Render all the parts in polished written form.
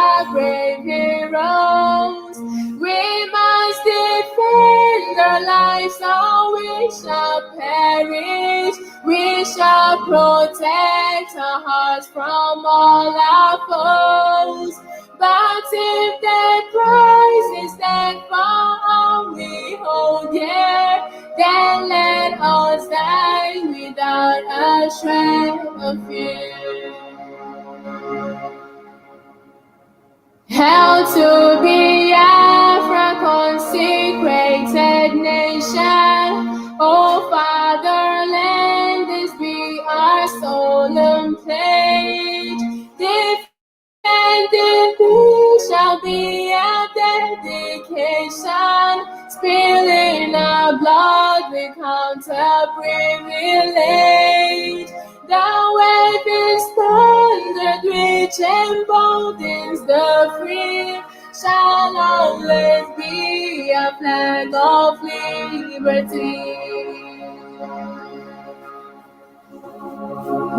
are brave heroes. We must defend our lives or we shall perish. We shall protect our hearts from all our foes. But if the price is that for all we hold dear, then let us die without a shred of fear. Hail to Biafra, consecrated nation. O fatherland, this be our solemn pledge. Defending peace shall be a dedication. Spilling our blood we count a privilege. The waving standard which emboldens the free shall always be a flag of liberty.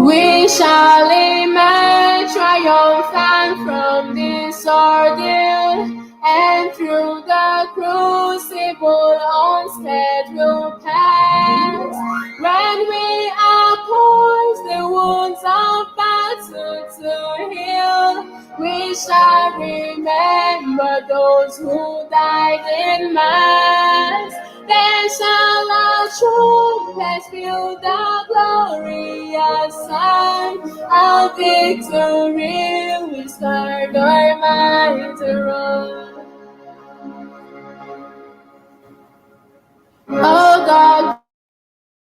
We shall emerge triumphant from this ordeal, and through the crucible unscared we'll pass. When we are poised, the wounds of battle to heal, we shall remember those who died in mass. Then shall our trumpets fill the glorious sun. Our victory will start our mind to run. Oh God,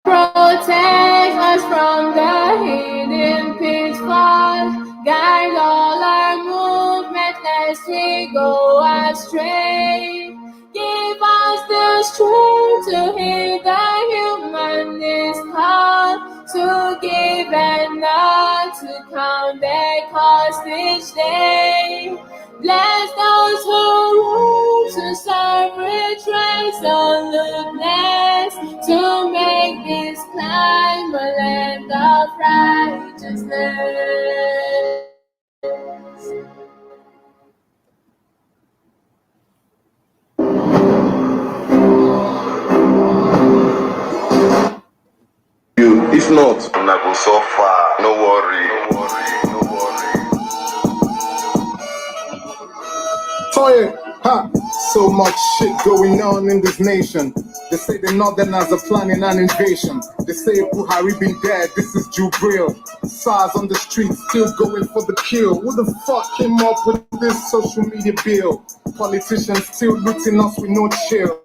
protect us from the hidden pitfall. Guide all our movement lest we go astray. Give us the strength to hear the humanist call, to give and not to count their cost each day. Bless those who rule to serve with resoluteness, to make this climb a land of righteousness. If not, una go suffer. No worry. So much shit going on in this nation. They say the Northerners are planning an invasion. They say Buhari been dead, this is Jubril. SARS on the streets, still going for the kill. Who the fuck came up with this social media bill? Politicians still looting us with no chill.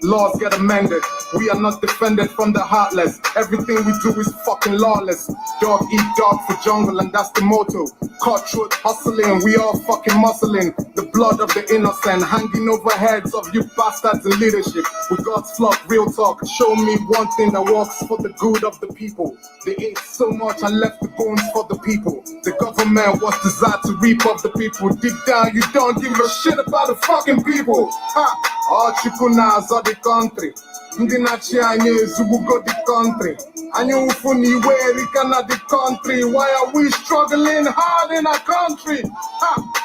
Laws get amended, we are not defended from the heartless. Everything we do is fucking lawless. Dog eat dog for jungle and that's the motto. Cutthroat hustling, we all fucking muscling. The blood of the innocent hanging over heads of you bastards in leadership. With God's flock, real talk, show me one thing that works for the good of the people. They ate so much and left the bones for the people. The government was designed to reap of the people. Deep down you don't give a shit about the fucking people. All chikunas of the country. Ndinachi anye zubugo the country. Anye ufuni werika na the country. Why are we struggling hard in our country?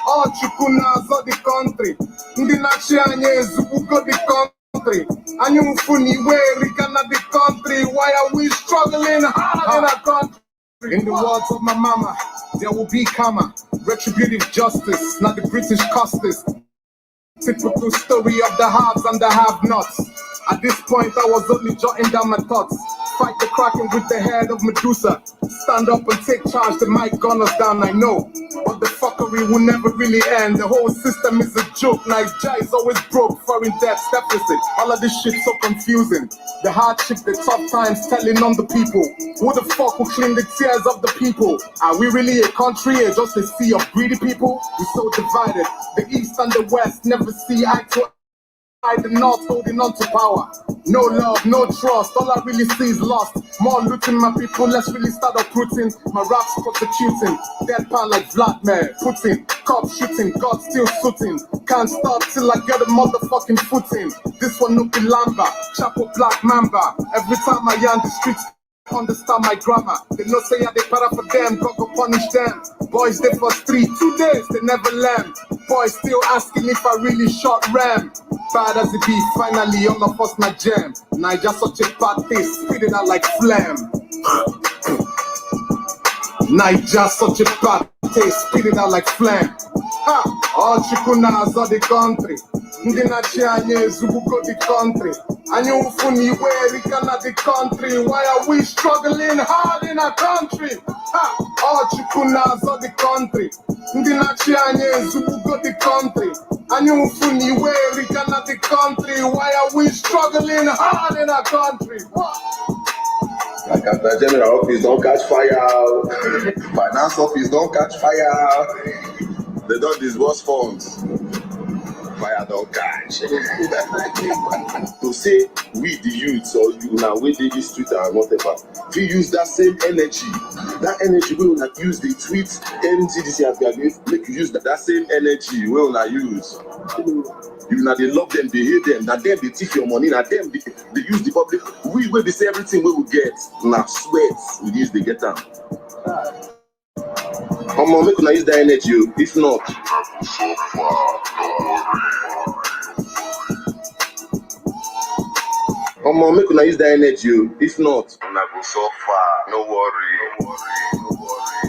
All chikunas of the country. Ndinachi anye zubugo the country. Anye ufuni werika na the country. Why are we struggling hard in our country? In the words of my mama, there will be karma, retributive justice, not the British custis. Typical story of the haves and the have-nots. At this point, I was only jotting down my thoughts. Fight the Kraken with the head of Medusa. Stand up and take charge, they might gun us down, I know. But the fuckery will never really end. The whole system is a joke. Nigeria is always broke, foreign debt deficit. All of this shit's so confusing. The hardship, the tough times telling on the people. Who the fuck will clean the tears of the people? Are we really a country or just a sea of greedy people? We're so divided. The East and the West never see eye to eye. The North holding on to power. No love, no trust. All I really see is lost. More looting my people. Let's really start uprooting. My raps prosecuting. Deadpan like Vladimir Putin. Cops shooting. God still shooting. Can't stop till I get a motherfucking footing. This one no be Lamba. Chapo Black Mamba. Every time I yarn the streets understand my grammar. They no say they para for them, God go punish them. Boys they for street, 2 days they never learn. Boys still asking if I really shot ram. Bad as it be, finally all of us not jam. Niger such a bad taste, spit it out like phlegm. Niger such a bad taste, spit it out like phlegm. Ha! All chikunas of the country. Ndinachi anye zubuko the country. Anyu ufuni where cannot the country. Why are we struggling hard in our country? Ha! All chikunas of the country. Ndinachi anye zubuko the country. Anyu ufuni where cannot the country. Why are we struggling hard in our country? What? Like at the general office don't catch fire. Finance office don't catch fire. They don't disburse funds. Fire don't catch. To say we the youths or you now we did this Twitter and whatever, we use that same energy. That energy we will not use the tweets MTDC have make you use that same energy we will not use. You know they love them, they hate them, that them they take your money, that them they use the public. We will say everything we will get. Now sweat we use they get them. Come on, make una use that energy. If not, come on, make una use that energy. If not, una go so far. No worry, no worry, no worry.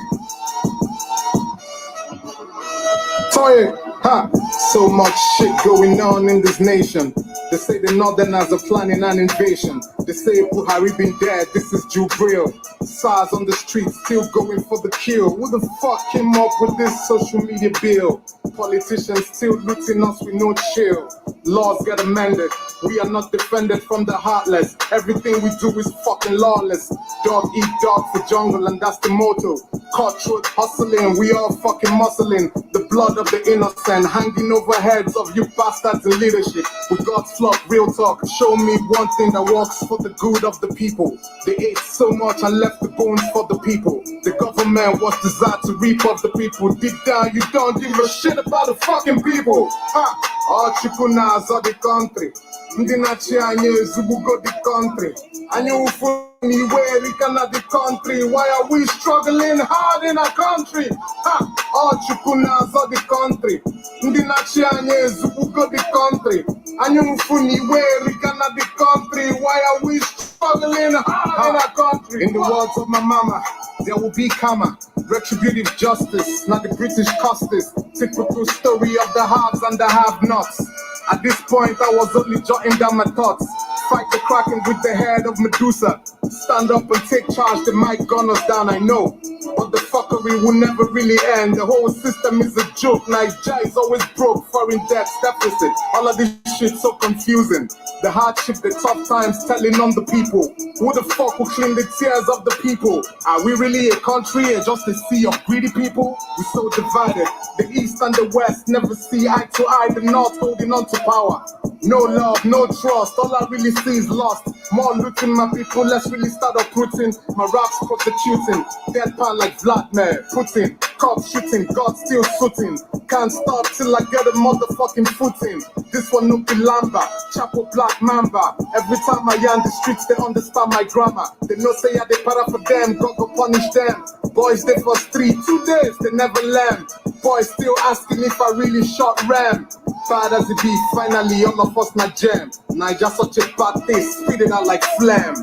Toy, ha! So much shit going on in this nation. They say the Northerners are planning an invasion. They say Buhari been dead, this is Jubril. SARS on the streets, still going for the kill. Who the fuck came up with this social media bill? Politicians still looting us with no chill. Laws get amended, we are not defended from the heartless. Everything we do is fucking lawless. Dog eat dog for jungle and that's the motto. Cutthroat hustling, we all fucking muscling. The blood of the innocent hanging over heads of you bastards in leadership. With God's flock, real talk, show me one thing that works for the good of the people. They ate so much and left the bones for the people. The government was designed to reap of the people. Deep down you don't give a shit about the fucking people. Ha! All chikunas of the country. Ndinachi anye zubugo the country. Anyu ufuni where cannot the country. Why are we struggling hard in our country? Ha! All chikunas of the country. Ndinachi anye zubugo the country. Anyu ufuni where cannot the country. Why are we struggling hard in our country? In the words of my mama, there will be karma, retributive justice, not the British justice. Typical story of the haves and the have-nots. At this point, I was only jotting down my thoughts. Fight the Kraken with the head of Medusa. Stand up and take charge, they might gun us down, I know. But the fuckery will never really end. The whole system is a joke. Nigeria is always broke, foreign debt, deficit. All of this shit so confusing. The hardship, the tough times telling on the people. Who the fuck will clean the tears of the people? Are we really a country or just a sea of greedy people? We're so divided. The east and the west never see eye to eye. The north holding on to power. No love, no trust, all I really see is lost. More looting my people, let's really start uprooting. My raps prosecuting, deadpan like Vladimir Putin. Cops shooting, God still shooting. Can't stop till I get a motherfucking footing. This one no be Lamba, Chapo Black Mamba. Every time I yarn the streets, they understand my grammar. They know say they para for them, God go punish them. Boys they for street, 2 days, they never learn. Boys still asking if I really shot ram. Bad as it be, finally all of us not jam. Niger such a bad taste, spit it out like phlegm.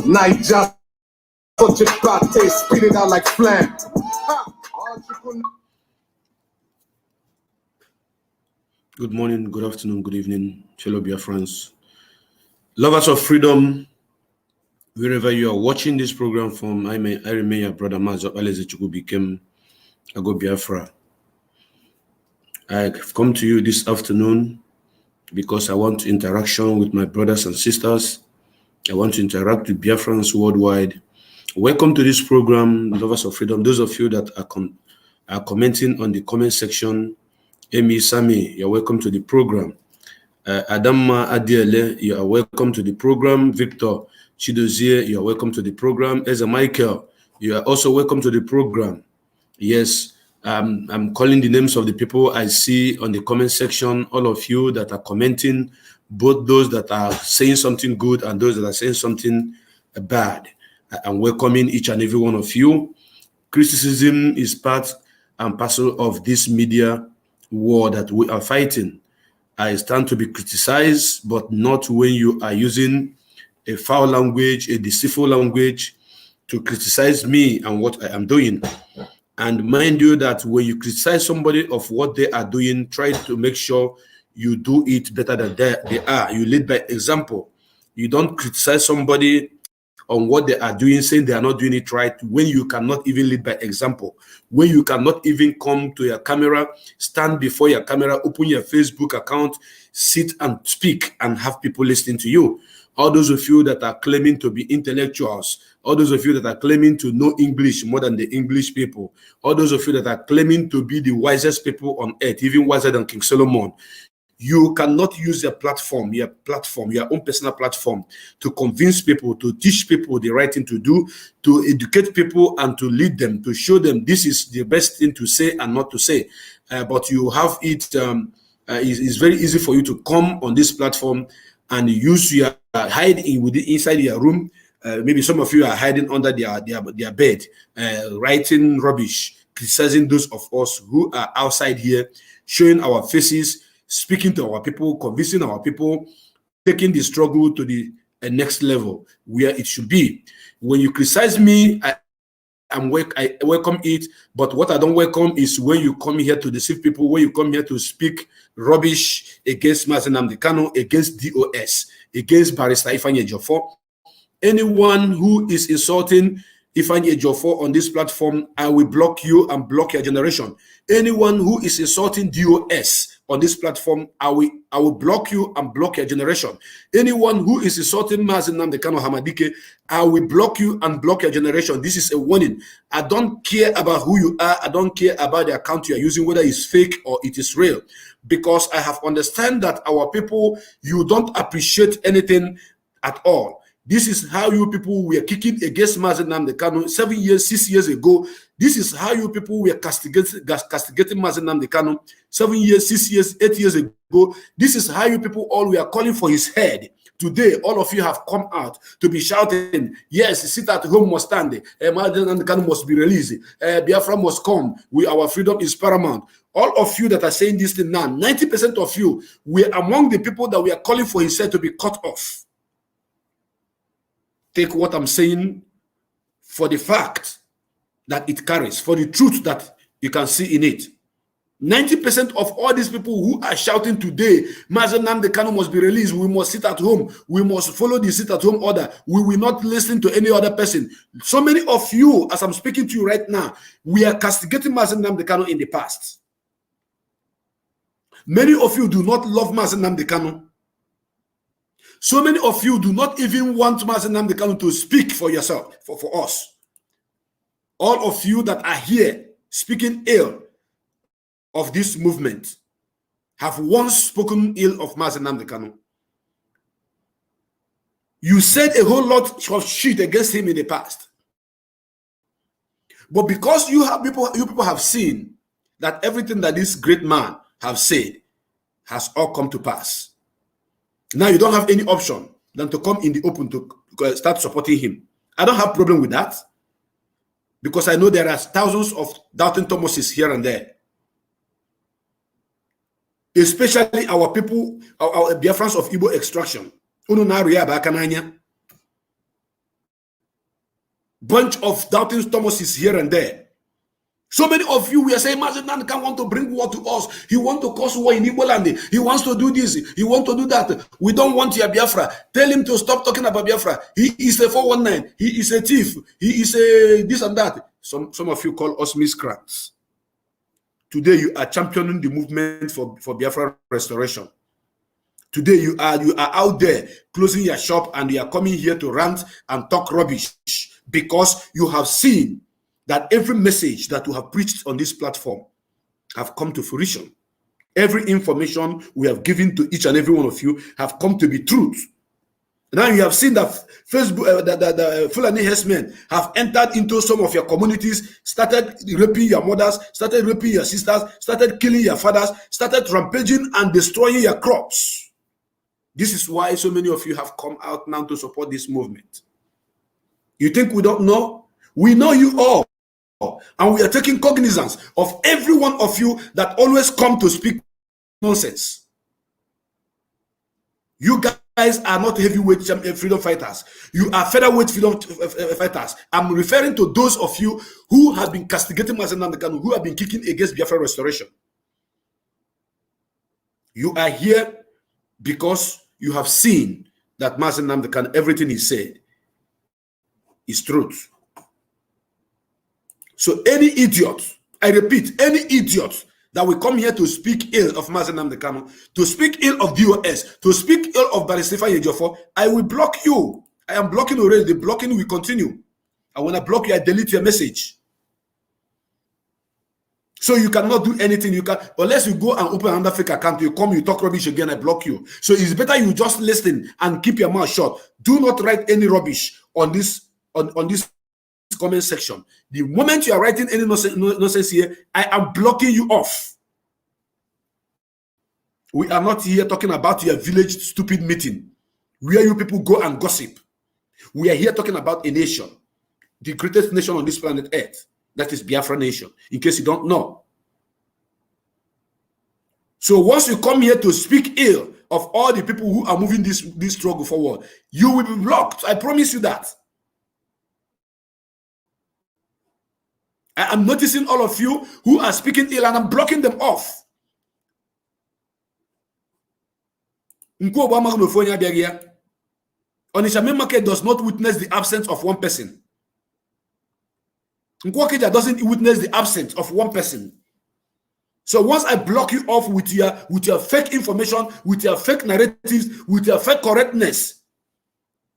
Niger such a bad taste, spit it out like phlegm. Good morning, good afternoon, good evening, fellow Biafrans. Lovers of freedom, wherever you are watching this program from, I remain your brother Mazi became Ago Biafra. I've come to you this afternoon because I want interaction with my brothers and sisters. I want to interact with Biafrans worldwide. Welcome to this program, Lovers of Freedom. Those of you that are commenting on the comment section, Amy Sami, you're welcome to the program. Adama Adiele, you are welcome to the program. Victor Chidozie, you are welcome to the program. Eza Michael, you are also welcome to the program. Yes, I'm calling the names of the people I see on the comment section. All of you that are commenting, both those that are saying something good and those that are saying something bad. I'm welcoming each and every one of you. Criticism is part and parcel of this media war that we are fighting. I stand to be criticized, but not when you are using a foul language, a deceitful language to criticize me and what I am doing. And mind you that when you criticize somebody of what they are doing, try to make sure you do it better than they are. You lead by example. You don't criticize somebody on what they are doing, saying they are not doing it right, when you cannot even lead by example, when you cannot even come to your camera, stand before your camera, open your Facebook account, sit and speak and have people listening to you. All those of you that are claiming to be intellectuals, all those of you that are claiming to know English more than the English people, all those of you that are claiming to be the wisest people on earth, even wiser than King Solomon, you cannot use your platform, your own personal platform, to convince people, to teach people the right thing to do, to educate people and to lead them, to show them this is the best thing to say and not to say. But you have it, it's very easy for you to come on this platform and use your hide inside your room. Maybe some of you are hiding under their bed, writing rubbish, criticizing those of us who are outside here, showing our faces, speaking to our people, convincing our people, taking the struggle to the next level where it should be. When you criticize me, I welcome it, but what I don't welcome is when you come here to deceive people, when you come here to speak rubbish against Mazi Nnamdi Kanu, against DOS, against Barrister Ifeanyi Ejiofor. Anyone who is insulting Ifeanyi Ejiofor on this platform, I will block you and block your generation. Anyone who is insulting DOS on this platform, I will block you and block your generation. Anyone who is insulting Mazi Nnamdi Kanu Hamadike, I will block you and block your generation. This is a warning. I don't care about who you are. I don't care about the account you are using, whether it's fake or it is real. Because I have understand that our people, you don't appreciate anything at all. This is how you people were kicking against Mazi Nnamdi Kanu 7 years, 6 years ago. This is how you people were castigating Mazi Nnamdi Kanu 7 years, 6 years, 8 years ago. This is how you people all were calling for his head. Today, all of you have come out to be shouting, yes, sit at home must stand. Mazi Nnamdi Kanu must be released. Biafra must come. Our freedom is paramount. All of you that are saying this thing now, 90% of you were among the people that were calling for his head to be cut off. Take what I'm saying for the fact that it carries, for the truth that you can see in it. 90% of all these people who are shouting today, Mazi Nnamdi Kanu must be released, we must sit at home, we must follow the sit-at-home order, we will not listen to any other person. So many of you, as I'm speaking to you right now, we are castigating Mazi Nnamdi Kanu in the past. Many of you do not love Mazi Nnamdi Kanu. So many of you do not even want Mazi Nnamdi Kanu to speak for yourself, for us. All of you that are here speaking ill of this movement have once spoken ill of Mazi Nnamdi Kanu. You said a whole lot of shit against him in the past. But because you people have seen that everything that this great man have said has all come to pass. Now you don't have any option than to come in the open to start supporting him. I don't have problem with that, because I know there are thousands of doubting Thomases here and there. Especially our people, our Biafrans of Igbo extraction. Bunch of doubting Thomases here and there. So many of you, we are saying, Mazi Nnamdi Kanu want to bring war to us. He wants to cause war in Igbo land. He wants to do this. He wants to do that. We don't want your Biafra. Tell him to stop talking about Biafra. He is a 419. He is a thief. He is a this and that. Some of you call us miscreants. Today you are championing the movement for Biafra restoration. Today you are out there closing your shop and you are coming here to rant and talk rubbish because you have seen that every message that we have preached on this platform have come to fruition. Every information we have given to each and every one of you have come to be truth. Now you have seen that Facebook, the Fulani herdsmen have entered into some of your communities, started raping your mothers, started raping your sisters, started killing your fathers, started rampaging and destroying your crops. This is why so many of you have come out now to support this movement. You think we don't know? We know you all. And we are taking cognizance of every one of you that always come to speak nonsense. You guys are not heavyweight freedom fighters. You are featherweight freedom fighters. I'm referring to those of you who have been castigating Mazi Nnamdi Kanu, who have been kicking against Biafra restoration. You are here because you have seen that Mazi Nnamdi Kanu, everything he said is truth. So any idiot, I repeat, any idiot that will come here to speak ill of Mazi Nnamdi Kanu, to speak ill of DOS, to speak ill of Barrister Ejiofor, I will block you. I am blocking already. The blocking will continue. And when I block you, I delete your message. So you cannot do anything. You can, unless you go and open another fake account, you come, you talk rubbish again, I block you. So it's better you just listen and keep your mouth shut. Do not write any rubbish on this comment section. The moment you are writing any nonsense here, I am blocking you off. We are not here talking about your village stupid meeting where you people go and gossip. We are here talking about a nation, the greatest nation on this planet Earth. That is Biafra nation, in case you don't know. So once you come here to speak ill of all the people who are moving this struggle forward, you will be blocked. I promise you that. I am noticing all of you who are speaking ill and I'm blocking them off. Onitsha main market does not witness the absence of one person. Nkwokeja doesn't witness the absence of one person. So once I block you off with your fake information, with your fake narratives, with your fake correctness,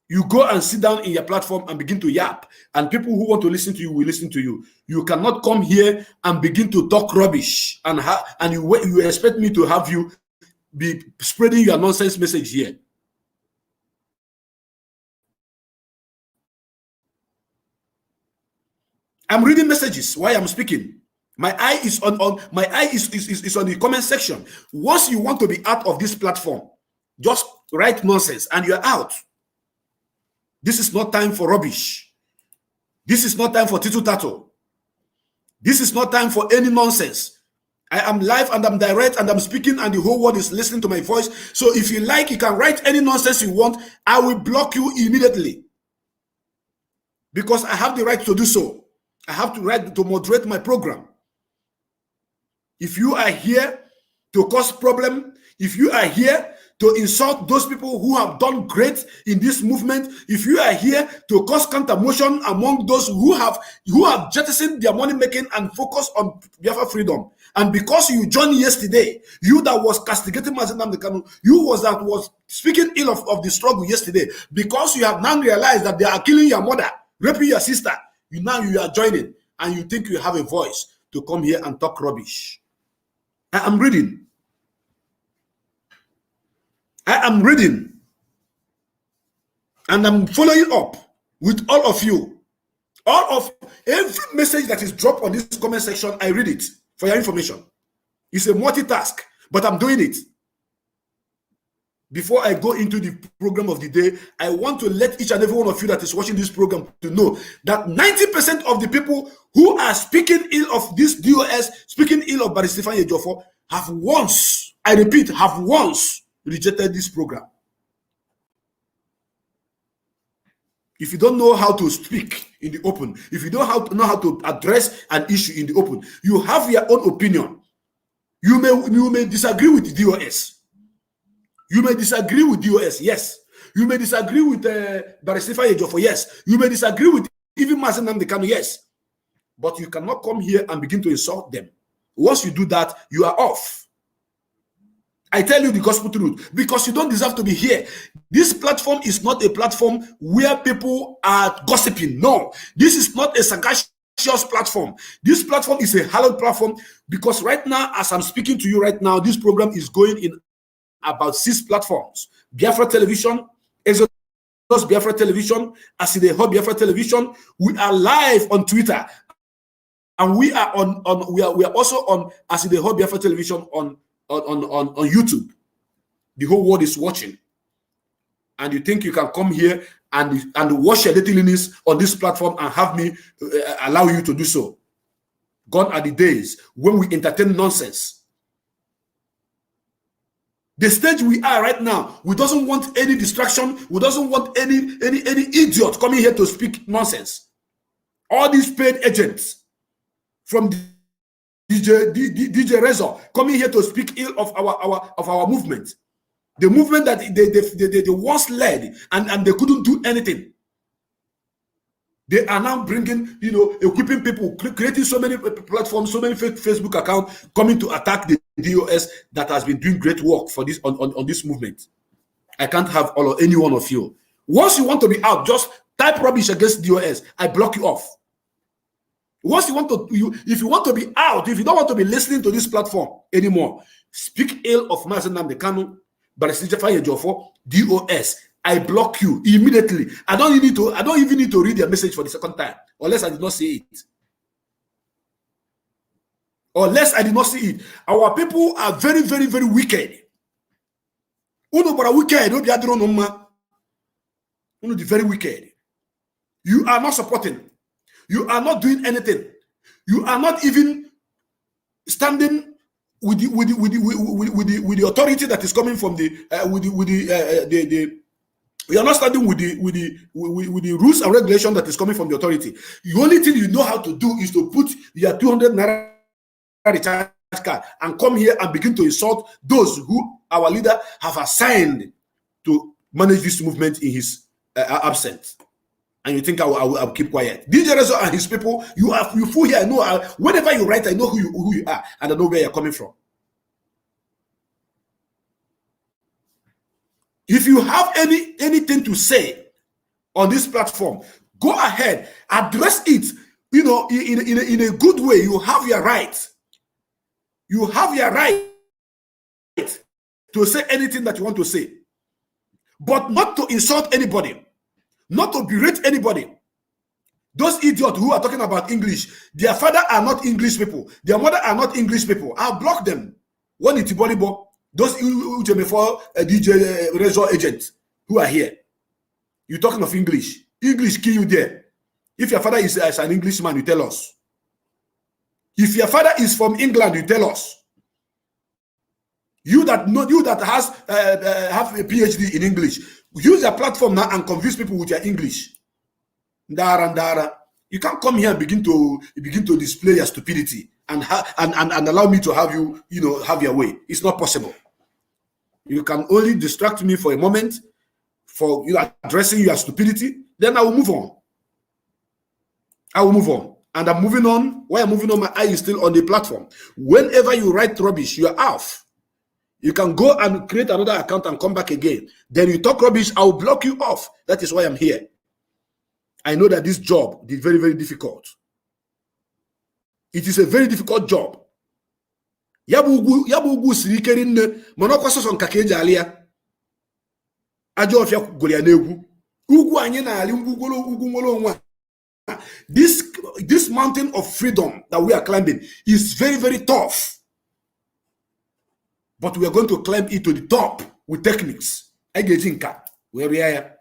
you go and sit down in your platform and begin to yap. And people who want to listen to you will listen to you. You cannot come here and begin to talk rubbish and you expect me to have you be spreading your nonsense message here. I'm reading messages while I'm speaking. My eye is on the comment section. Once you want to be out of this platform, just write nonsense and you're out. This is not time for rubbish. This is not time for tittle-tattle. This is not time for any nonsense. I am live and I'm direct and I'm speaking and the whole world is listening to my voice. So if you like, you can write any nonsense you want. I will block you immediately. Because I have the right to do so. I have the right to moderate my program. If you are here to cause problem, if you are here to insult those people who have done great in this movement, if you are here to cause counter motion among those who have jettisoned their money making and focus on Biafra freedom, and because you joined yesterday, you that was castigating Mazi Nnamdi Kanu, you that was speaking ill of the struggle yesterday, because you have now realized that they are killing your mother, raping your sister, you are joining, and you think you have a voice to come here and talk rubbish. I am reading. And I'm following up with all of you. Every message that is dropped on this comment section, I read it for your information. It's a multitask, but I'm doing it. Before I go into the program of the day, I want to let each and every one of you that is watching this program to know that 90% of the people who are speaking ill of this DOS, speaking ill of Barrister Ejiofor, have once, I repeat, have once rejected this program. If you don't know how to speak in the open, if you don't know how to address an issue in the open, you have your own opinion. You may disagree with DOS. You may disagree with DOS, yes. You may disagree with Barrister Ejiofor, yes. You may disagree with even Mazi Nnamdi Kanu, yes. But you cannot come here and begin to insult them. Once you do that, you are off. I tell you the gospel truth, because you don't deserve to be here. This platform is not a platform where people are gossiping. No, this is not a sagacious platform. This platform is a hallowed platform, because right now, as I'm speaking to you right now, this program is going in about 6 platforms. Biafra Television, Exodus Biafra Television, Aside Hub Biafra Television. We are live on Twitter, and we are we are also on Aside Hub Biafra Television on YouTube. The whole world is watching. and you think you can come here and wash your littleness on this platform and have me allow you to do so. Gone are the days when we entertain nonsense. The stage we are right now, we doesn't want any distraction. We doesn't want any idiot coming here to speak nonsense. All these paid agents from DJ Razor coming here to speak ill of our movement. The movement that they once led and they couldn't do anything. They are now bringing, equipping people, creating so many platforms, so many Facebook accounts coming to attack the DOS that has been doing great work for this on this movement. I can't have any one of you. Once you want to be out, just type rubbish against DOS. I block you off. Once you want to, if you want to be out, if you don't want to be listening to this platform anymore, speak ill of Mazi Nnamdi Kanu, DOS. I block you immediately. I don't even need to read your message for the second time, unless I did not see it. Unless I did not see it. Our people are very, very, very wicked. Very wicked. You are not supporting. You are not doing anything. You are not even standing with the authority that is coming from you are not standing with the rules and regulations that is coming from the authority. The only thing you know how to do is to put your 200 naira recharge card and come here and begin to insult those who our leader have assigned to manage this movement in his absence. And you think I will keep quiet? DJ Rezo and his people, you fool here. I know whenever you write, I know who you are, and I know where you're coming from. If you have anything to say on this platform, go ahead, address it. In a good way. You have your right. You have your right to say anything that you want to say, but not to insult anybody, not to berate anybody. Those idiots who are talking about English, their father are not English people, their mother are not English people. I'll block them. One is Tibolibo. Those before DJ Razor agents who are here. You're talking of English. English kill you there. If your father is an Englishman, you tell us. If your father is from England, you tell us. You that has have a PhD in English, use your platform now and convince people with your English. Ndara. You can't come here and begin to display your stupidity and allow me to have you, have your way. It's not possible. You can only distract me for a moment for addressing your stupidity. Then I will move on. And I'm moving on. Why I'm moving on, my eye is still on the platform. Whenever you write rubbish, you're off. You can go and create another account and come back again. Then you talk rubbish, I'll block you off. That is why I'm here. I know that this job is very, very difficult. It is a very difficult job. Yabugu sirikeri nne monokwaso son kakeja alia. Ajo ofia golia negu. Ugu anye na ali ugu ngolo nwa. This mountain of freedom that we are climbing is very, very tough. But we are going to climb it to the top with techniques. Where we are.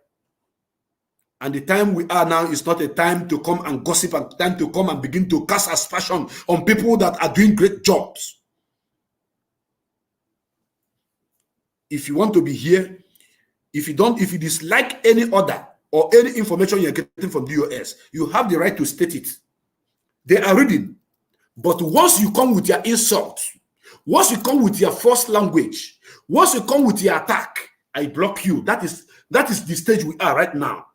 And the time we are now is not a time to come and gossip and time to come and begin to cast aspersion on people that are doing great jobs. If you want to be here, if you dislike any order or any information you're getting from DOS, you have the right to state it. They are reading. But once you come with your insult, once you come with your false language, once you come with your attack, I block you. That is the stage we are right now.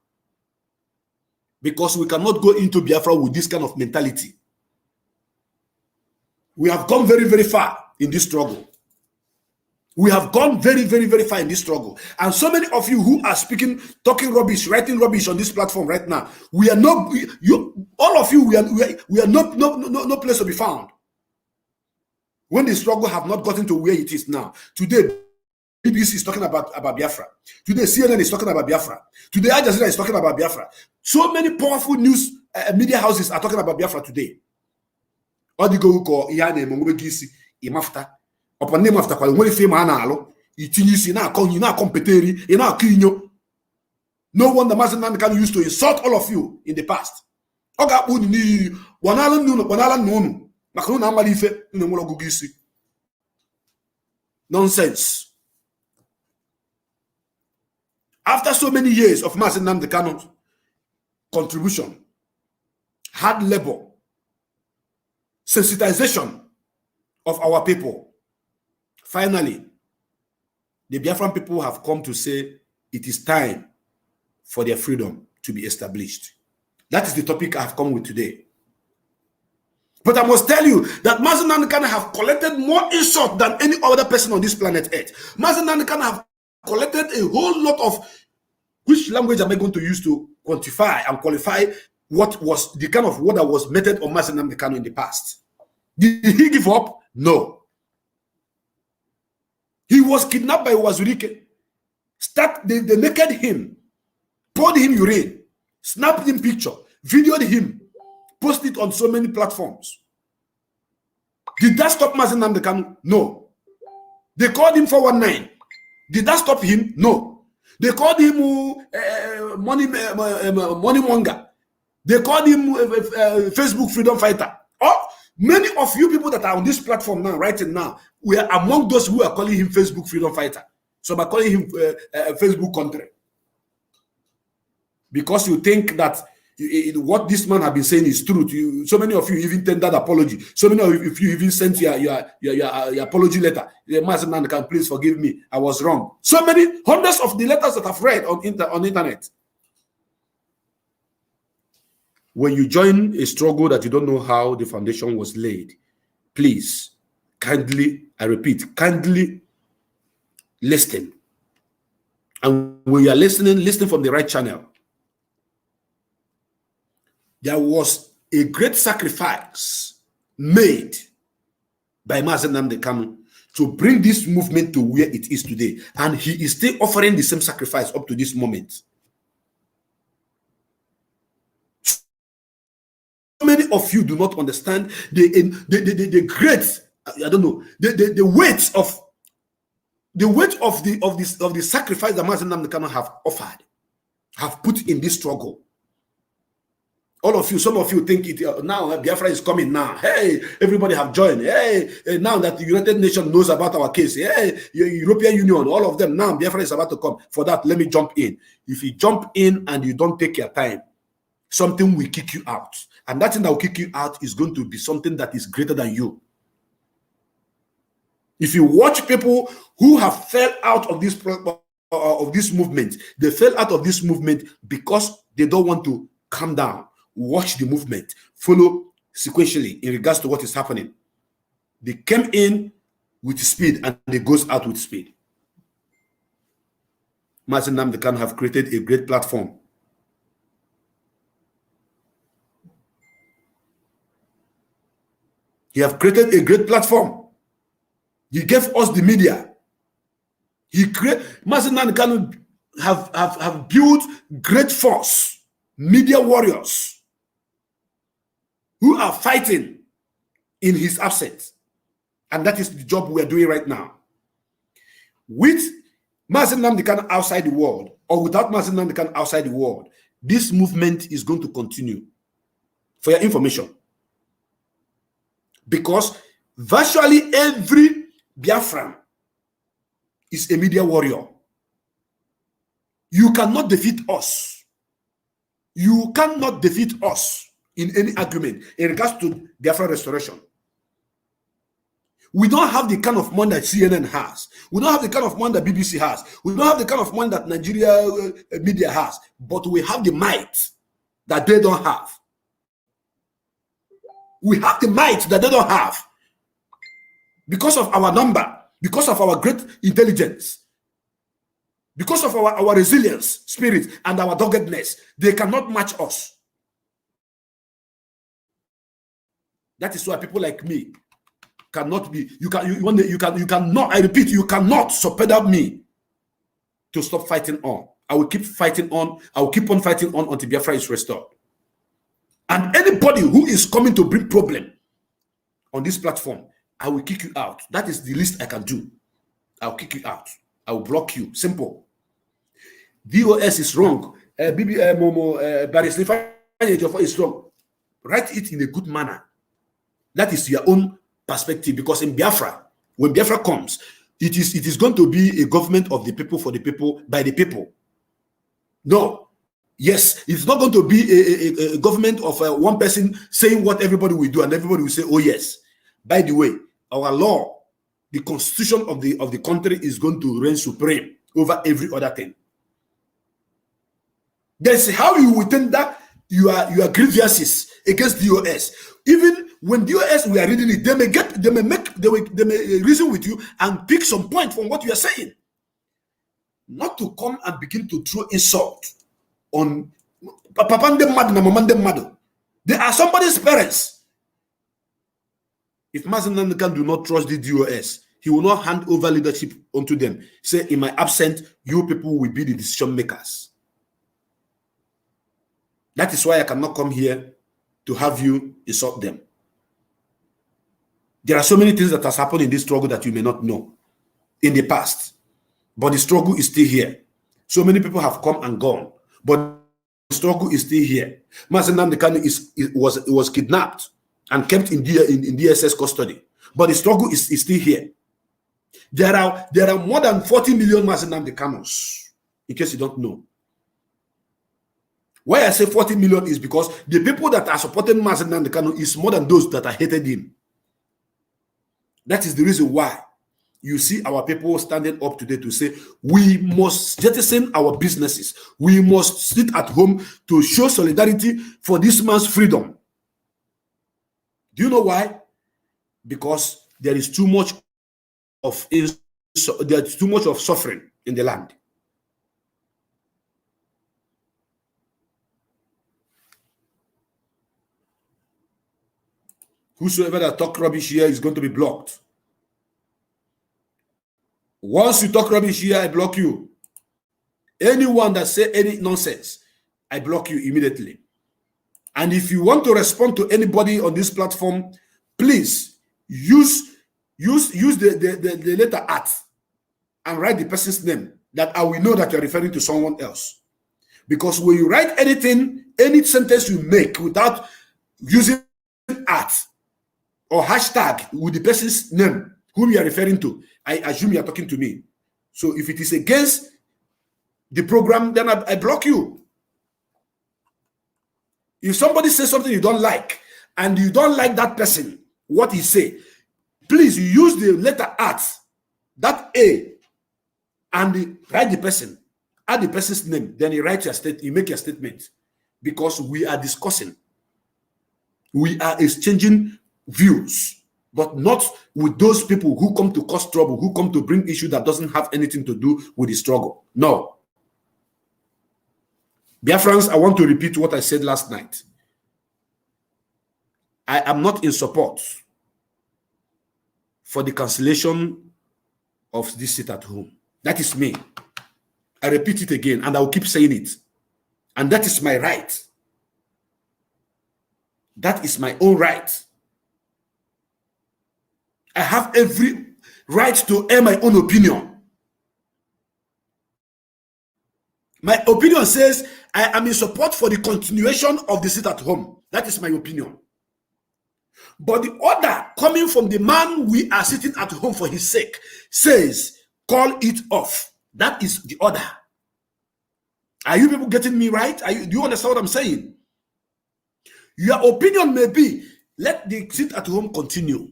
Because we cannot go into Biafra with this kind of mentality. We have gone very, very far in this struggle. We have gone very, very, very far in this struggle. And so many of you who are speaking, talking rubbish, writing rubbish on this platform right now, we are not, all of you, we are no place to be found. When the struggle have not gotten to where it is now. Today, BBC is talking about Biafra. Today, CNN is talking about Biafra. Today, Al Jazeera is talking about Biafra. So many powerful news media houses are talking about Biafra today. Upon name after qual when fame analo, itinisi na konyi na competeri, ina kinyo. No wonder Mazi Nnamdi Kanu used to insult all of you in the past. Nonsense. After so many years of Mazi Nnamdi Kanu's contribution, hard labor, sensitization of our people, finally, the Biafran people have come to say it is time for their freedom to be established. That is the topic I have come with today. But I must tell you that Mazi Nnamdi Kanu have collected more insult than any other person on this planet Earth. Mazi Nnamdi Kanu have collected a whole lot of, which language am I going to use to quantify and qualify what was the kind of word that was meted on Mazi Nnamdi Kanu in the past? Did he give up? No. He was kidnapped by Wazurike. They naked him, poured him urine, snapped him picture, videoed him, posted it on so many platforms. Did that stop Mazi Nnamdi Kanu? No. They called him 419. Did that stop him? No. They called him money monger. They called him Facebook freedom fighter. Oh, many of you people that are on this platform now, right now, we are among those who are calling him Facebook freedom fighter. So by calling him Facebook country. Because you think that what this man has been saying is true. So many of you even tendered apology. So many of you even sent your apology letter. Mazi Nnamdi Kanu, please forgive me. I was wrong. So many, hundreds of the letters that I've read on internet. When you join a struggle that you don't know how the foundation was laid, please, kindly, I repeat, kindly listen. And when you are listening, listen from the right channel. There was a great sacrifice made by Mazi Nnamdi Kanu to bring this movement to where it is today. And he is still offering the same sacrifice up to this moment. So many of you do not understand the great, I don't know, the weight of the sacrifice that Mazi Nnamdi Kanu have offered, have put in this struggle. All of you, some of you think it now Biafra is coming now. Hey, everybody have joined. Hey, now that the United Nations knows about our case. Hey, European Union, all of them, now Biafra is about to come. For that, let me jump in. If you jump in and you don't take your time, something will kick you out. And that thing that will kick you out is going to be something that is greater than you. If you watch people who have fell out of this movement, they fell out of this movement because they don't want to calm down. Watch the movement, follow sequentially in regards to what is happening. They came in with speed and they goes out with speed. Mazi Nnamdi Kanu have created a great platform. He have created a great platform. He gave us the media. Mazi Nnamdi Kanu have built great force, media warriors, who are fighting in his absence. And that is the job we are doing right now. With Mazi Nnamdi Kanu outside the world, or without Mazi Nnamdi Kanu outside the world, this movement is going to continue. For your information. Because virtually every Biafran is a media warrior. You cannot defeat us. You cannot defeat us in any argument in regards to Biafra restoration. We don't have the kind of money that CNN has. We don't have the kind of money that BBC has. We don't have the kind of money that Nigeria media has. But we have the might that they don't have. We have the might that they don't have. Because of our number, because of our great intelligence, because of our resilience, spirit, and our doggedness, they cannot match us. That is why people like me cannot be, you cannot, I repeat, you cannot support me to stop fighting on. I will keep fighting on. I will keep on fighting on until Biafra is restored. And anybody who is coming to bring problem on this platform, I will kick you out. That is the least I can do. I'll kick you out. I will block you. Simple. DOS is wrong. is strong. Write it in a good manner. That is your own perspective, because in Biafra, when Biafra comes, it is going to be a government of the people, for the people, by the people. No, yes, it's not going to be a government of one person saying what everybody will do and everybody will say, oh yes. By the way, our law, the constitution of the country is going to reign supreme over every other thing. That's how you will think that your grievances against DOS. Even when DOS we are reading it, they may reason with you and pick some point from what you are saying. Not to come and begin to throw insult on Papa and Mado. They are somebody's parents. If Mazi Nnamdi do not trust the DOS, he will not hand over leadership unto them. Say, in my absence, you people will be the decision makers. That is why I cannot come here to have you insult them. There are so many things that has happened in this struggle that you may not know in the past. But the struggle is still here. So many people have come and gone, but the struggle is still here. Mazi Nnamdi was kidnapped and kept in DSS custody, but the struggle is still here. There are more than 40 million Mazi Nnamdi Kanus, in case you don't know. Why I say 40 million is because the people that are supporting Mazi Nnamdi Kanu is more than those that are hated him. That is the reason why you see our people standing up today to say, we must jettison our businesses. We must sit at home to show solidarity for this man's freedom. Do you know why? Because there is too much of suffering in the land. Whosoever that talk rubbish here is going to be blocked. Once you talk rubbish here, I block you. Anyone that say any nonsense, I block you immediately. And if you want to respond to anybody on this platform, please use the letter at and write the person's name, that I will know that you're referring to someone else. Because when you write anything, any sentence you make without using at or hashtag with the person's name whom you are referring to, I assume you are talking to me. So if it is against the program, then I block you. If somebody says something you don't like, and you don't like that person, what he say, please use the letter at, that A, and write the person, add the person's name, then you write your state, you make your statement. Because we are discussing, we are exchanging views, but not with those people who come to cause trouble, who come to bring issue that doesn't have anything to do with the struggle. No. Biafrans, I want to repeat what I said last night. I am not in support for the cancellation of this sit at home. That is me. I repeat it again, and I will keep saying it. And that is my right. That is my own right. I have every right to air my own opinion. My opinion says I am in support for the continuation of the sit at home. That is my opinion. But the order coming from the man we are sitting at home for his sake says, call it off. That is the order. Are you people getting me right? Do you understand what I'm saying? Your opinion may be, let the sit at home continue.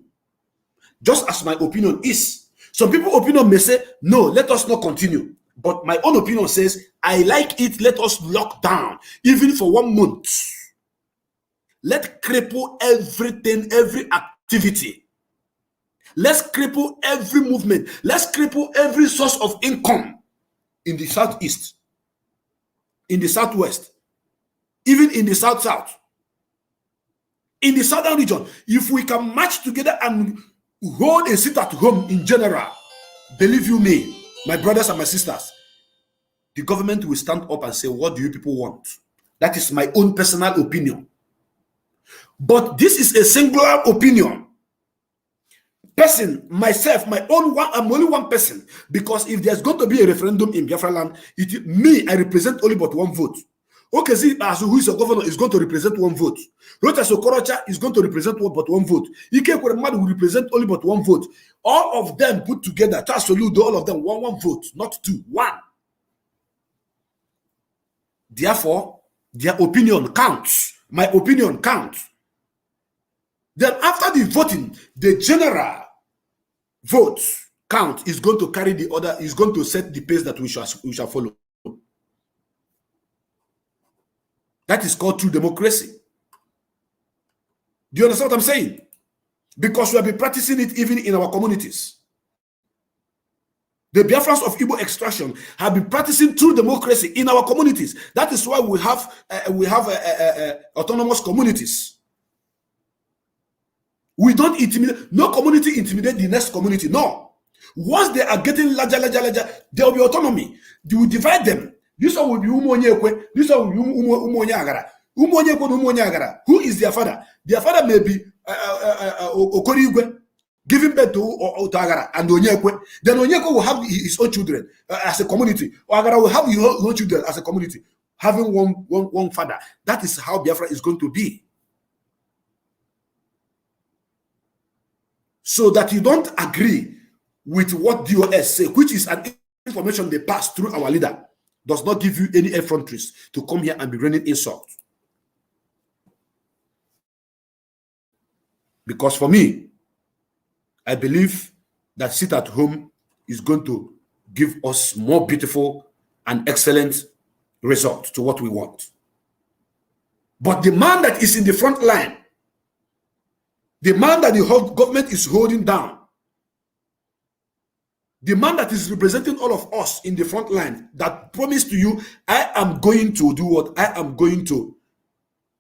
Just as my opinion is. Some people's opinion may say, no, let us not continue. But my own opinion says, I like it, let us lock down, even for 1 month. Let's cripple everything, every activity. Let's cripple every movement. Let's cripple every source of income in the southeast, in the southwest, even in the south-south, in the southern region. If we can march together and hold a sit at home in general, believe you me, my brothers and my sisters, the government will stand up and say, what do you people want? That is my own personal opinion. But this is a singular opinion. Person, myself, my own one, I'm only one person. Because if there's going to be a referendum in Biafra land, me, I represent only but one vote. Okezi Azu, who is a governor, is going to represent 1 vote. Rochas Okorocha is going to represent but 1 vote. Ike Kweremadu will represent only but 1 vote. All of them put together, Chasoludo, all of them, 1 vote, not 2, 1. Therefore, their opinion counts. My opinion counts. Then after the voting, the general vote count is going to carry the order, is going to set the pace that we shall follow. That is called true democracy. Do you understand what I'm saying? Because we have been practicing it even in our communities. The Biafrans of Igbo extraction have been practicing true democracy in our communities. That is why we have autonomous communities. We don't intimidate. No community intimidate the next community. No. Once they are getting larger, there will be autonomy. They will divide them. This one will be Umonyekwe. This one will be Umonyagara. Umonyekwe and Umonyagara. Who is their father? Their father may be Okorigwe, giving birth to Agara and Onyekwe. Then Onyekwe will have his own children as a community. Or Agara will have his own children as a community, having one father. That is how Biafra is going to be. So that you don't agree with what DOS say, which is an information they pass through our leader, does not give you any effronteries to come here and be raining insults. Because for me, I believe that sit at home is going to give us more beautiful and excellent results to what we want. But the man that is in the front line, the man that the whole government is holding down, the man that is representing all of us in the front line, that promised to you, I am going to do what? I am going to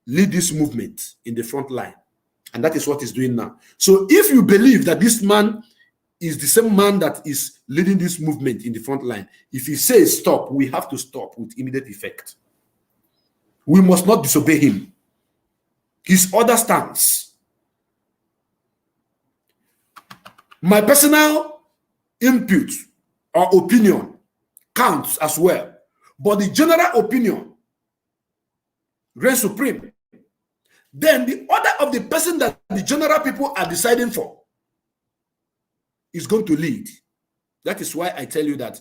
lead this movement in the front line. And that is what he's doing now. So if you believe that this man is the same man that is leading this movement in the front line, if he says stop, we have to stop with immediate effect. We must not disobey him. His order stands. My personal input or opinion counts as well, but the general opinion reigns supreme. Then the order of the person that the general people are deciding for is going to lead. That is why I tell you that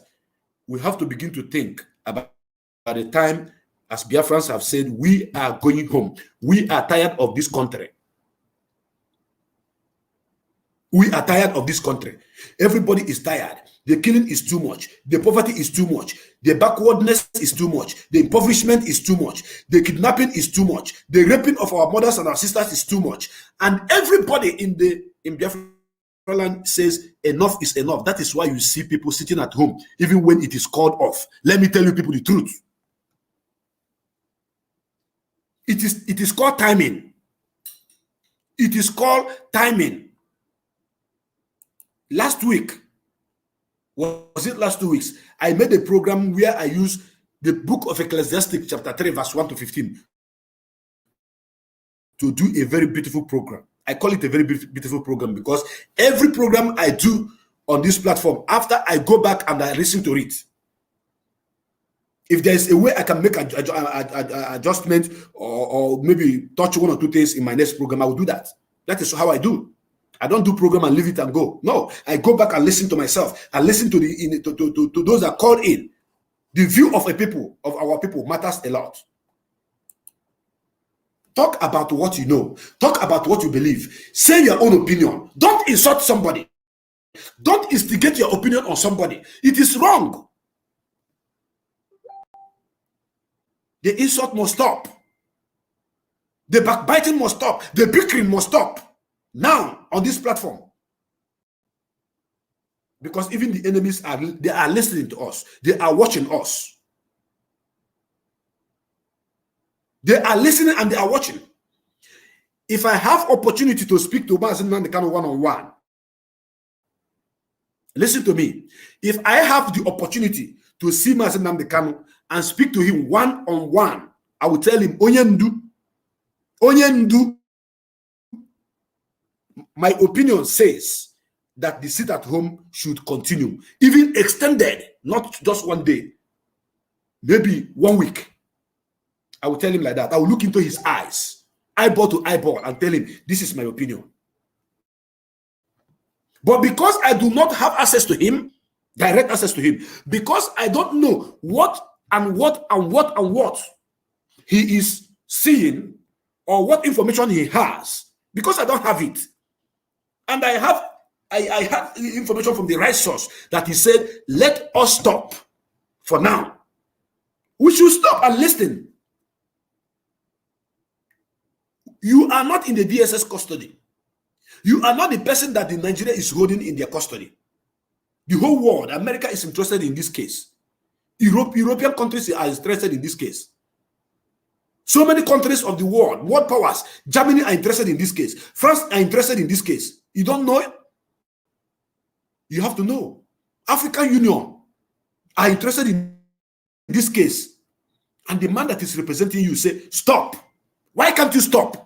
we have to begin to think about the time, as Biafrans have said, we are going home. We are tired of this country. We are tired of this country. Everybody is tired. The killing is too much. The poverty is too much. The backwardness is too much. The impoverishment is too much. The kidnapping is too much. The raping of our mothers and our sisters is too much. And everybody in Biafra land says enough is enough. That is why you see people sitting at home, even when it is called off. Let me tell you people the truth. It is called timing. It is called timing. Last week, was it last 2 weeks? I made a program where I used the book of Ecclesiastes, chapter 3, verse 1 to 15, to do a very beautiful program. I call it a very beautiful program because every program I do on this platform, after I go back and I listen to it, if there is a way I can make an adjustment or maybe touch 1 or 2 things in my next program, I will do that. That is how I do. I don't do program and leave it and go. No, I go back and listen to myself and listen to to those that call in. The view of our people matters a lot. Talk about what you know. Talk about what you believe. Say your own opinion. Don't insult somebody. Don't instigate your opinion on somebody. It is wrong. The insult must stop. The backbiting must stop. The bickering must stop. Now, on this platform. Because even the enemies are listening to us. They are watching us. They are listening and they are watching. If I have opportunity to speak to Mazi Nnamdi Kanu one-on-one, listen to me. If I have the opportunity to see Mazi Nnamdi Kanu and speak to him one-on-one, I will tell him, Onyendu, my opinion says that the sit at home should continue, even extended, not just 1 day, maybe 1 week. I will tell him like that. I will look into his eyes, eyeball to eyeball, and tell him, this is my opinion. But because I do not have access to him, direct access to him, because I don't know what he is seeing or what information he has, because I don't have it. And I have information from the right source that he said, let us stop for now. We should stop and listen. You are not in the DSS custody. You are not the person that the Nigeria is holding in their custody. The whole world, America is interested in this case. European countries are interested in this case. So many countries of the world powers, Germany are interested in this case. France are interested in this case. You don't know it? You have to know. African Union are interested in this case. And the man that is representing you say, stop. Why can't you stop?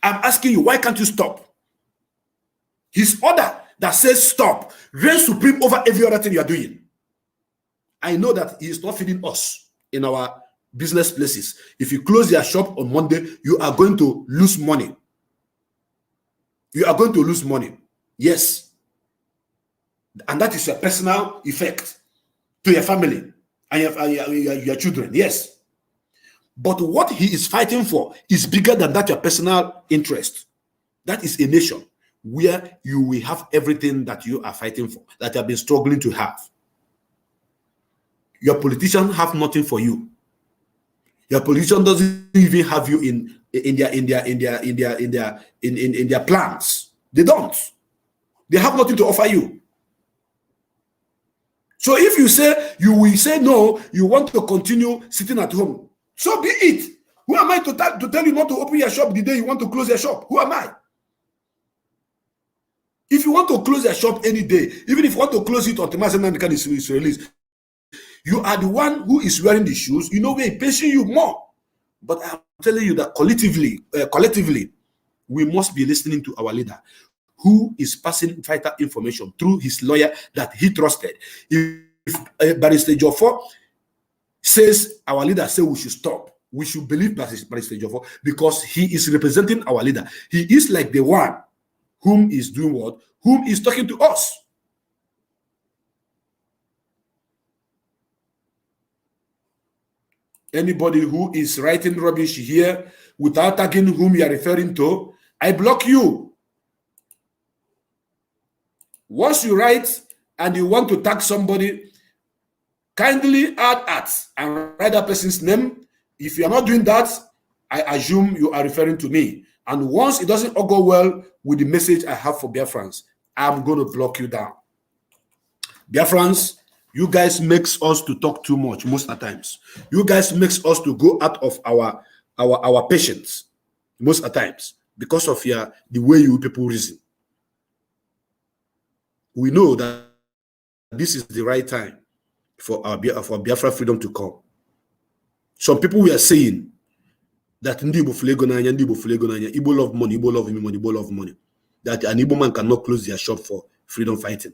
I'm asking you, why can't you stop? His order that says stop reigns supreme over every other thing you are doing. I know that he is not feeding us in our business places. If you close your shop on Monday, you are going to lose money. You are going to lose money. Yes. And that is your personal effect to your family and your children. Yes. But what he is fighting for is bigger than that your personal interest. That is a nation where you will have everything that you are fighting for, that you have been struggling to have. Your politicians have nothing for you. Your politician doesn't even have you in their plans. They don't. They have nothing to offer you. So if you will say no, you want to continue sitting at home, so be it. Who am I to tell you not to open your shop the day you want to close your shop? Who am I? If you want to close your shop any day, even if you want to close it until MNK'S is released, you are the one who is wearing the shoes. You know where it's paying you more. But I'm telling you that collectively, we must be listening to our leader, who is passing vital information through his lawyer that he trusted. If Barrister Joffo says, our leader says we should stop, we should believe Barrister Joffo, because he is representing our leader. He is like the one whom is doing what? Whom is talking to us. Anybody who is writing rubbish here without tagging whom you are referring to, I block you. Once you write and you want to tag somebody, kindly add at and write that person's name. If you are not doing that, I assume you are referring to me. And once it doesn't all go well with the message I have for Biafrans, I'm going to block you down. Biafrans, you guys makes us to talk too much most of the times. You guys makes us to go out of our patience most of the times because of the way you people reason. We know that this is the right time for Biafra freedom to come. Some people we are saying that Igbo love money, Igbo love money, Igbo love money. That an Igbo man cannot close their shop for freedom fighting.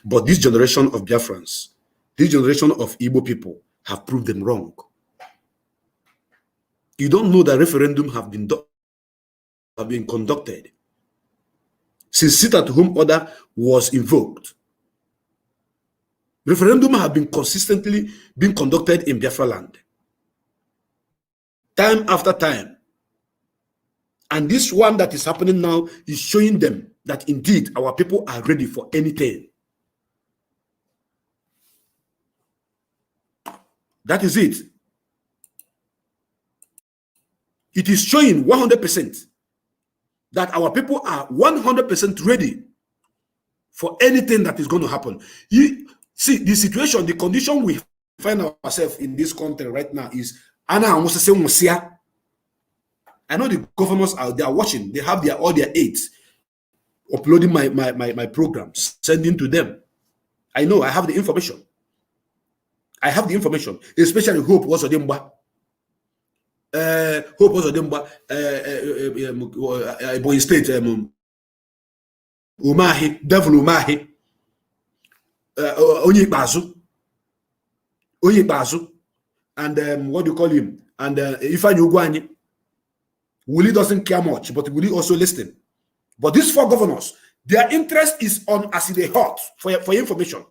But this generation of Biafrans, this generation of Igbo people have proved them wrong. You don't know that referendum have been conducted since sit-at-home order was invoked. Referendum have been consistently being conducted in Biafra land, time after time. And this one that is happening now is showing them that indeed our people are ready for anything. That is it. It is showing 100% that our people are 100% ready for anything that is going to happen. You see, the situation, the condition we find ourselves in this country right now is, I know the governors they are watching. They have all their aides uploading my programs, sending to them. I know, I have the information. I have the information, especially Hope was Odemba. Hope was Odemba, Boy State, Umahi, Devil Umahi, Onye Bazu. and what do you call him? And Ifeanyi Ugwuanyi. Willie doesn't care much, but Willie also listen. But these 4 governors, their interest is on as they hot for your information.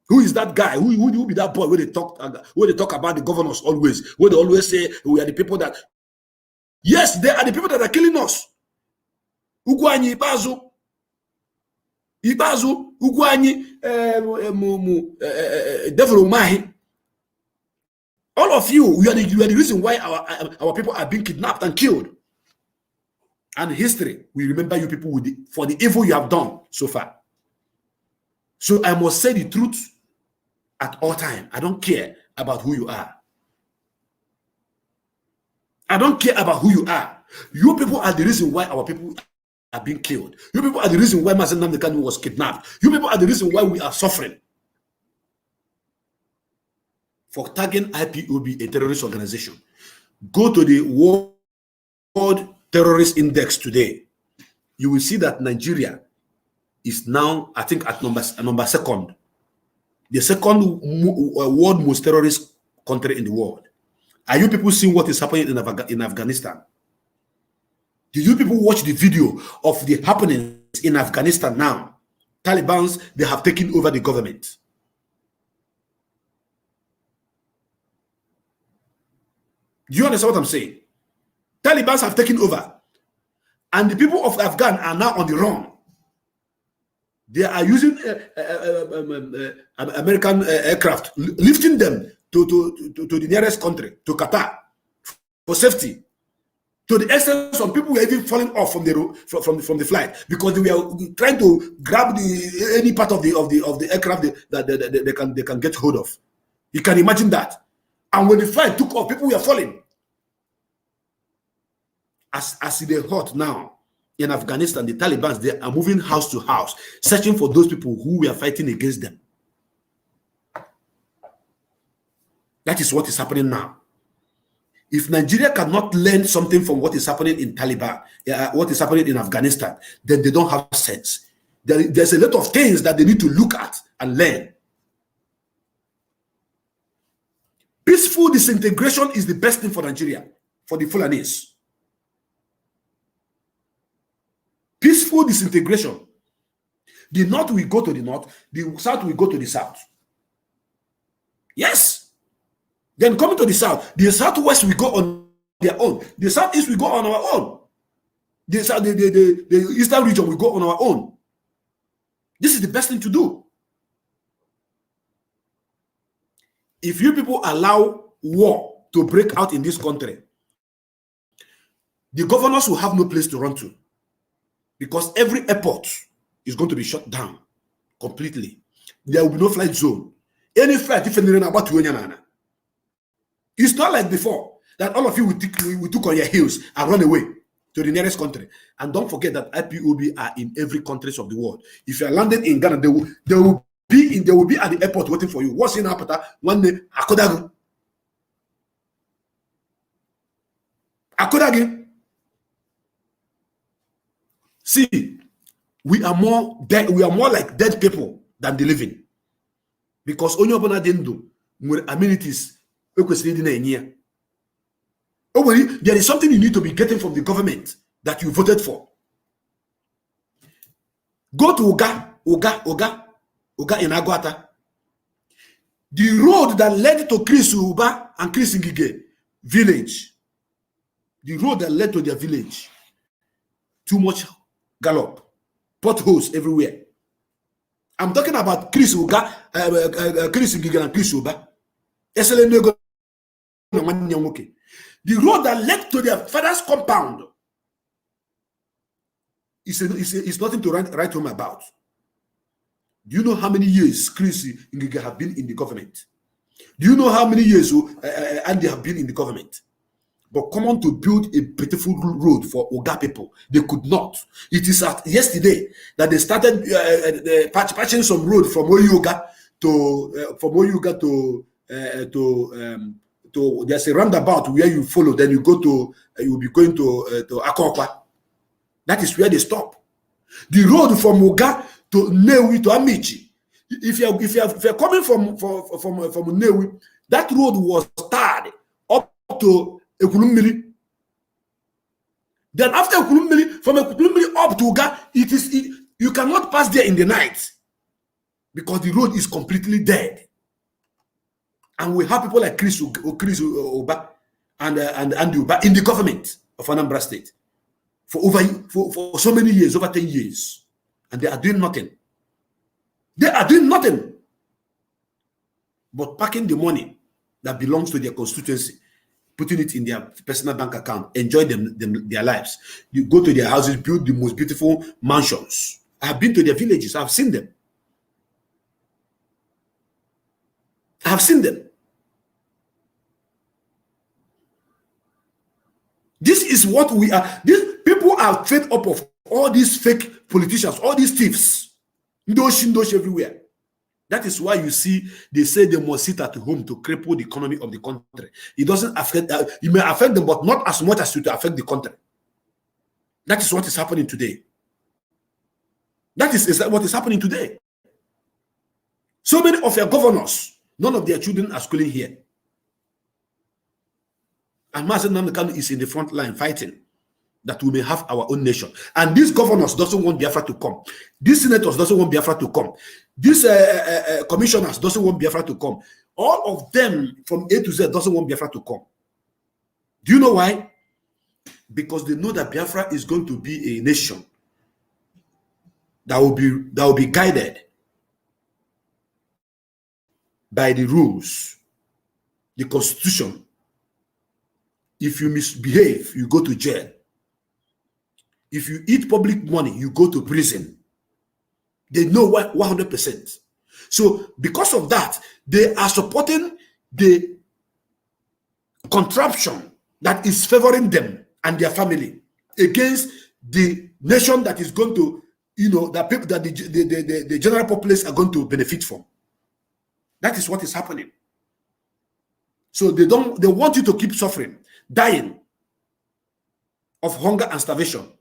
Who is that guy? Who be that boy where they talk about the governors always? Where they always say we are the people that, yes, they are the people that are killing us. Ugwuanyi, Ibazu, Ugwuanyi, Devil Umahi. All of you, you are the reason why our people are being kidnapped and killed. And history, we remember you people for the evil you have done so far. So I must say the truth at all times. I don't care about who you are. I don't care about who you are. You people are the reason why our people are being killed. You people are the reason why Mazi Nnamdi Kanu was kidnapped. You people are the reason why we are suffering. For tagging IPOB a terrorist organization. Go to the World Terrorist Index today. You will see that Nigeria is now, I think, at number 2nd. The 2nd world most terrorist country in the world. Are you people seeing what is happening in Afghanistan? Do you people watch the video of the happenings in Afghanistan now? Taliban's, they have taken over the government. Do you understand what I'm saying? Taliban's have taken over. And the people of Afghan are now on the run. They are using American aircraft, lifting them to the nearest country, to Qatar, for safety. To the extent some people were even falling off from the flight because they were trying to grab any part of the aircraft that they can get hold of. You can imagine that. And when the flight took off, people were falling. As they hot now in Afghanistan, the Taliban, they are moving house to house, searching for those people who were fighting against them. That is what is happening now. If Nigeria cannot learn something from what is happening in Taliban, what is happening in Afghanistan, then they don't have sense. There's a lot of things that they need to look at and learn. Peaceful disintegration is the best thing for Nigeria, for the Fulanis. Peaceful disintegration. The north will go to the north, the south will go to the south. Yes. Then coming to the south, the southwest will go on their own. The southeast will go on our own. The eastern region will go on our own. This is the best thing to do. If you people allow war to break out in this country, the governors will have no place to run to. Because every airport is going to be shut down completely. There will be no flight zone. Any flight, if anything about to it's not like before that all of you will took on your heels and run away to the nearest country. And don't forget that IPOB are in every country of the world. If you are landed in Ghana, they will be at the airport waiting for you. What's in Apata? One day, Akodagi. See, we are more dead. We are more like dead people than the living, because only upon dendo with amenities. There is something you need to be getting from the government that you voted for. Go to Oga in Aguata. The road that led to Chris Uba and Chris Ngige village. The road that led to their village. Too much gallop. Potholes everywhere. I'm talking about Chris Uga, Chris Ngige and Chris Uba. The road that led to their father's compound is nothing to write home about. Do you know how many years Chris Ngige have been in the government? Do you know how many years Andy have been in the government? But come on to build a beautiful road for Oga people. They could not. It is yesterday that they started patching some road from Oyuga to there's a roundabout where you follow, then you go to you will be going to Akokwa. That is where they stop. The road from Oga to Newi to Amici. If you're coming from Newi, That road was tarred up to Ekulummiri. Then after Ekulummiri, from Ekulummiri up to Uga, you cannot pass there in the night because the road is completely dead. And we have people like Chris Oba and Uba in the government of Anambra State for so many years, over 10 years, and they are doing nothing. They are doing nothing but packing the money that belongs to their constituency, putting it in their personal bank account, enjoy their lives. You go to their houses, build the most beautiful mansions. I have been to their villages. I have seen them. I have seen them. This is what we are. These people are fed up of all these fake politicians, all these thieves. Ndosh everywhere. That is why you see they say they must sit at home to cripple the economy of the country. It doesn't affect, it may affect them, but not as much as to affect the country. That is what is happening today. That is what is happening today. So many of your governors, none of their children are schooling here. And Mazi Nnamdi Kanu is in the front line fighting that we may have our own nation. And these governors doesn't want Biafra to come. These senators doesn't want Biafra to come. These commissioners doesn't want Biafra to come. All of them from A to Z doesn't want Biafra to come. Do you know why? Because they know that Biafra is going to be a nation that will be guided by the rules, the constitution. If you misbehave, you go to jail. If you eat public money, you go to prison. They know what 100%. So because of that, they are supporting the contraption that is favoring them and their family against the nation that is going to, that people that the general populace are going to benefit from. That is what is happening. So they want you to keep suffering, dying of hunger and starvation.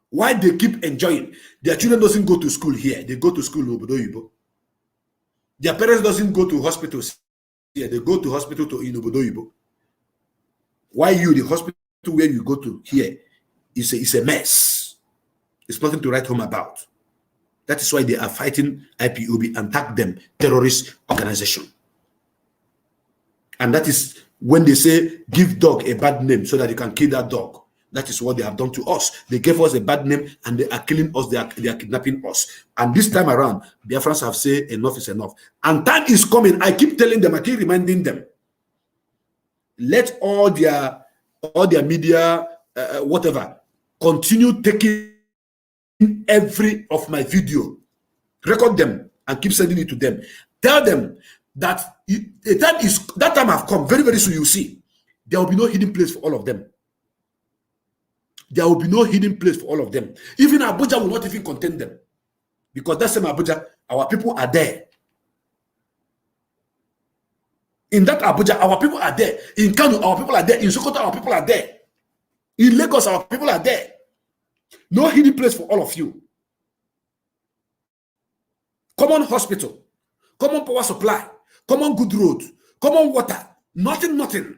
Why they keep enjoying? Their children doesn't go to school here. They go to school in Obodo Oyibo. Their parents doesn't go to hospitals here. They go to hospital in Obodo Oyibo. Why the hospital where you go to here is a mess. It's nothing to write home about. That is why they are fighting IPOB and tag them terrorist organization. And that is when they say give dog a bad name so that you can kill that dog. That is what they have done to us. They gave us a bad name and they are killing us. They are kidnapping us. And this time around, Biafrans have said enough is enough. And time is coming. I keep telling them, I keep reminding them. Let all their media, whatever, continue taking every of my video, record them and keep sending it to them. Tell them that that time have come. Very, very soon you'll see. There will be no hidden place for all of them. There will be no hidden place for all of them. Even Abuja will not even contain them. Because that same Abuja, our people are there. In that Abuja, our people are there. In Kanu, our people are there. In Sokoto, our people are there. In Lagos, our people are there. No hidden place for all of you. Common hospital, common power supply, common good road, common water, nothing.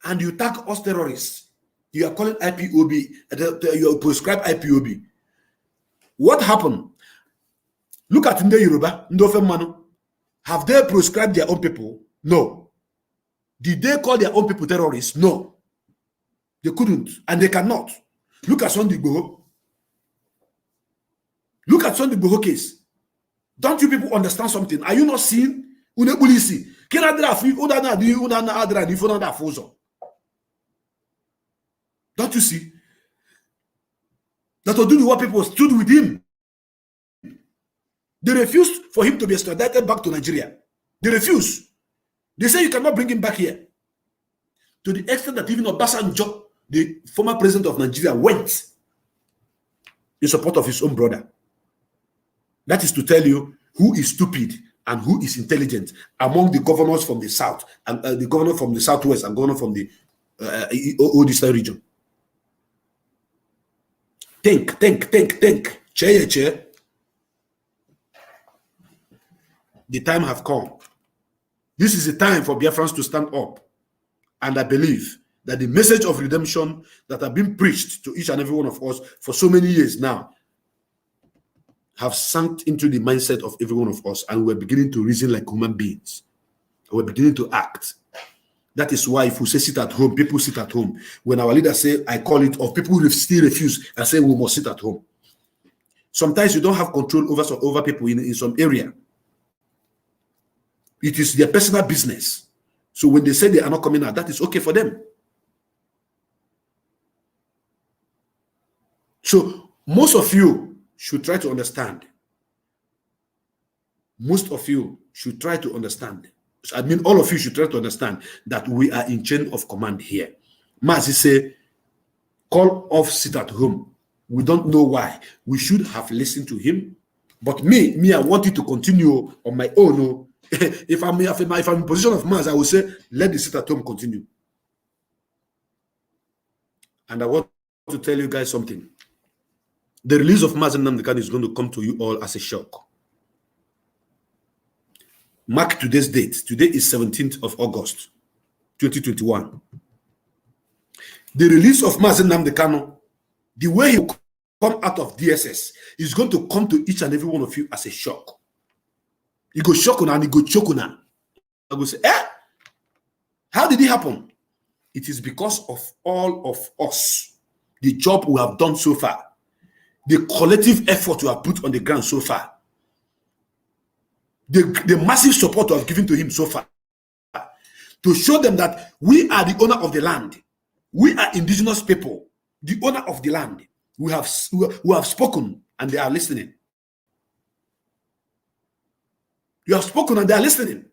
And you tag us terrorists. You are calling IPOB, you prescribe IPOB. What happened? Look at Nde Yoruba, Ndofe Manu. Have they prescribed their own people? No. Did they call their own people terrorists? No. They couldn't, and they cannot. Look at Sunday Igboho. Look at Sunday Igboho case. Don't you people understand something? Are you not seeing? Don't you see? That will do what people stood with him. They refused for him to be extradited back to Nigeria. They refused. They say you cannot bring him back here. To the extent that even Obasanjo, the former president of Nigeria, went in support of his own brother. That is to tell you who is stupid and who is intelligent among the governors from the south, and the governor from the southwest, and governor from the old eastern region. Think. Chair. The time have come. This is a time for Biafrans to stand up. And I believe that the message of redemption that have been preached to each and every one of us for so many years now have sunk into the mindset of every one of us, and we're beginning to reason like human beings. We're beginning to act. That is why if we say sit at home, people sit at home. When our leaders say, I call it off, people still refuse and say we must sit at home. Sometimes you don't have control over people in some area. It is their personal business. So when they say they are not coming out, that is okay for them. So most of you should try to understand. Most of you should try to understand. I mean, all of you should try to understand that we are in chain of command here. Mazi say, call off, sit at home. We don't know why. We should have listened to him. But me, I wanted to continue on my own. If I'm in position of Mazi, I will say, let the sit at home continue. And I want to tell you guys something. The release of Mazi Nnamdi is going to come to you all as a shock. Mark today's date. Today is 17th of August, 2021. The release of Mazi Nnamdi, the way he will come out of DSS, is going to come to each and every one of you as a shock. He go shock on and he go choke on. I go say, how did it happen? It is because of all of us. The job we have done so far. The collective effort we have put on the ground so far. The massive support we have given to him so far. To show them that we are the owner of the land. We are indigenous people, the owner of the land. We have spoken and they are listening. You have spoken and they are listening.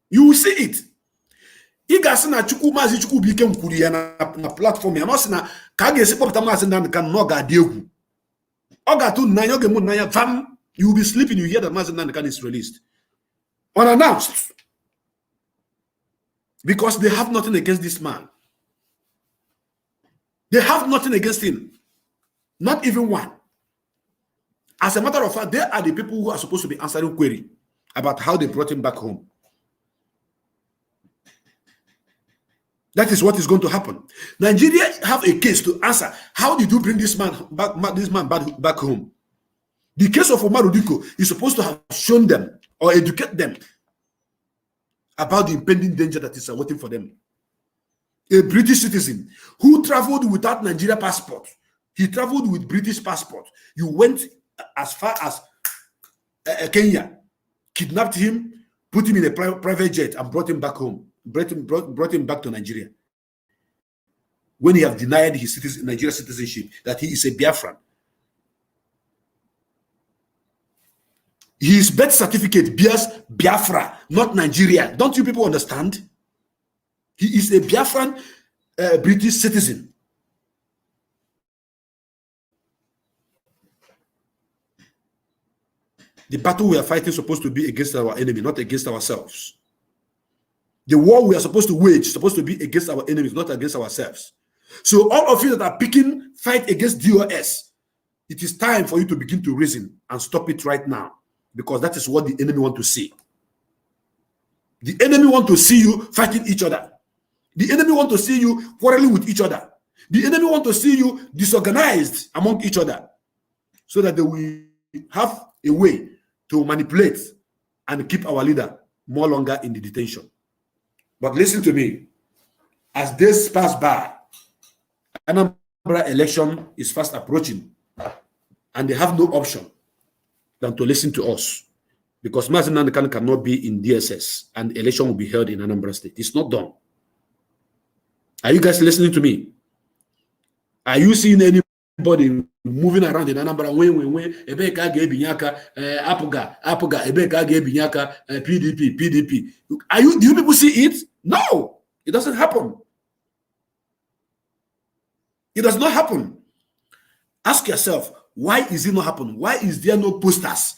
You will see it. Igasina chuku Mazi chuku bike mkuri na platform ya no sina kage se popta Mazi Nnamdi Kanu no ga diegu. Oga tu na yoge mu na ya fam, you will be sleeping, you hear that Mazi Nnamdi Kanu is released unannounced, because they have nothing against this man. They have nothing against him, not even one. As a matter of fact, they are the people who are supposed to be answering query about how they brought him back home. That is what is going to happen. Nigeria have a case to answer. How did you bring this man back home? The case of Omar Udiko is supposed to have shown them or educate them about the impending danger that is waiting for them. A British citizen who traveled without Nigeria passport. He traveled with British passport. You went as far as Kenya, kidnapped him, put him in a private jet and brought him back home. Brought him back to Nigeria. When he have denied his Nigeria citizenship, that he is a Biafran. His birth certificate bears Biafra, not Nigeria. Don't you people understand? He is a Biafran British citizen. The battle we are fighting is supposed to be against our enemy, not against ourselves. The war we are supposed to wage is supposed to be against our enemies, not against ourselves. So all of you that are picking fight against DOS, it is time for you to begin to reason and stop it right now, because that is what the enemy want to see. The enemy want to see you fighting each other. The enemy want to see you quarreling with each other. The enemy want to see you disorganized among each other, so that they will have a way to manipulate and keep our leader more longer in the detention. But listen to me. As days pass by, Anambra election is fast approaching, and they have no option than to listen to us, because Mazi Nnamdi Kanu cannot be in DSS and election will be held in Anambra State. It's not done. Are you guys listening to me? Are you seeing anybody moving around in Anambra? PDP. Do you people see it? No, it doesn't happen. It does not happen. Ask yourself, why is it not happening? Why is there no posters?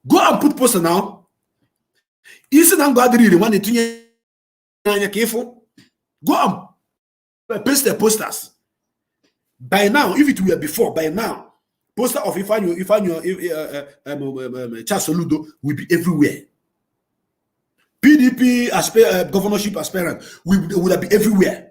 Go and put poster now. Go and paste the posters. By now, if it were before, by now, poster of Ifanyo Chasoludo will be everywhere. PDP governorship aspirant would have been everywhere.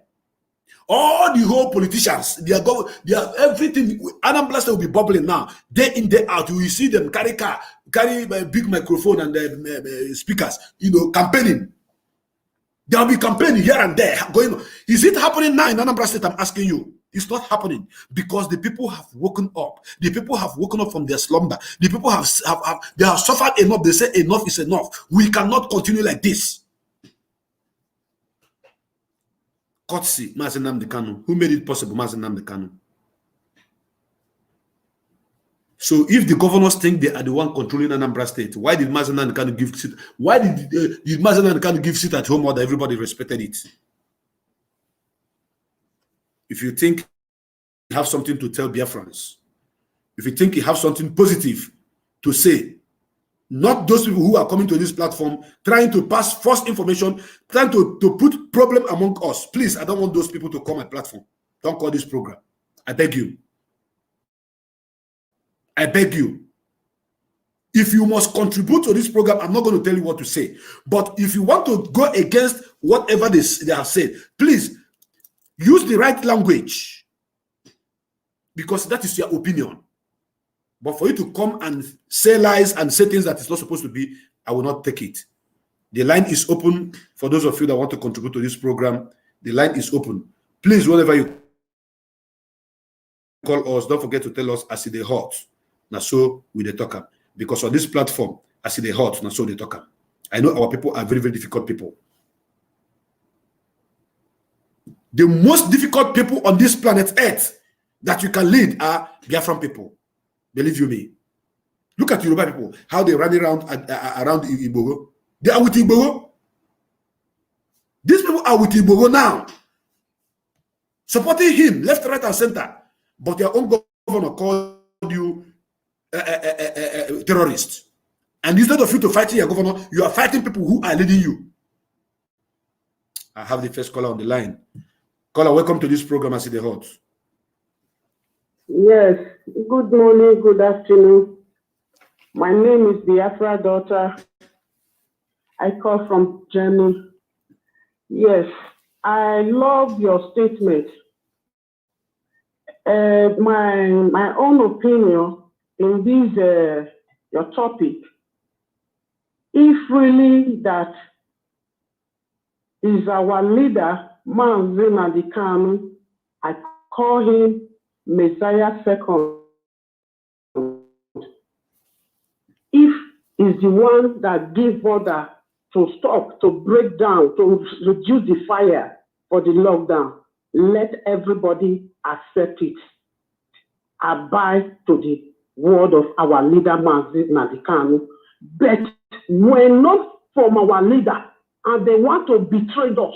All the whole politicians, they are everything. Adam Blaster will be bubbling now, day in, day out. You will see them carry a big microphone and speakers, campaigning. There will be campaigning here and there going on. Is it happening now in Anambra State? I'm asking you. It's not happening because the people have woken up. The people have woken up from their slumber. The people have suffered enough. They say enough is enough. We cannot continue like this. Courtesy, Mazi Nnamdi Kanu. Who made it possible? Mazi Nnamdi Kanu. So if the governors think they are the one controlling Anambra State, why did Mazi Nnamdi Kanu give seat? Why did Mazi Nnamdi Kanu give seat at home or that everybody respected it? If you think you have something to tell Biafrans, if you think you have something positive to say, not those people who are coming to this platform trying to pass false information, trying to put problem among us. Please, I don't want those people to come my platform. Don't call this program. I beg you. I beg you. If you must contribute to this program, I'm not going to tell you what to say. But if you want to go against whatever they have said, please use the right language, because that is your opinion. But for you to come and say lies and say things that is not supposed to be, I will not take it. The line is open for those of you that want to contribute to this program. The line is open. Please, whenever you call us, don't forget to tell us as they hot. Now so we the talk. Because on this platform, as they hot, now so they talk. I know our people are very, very difficult people. The most difficult people on this planet Earth that you can lead are Biafran people. Believe you me. Look at Yoruba people, how they run around Igboho. They are with Igboho. These people are with Igboho now, supporting him left, right, and center. But their own governor called you terrorist. And instead of you to fight your governor, you are fighting people who are leading you. I have the first caller on the line. Caller, welcome to this program, I see the hot. Yes, good morning, good afternoon. My name is Biafra daughter. I call from Germany. Yes, I love your statement. My own opinion in this your topic, if really that is our leader, Mazi Nnamdi Kanu, I call him Messiah second. If is the one that give order to stop, to break down, to reduce the fire for the lockdown, let everybody accept it. Abide to the word of our leader, Mazi Nnamdi Kanu. But when not from our leader, and they want to betray us,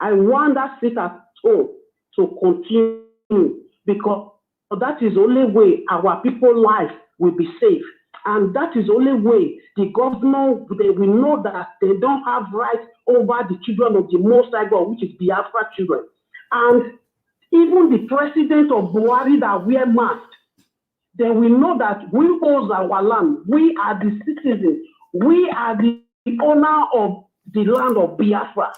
I want that sit at home to continue, because that is the only way our people's life will be safe. And that is the only way the governor, they will know that they don't have rights over the children of the Most High God, which is Biafra children. And even the president of Buhari that wear masks, they will know that we own our land. We are the citizens. We are the owner of the land of Biafra.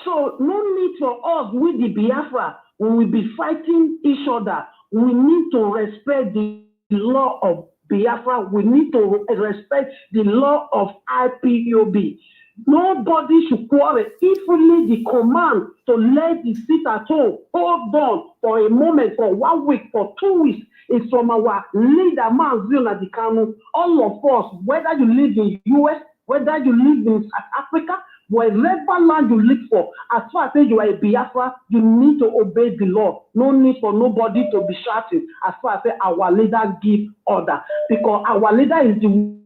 So no need for us, with the Biafra, when we be fighting each other, we need to respect the law of Biafra. We need to respect the law of IPOB. Nobody should quarrel. If only the command to let the sit at home, hold on for a moment, for 1 week, for 2 weeks, is from our leader, Mazi Nnamdi Kanu. All of us, whether you live in the US, whether you live in South Africa, wherever land you live for, as far as you are a Biafra, you need to obey the law. No need for nobody to be shouting as far as our leader give order. Because our leader is the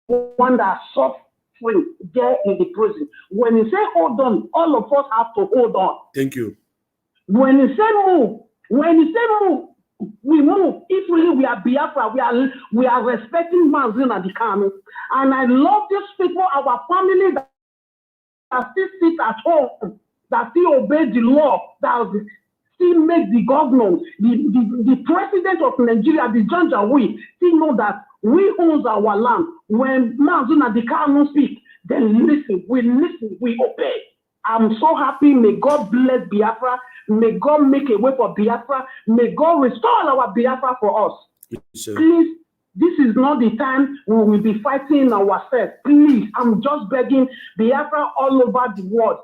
one that suffering there in the prison. When he say hold on, all of us have to hold on. Thank you. When he say move, we move. If really we are Biafra, we are respecting Mazi Nnamdi Kanu. And I love these people, our family that still sit at home, that still obey the law, that still make the government, the president of Nigeria, the Janjaweed, still know that we own our land. When Mazi Nnamdi Kanu speak, then listen, we obey. I'm so happy. May God bless Biafra. May God make a way for Biafra. May God restore our Biafra for us. Please, this is not the time we will be fighting ourselves. Please, I'm just begging Biafra all over the world.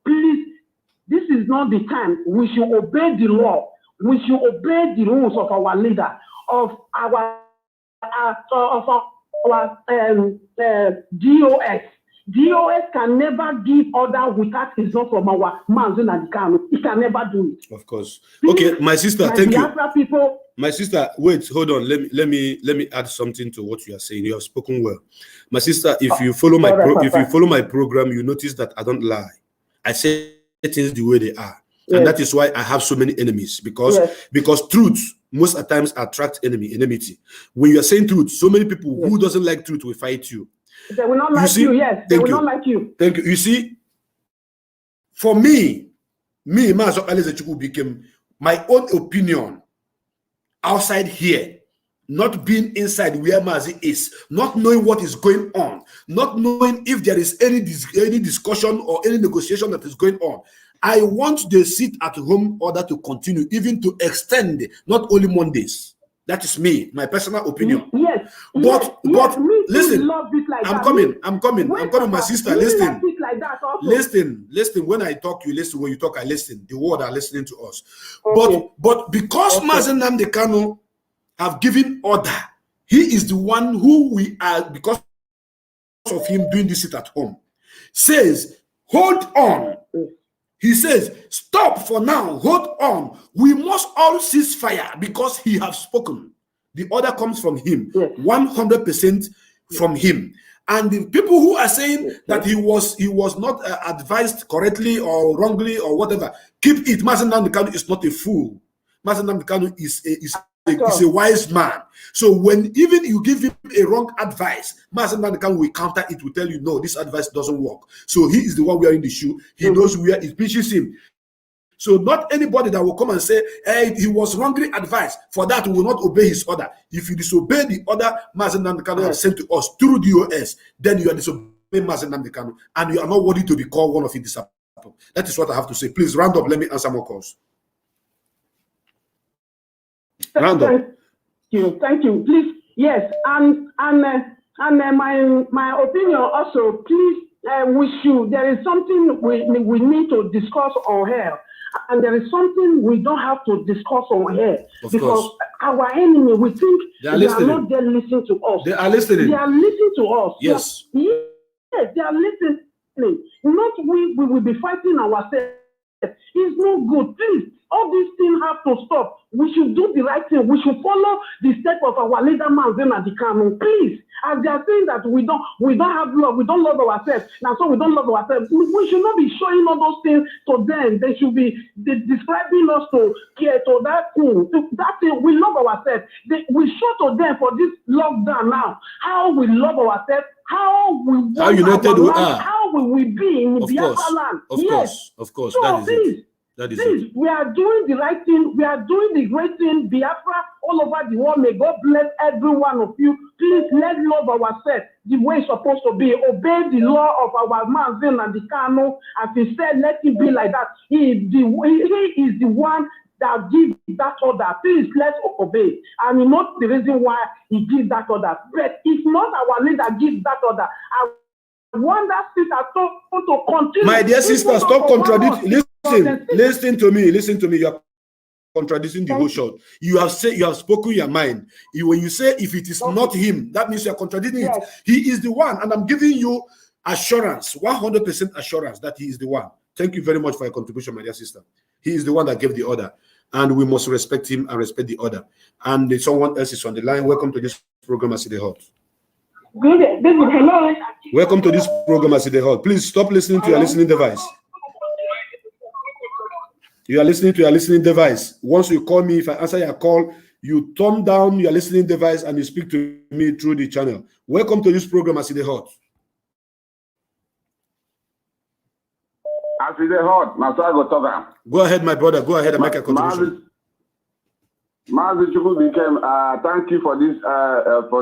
Please, this is not the time. We should obey the law. We should obey the rules of our leader, of our DOS. DOS can never give order without result from our Mazi and Kanu. He can never do it. Of course. Okay, my sister, thank you. People, my sister, wait, hold on. Let me add something to what you are saying. You have spoken well. My sister, if you follow my program, you notice that I don't lie. I say things the way they are. Yes. And that is why I have so many enemies, because truth most of the times attract enmity. When you are saying truth, so many people who doesn't like truth will fight you. They will not like you, yes. They will not like you. Thank you. You see, for me, Mazi Alezechuku became my own opinion outside here, not being inside where Mazi is, not knowing what is going on, not knowing if there is any discussion or any negotiation that is going on. I want the seat at home order to continue, even to extend, not only Mondays. That is me, my personal opinion. Yes. But listen, I'm coming, my sister. Listen. Listen. When I talk, you listen. When you talk, I listen. The world are listening to us. Okay. But because Mazi Nnamdi Kanu have given order, he is the one who we are, because of him doing this sit at home, says, hold on. He says, stop for now, hold on. We must all cease fire because he has spoken. The order comes from him, 100% from him. And the people who are saying that he was not advised correctly or wrongly or whatever, keep it. Mazi Nnamdi Kanu is not a fool. Mazi Nnamdi Kanu is a wise man. So when even you give him a wrong advice, Mazi Nnamdi Kanu will counter it, will tell you, no, this advice doesn't work. So he is the one wearing the shoe. He knows where it preaches him. So not anybody that will come and say, hey, he was wrongly advised, for that we will not obey his order. If you disobey the order Mazi Nnamdi Kanu has sent to us through DOS, then you are disobeying Mazi Nnamdi Kanu, and you are not worthy to be called one of his disciples. That is what I have to say. Please round up. Let me answer more calls. Thank you. Please, yes, and my opinion also. Please, there is something we need to discuss on here, and there is something we don't have to discuss on here because our enemy, we think they are not there listening to us. They are listening. They are listening to us. Yes. Yes, they are listening. Not we will be fighting ourselves. It's no good. Please, all these things have to stop. We should do the right thing. We should follow the step of our leader, Mazi Nnamdi Kanu. Please, as they are saying that we don't have love, we don't love ourselves. Now, so we don't love ourselves. We should not be showing all those things to them. They should be describing us to that thing. That thing, we love ourselves. We show to them for this lockdown now how we love ourselves. How united we are. How will we be in Biafra land? Of course. So that is please, it. That is please, it. we are doing the right thing. We are doing the great thing. Biafra all over the world. May God bless every one of you. Please, let's love ourselves the way it's supposed to be. Obey the law of our Mazi Nnamdi Kanu. As he said, let it be like that. He is the one that gives that order. Please, let's obey. And you know the reason why he gives that order. But if not our leader gives that order, I want that sister to continue. My dear sister, stop contradicting. Listen to me. You are contradicting the whole shot. You have spoken your mind. When you say if it is not him, that means you are contradicting it. He is the one, and I'm giving you assurance, 100% assurance that he is the one. Thank you very much for your contribution, my dear sister. He is the one that gave the order, and we must respect him and respect the order. And someone else is on the line. Welcome to this program, As the Hot. Good. Hello. Welcome to this program, As the Hot. Please stop listening to your listening device. You are listening to your listening device. Once you call me, if I answer your call, you turn down your listening device and you speak to me through the channel. Welcome to this program, As the Hot. As the Hot, go ahead, my brother. Go ahead and make a contribution. Mazi Chukwu became. Thank you for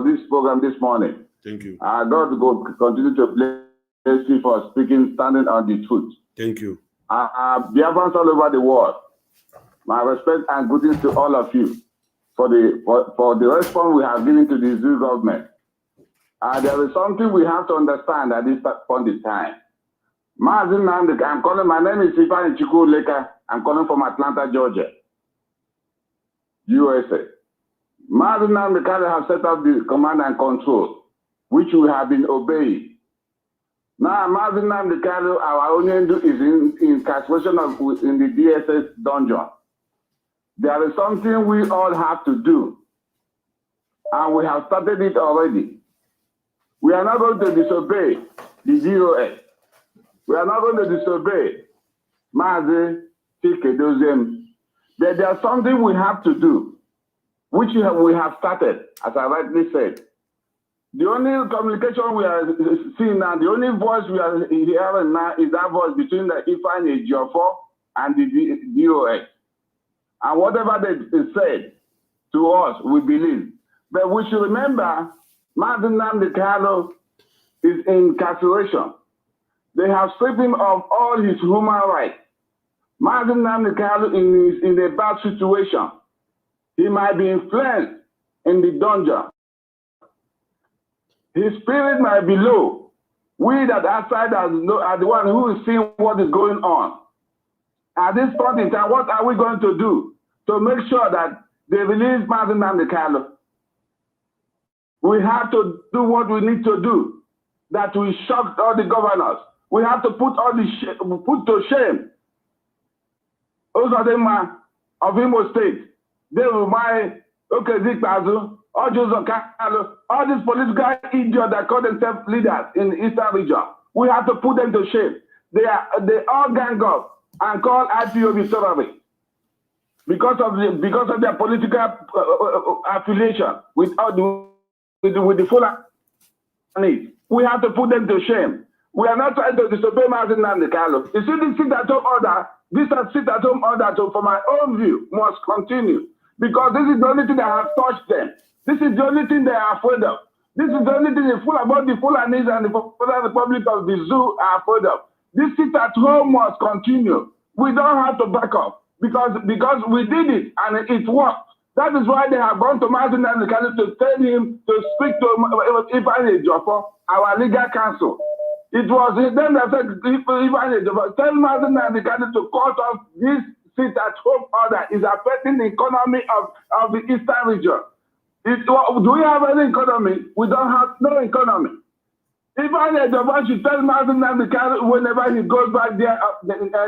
this program this morning. Thank you. God will continue to bless you for speaking, standing on the truth. Thank you. Biafrans all over the world, my respect and greetings to all of you for the response we have given to the Zoo government. There is something we have to understand at this point in time. Mazi Nnamdi, I'm calling, my name is Ifeanyi Chukwuleka. I'm calling from Atlanta, Georgia, USA. Mazi Nnamdi have set up the command and control, which we have been obeying. Now, Mazi Nnamdi, our only is in incarceration in the DSS dungeon. There is something we all have to do, and we have started it already. We are not going to disobey the DOS. We are not going to disobey Mazi Nnamdi. But there's something we have to do, which we have started, as I rightly said. The only communication we are seeing now, the only voice we are hearing now is that voice between the Ifeanyi and the DOS. And whatever they said to us, we believe. But we should remember, Mazi Nnamdi is in incarceration. They have stripped him of all his human rights. Mazi Nnamdi is in a bad situation. He might be influenced in the dungeon. His spirit might be low. We that outside are the one who is seeing what is going on. At this point in time, what are we going to do to make sure that they release Mazi Nnamdi? We have to do what we need to do, that we shock all the governors. We have to put all the put to shame. Those are them of Imo State. They will buy Zikbazu, all these political idiots that call themselves leaders in the Eastern region. We have to put them to shame. They all gang up and call IPOB terrorists because of their political affiliation with the Fulani. We have to put them to shame. We are not trying to disobey Mazi Nnamdi. You see, this sit-at-home order, from my own view, must continue. Because this is the only thing that has touched them. This is the only thing they are afraid of. This is the only thing about the Fulanis and the Federal Republic of the Zoo are afraid of. This sit-at-home must continue. We don't have to back up because we did it and it worked. That is why they have gone to Mazi Nnamdi to tell him to speak to Ifeanyi our legal counsel. It was them that said, tell Mazi Nnamdi to cut off this sit-at-home order. Is affecting the economy of the Eastern region. Do we have any economy? We don't have no economy. Ifeanyi should tell Mazi Nnamdi whenever he goes back there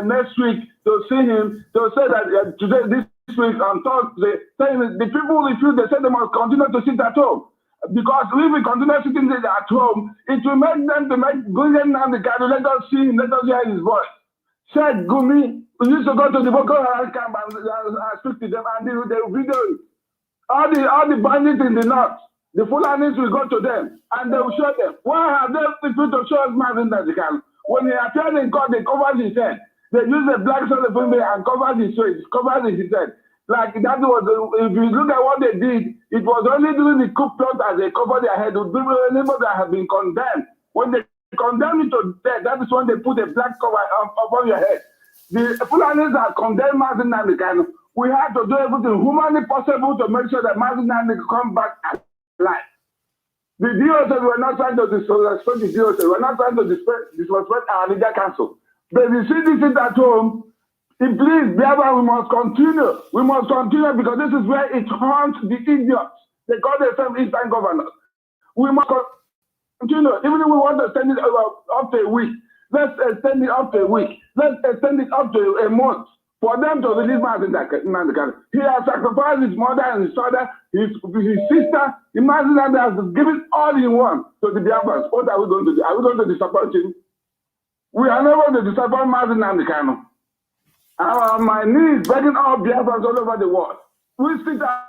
next week to see him, to say that this week on Thursday, saying the people refuse, they say they must continue to sit at home. Because if we continue sitting at home, it will make them to bring them down the car, let us see him, let us hear his voice. Said Gumi, we used to go to the Boko Haram camp and speak to them and they will video it. All the bandits in the north, the Fulanis will go to them and they will show them. Why have they refused to show us Mazi Nnamdi? When he appeared in court, they covered his head. They used a black cellophane and covered his face, covered his head. Like that was, if you look at what they did, it was only during the coup plot as they covered their head with anybody that have been condemned. When they condemn you to death, that is when they put a black cover upon your head. The Fulanis are condemned Mazi Nnamdi. We have to do everything humanly possible to make sure that Mazi Nnamdi come back alive. The DOS were not trying to disrespect the DOS. We're not trying to disrespect our legal counsel. But you see this is at home. Please, Biafra, we must continue. We must continue because this is where it haunts the idiots. They call themselves Eastern governors. We must continue. Even if we want to extend it up to a week, let's extend it up to a week. Let's extend it up to a month for them to release Mazi Nnamdi. He has sacrificed his mother and his father, his sister. Mazi Nnamdi has given all he wants to the Biafrans. What are we going to do? Are we going to disappoint him? We are not going to disappoint Mazi Nnamdi. My knees begging all Biafrans all over the world. We sit at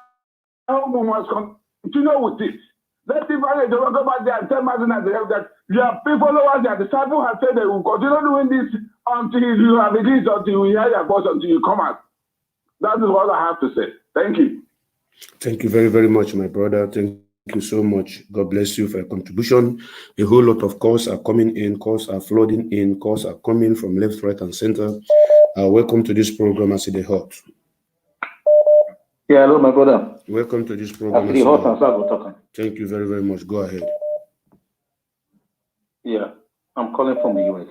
home, we must continue with it. Let people go back there and tell Mazi Nnamdi that your people followers, their disciples have said they will continue doing this until you have released, until you hear your voice, until you come out. That is what I have to say. Thank you. Thank you very, very much, my brother. Thank you so much. God bless you for your contribution. A whole lot of calls are coming in, calls are flooding in, calls are coming from left, right, and center. Welcome to this program, as it hot. Yeah, hello, my brother. Welcome to this program. Thank you very, very much. Go ahead. Yeah, I'm calling from the US.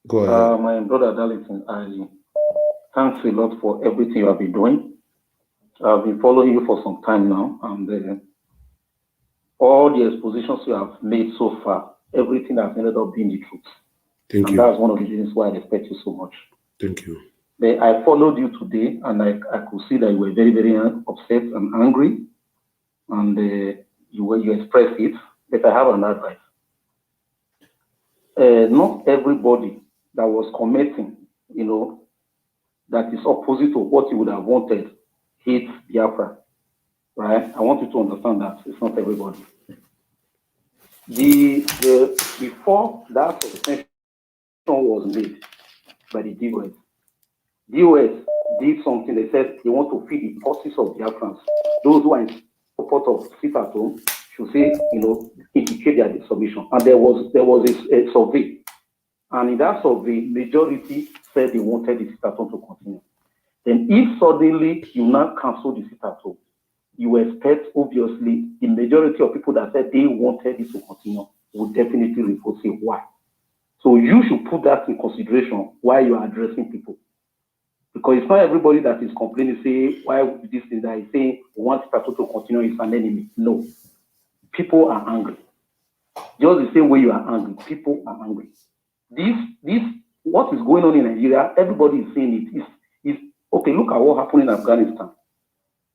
Go ahead. My brother Darlington, I thanks a lot for everything you have been doing. I've been following you for some time now, and all the expositions you have made so far, everything has ended up being the truth. Thank you. And that's one of the reasons why I respect you so much. Thank you. I followed you today, and I could see that you were very, very upset and angry, and you expressed it. But I have an advice. Not everybody that was commenting, that is opposite to what you would have wanted, hates Biafra, right? I want you to understand that it's not everybody. Before that suspension was made by the DOS did something. They said they want to feed the forces of Biafrans. Those who are in support of sit at home should say, indicate their submission. And there was a survey, and in that survey, majority said they wanted the sit at home to continue. Then, if suddenly you now cancel the sit at home, you expect, obviously, the majority of people that said they wanted it to continue would definitely revolt. Say why. So you should put that in consideration while you are addressing people. Because it's not everybody that is complaining, say, why this thing that is saying we want Tato to continue is an enemy. No. People are angry. Just the same way you are angry, people are angry. This what is going on in Nigeria, everybody is saying it. Is okay, look at what happened in Afghanistan.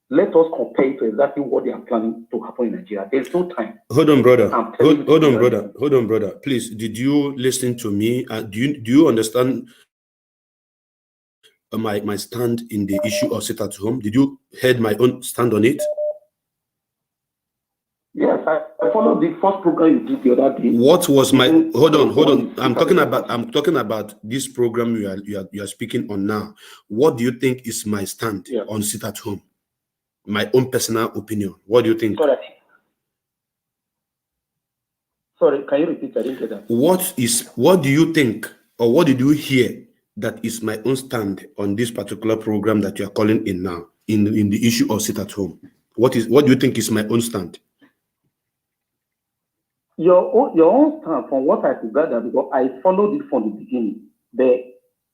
Let us compare it to exactly what they are planning to happen in Nigeria. There's no time. Hold on, brother. Hold on, brother. Please, did you listen to me? Do you understand my stand in the issue of sit at home? Did you heard my own stand on it? Yes, I followed the first program you did the other day. What was my hold on? I'm talking about this program you are speaking on now. What do you think is my stand on sit at home? My own personal opinion. What do you think? Sorry, can you repeat? I didn't get that. What do you think, or what did you hear that is my own stand on this particular program that you are calling in now, in the issue of sit at home? What do you think is my own stand? Your own stand, from what I could gather, because I followed it from the beginning.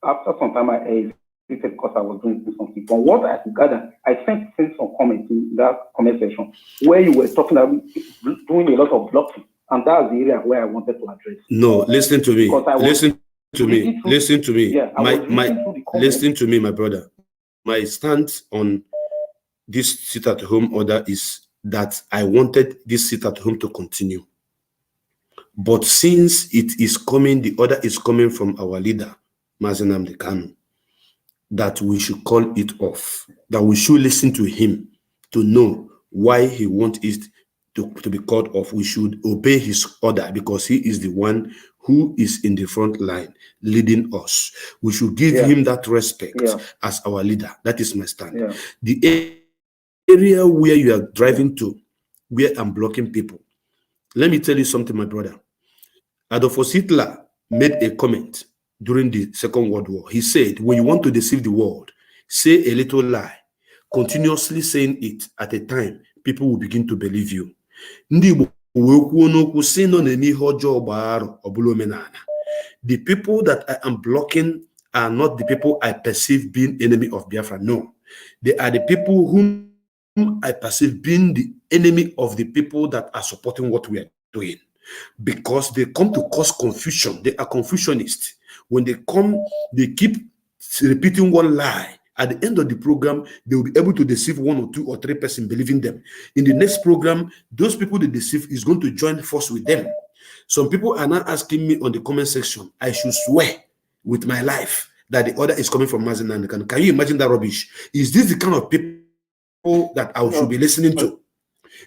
After some time, I because I was doing something. From what I could gather, I sent some comments in that comment section where you were talking about doing a lot of blocking, and that's the area where I wanted to address. No, listen to me. Listen to me. Yeah, listen to me, my brother. My stance on this sit at home order is that I wanted this sit at home to continue. But since it is coming, the order is coming from our leader, Mazi Nnamdi Kanu, that we should call it off, that we should listen to him to know why he wants it to be called off. We should obey his order because he is the one who is in the front line leading us. We should give him that respect as our leader. That is my stand. The area where you are driving to, where I'm blocking people, let me tell you something, my brother. Adolf Hitler made a comment during the Second World War. He said, when you want to deceive the world, say a little lie. Continuously saying it at a time, people will begin to believe you. The people that I am blocking are not the people I perceive being enemy of Biafra. No. They are the people whom I perceive being the enemy of the people that are supporting what we are doing. Because they come to cause confusion. They are confusionists. When they come, they keep repeating one lie. At the end of the program, they will be able to deceive 1 or 2 or 3 persons believing them. In the next program, those people they deceive is going to join force with them. Some people are now asking me on the comment section, I should swear with my life that the order is coming from Mazi Nnamdi Kanu. Can you imagine that rubbish? Is this the kind of people that I should be listening to?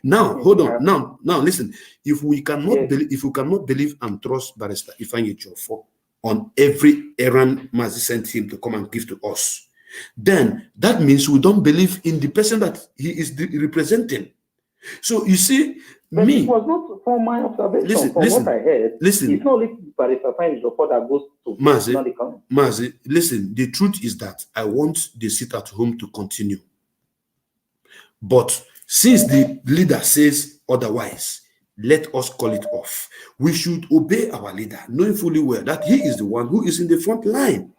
Now, hold on. Now, listen. If we cannot believe and trust Barrister Ifeanyi Ejiofor on every errand Mazi sent him to come and give to us, then that means we don't believe in the person that he is representing. So you see, But me. it was not from my observation. Listen, from listen, what I heard, listen. it's not only Barrister Fine report that goes to Mazi, Mazi, listen, the truth is that I want the sit at home to continue. But since the leader says otherwise, let us call it off. We should obey our leader, knowing fully well that he is the one who is in the front line.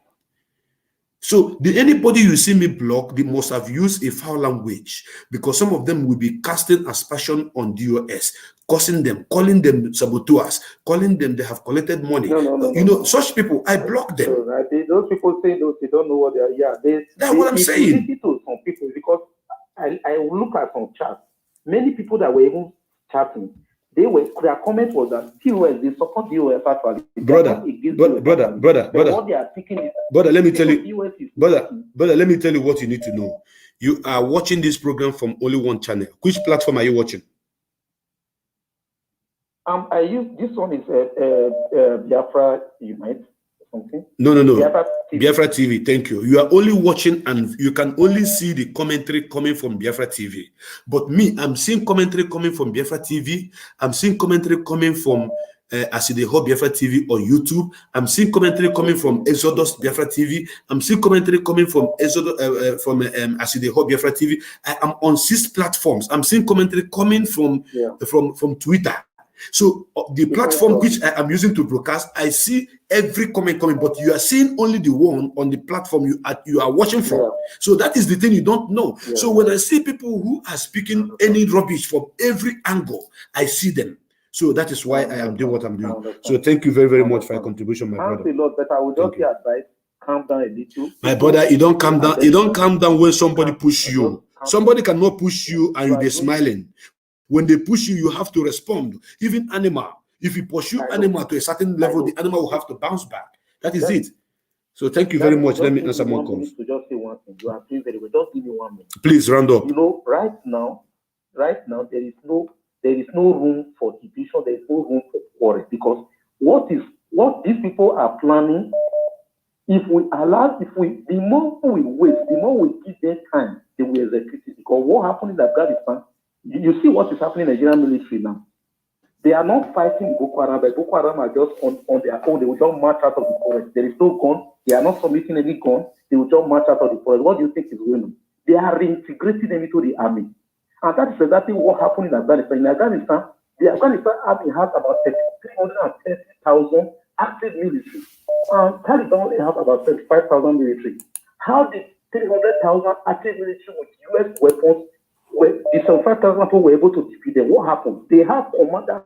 So anybody you see me block, they must have used a foul language, because some of them will be casting aspersion on DOS, cursing them, calling them saboteurs, calling them they have collected money. No, such people, I block them. So, those people say those, they don't know what they are. Yeah, that's what I'm saying. Listen to some people, because I look at some chats. Many people that were even chatting, their comment was that POS, they support DOS actually. Brother, what they are thinking is, brother, let me tell you, brother, let me tell you what you need to know. You are watching this program from only one channel. Which platform are you watching? I use this one is Biafra Unite something. No. Biafra TV. Thank you. You are only watching and you can only see the commentary coming from Biafra TV. But me, I'm seeing commentary coming from Biafra TV. I'm seeing commentary coming from Asideho Biafra TV on YouTube. I'm seeing commentary coming from Exodus Biafra TV. I'm seeing commentary coming from Exodus from Asideho Biafra TV. I am on 6 platforms. I'm seeing commentary coming from Twitter. So the platform which I am using to broadcast, I see every comment coming, but you are seeing only the one on the platform you are watching from. Yeah. So that is the thing you don't know. Yeah. So when I see people who are speaking any rubbish from every angle, I see them. So that is why I am doing what I'm doing. So thank you very, very much for your contribution, my brother. Thanks a lot, but I would just be advised, calm down a little. My brother, you don't calm down. You don't calm down when somebody push you. Somebody cannot push you and you be smiling. When they push you, you have to respond. Even animal, if you pursue animal to a certain level, the animal will have to bounce back. That is it. So thank you very much. Let me answer more calls. To just say one thing. You are doing very well. Just give me 1 minute. Please round up. You know, right now, there is no room for division. There is no room for quarrel, because what these people are planning, the more we wait, the more we give them time, they will execute it. Because what happened in Afghanistan, you see what is happening in the Nigerian military now. They are not fighting Boko Haram, but Boko Haram are just on their own. They will just march out of the forest. There is no gun. They are not submitting any gun. They will just march out of the forest. What do you think is going on? They are reintegrating them into the army. And that is exactly what happened in Afghanistan. In Afghanistan, the Afghanistan army has about 330,000 active military. And Taliban only have about 35,000 military. How did 300,000 active military with US weapons, when the 75,000 people were able to defeat them? What happened? They have commanders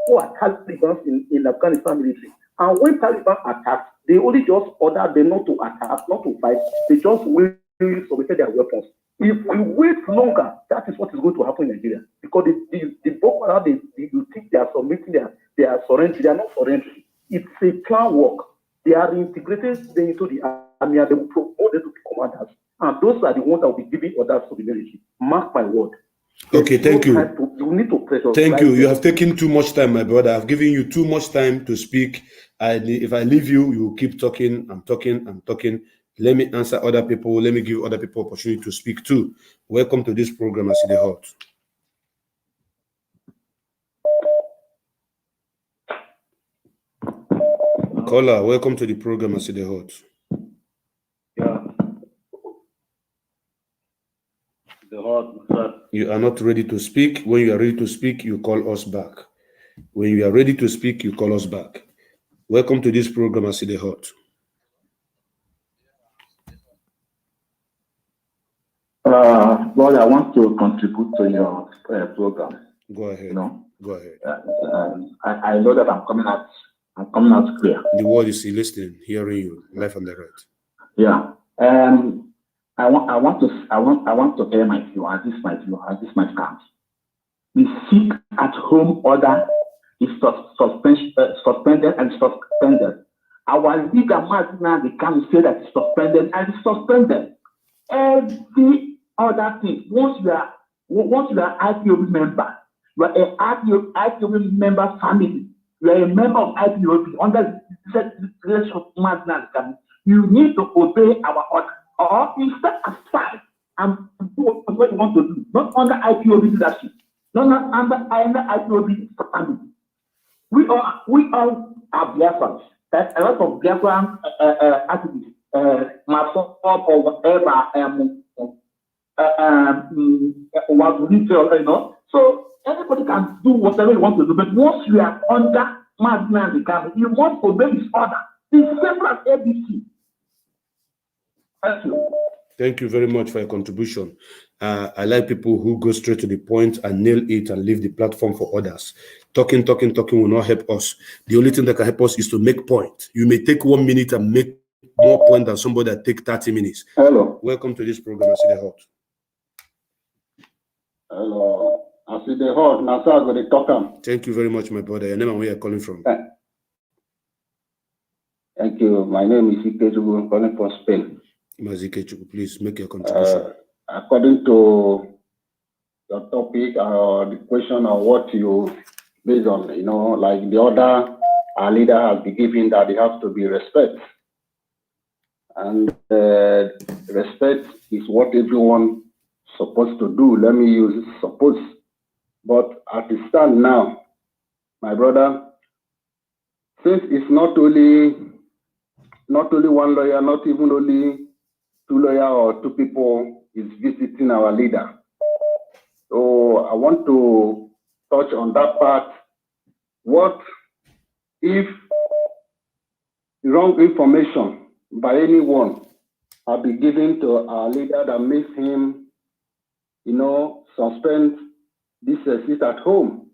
who are Taliban in Afghanistan military. And when Taliban attacked, they only just ordered them not to attack, not to fight. They just submitted their weapons. If we wait longer, that is what is going to happen in Nigeria. Because the Boko Haram, you think they are submitting, they are surrendering. They are not surrendering. It's a plan work. They are integrated into the army and they will promote them to be commanders. And those are the ones that will be giving orders to the military. Mark my word. Okay, thank you. You need to pressure. Thank you. You have taken too much time, my brother. I've given you too much time to speak. If I leave you, you will keep talking. I'm talking. Let me answer other people. Let me give other people opportunity to speak too. Welcome to this program, Aside Hot. Caller, welcome to the program, Aside Hot. Yeah. You are not ready to speak. When you are ready to speak, you call us back. When you are ready to speak, you call us back. Welcome to this program, Aside Hot. Lord, I want to contribute to your program. Go ahead. Go ahead. I know that I'm coming out clear. The world is listening, hearing you, live and direct. Yeah. I want to air my view, and this my stance. The sick at home order is suspended and suspended. Our leader Mazi can say that it's suspended and it's suspended. Every other thing, once you are IPOB member, you are an IPOB member family. You are a member of IPOB under the leadership of Mazi. You need to obey our order, or you step aside and do what you want to do, not under IPOB leadership. not under IPOB family. We all are Biafrans. That's a lot of Biafran activists, myself or whatever, was retail, you know. So everybody can do whatever you want to do, but once you are under Mazi Kanu, you must obey his order. It's simple as ABC. Thank you. Thank you very much for your contribution. I like people who go straight to the point and nail it and leave the platform for others. Talking will not help us. The only thing that can help us is to make point. You may take 1 minute and make more point than somebody that take 30 minutes. Hello. Welcome to this program. I see the hot. Hello. I see the hot. Now, sir, I'm going to talk. Thank you very much, my brother. Your name and where you're calling from? Thank you. My name is Ikejugu. I'm calling from Spain. Mazi, please make your contribution. According to your topic or the question or what you based on, you know, like the order our leader has been given that there has to be respect. And respect is what everyone supposed to do. Let me use suppose. But as it stands now, my brother, since it's not only one lawyer, not even only 2 lawyers or 2 people is visiting our leader. So I want to touch on that part. What if wrong information by anyone have been given to our leader that makes him, you know, suspend this seat at home?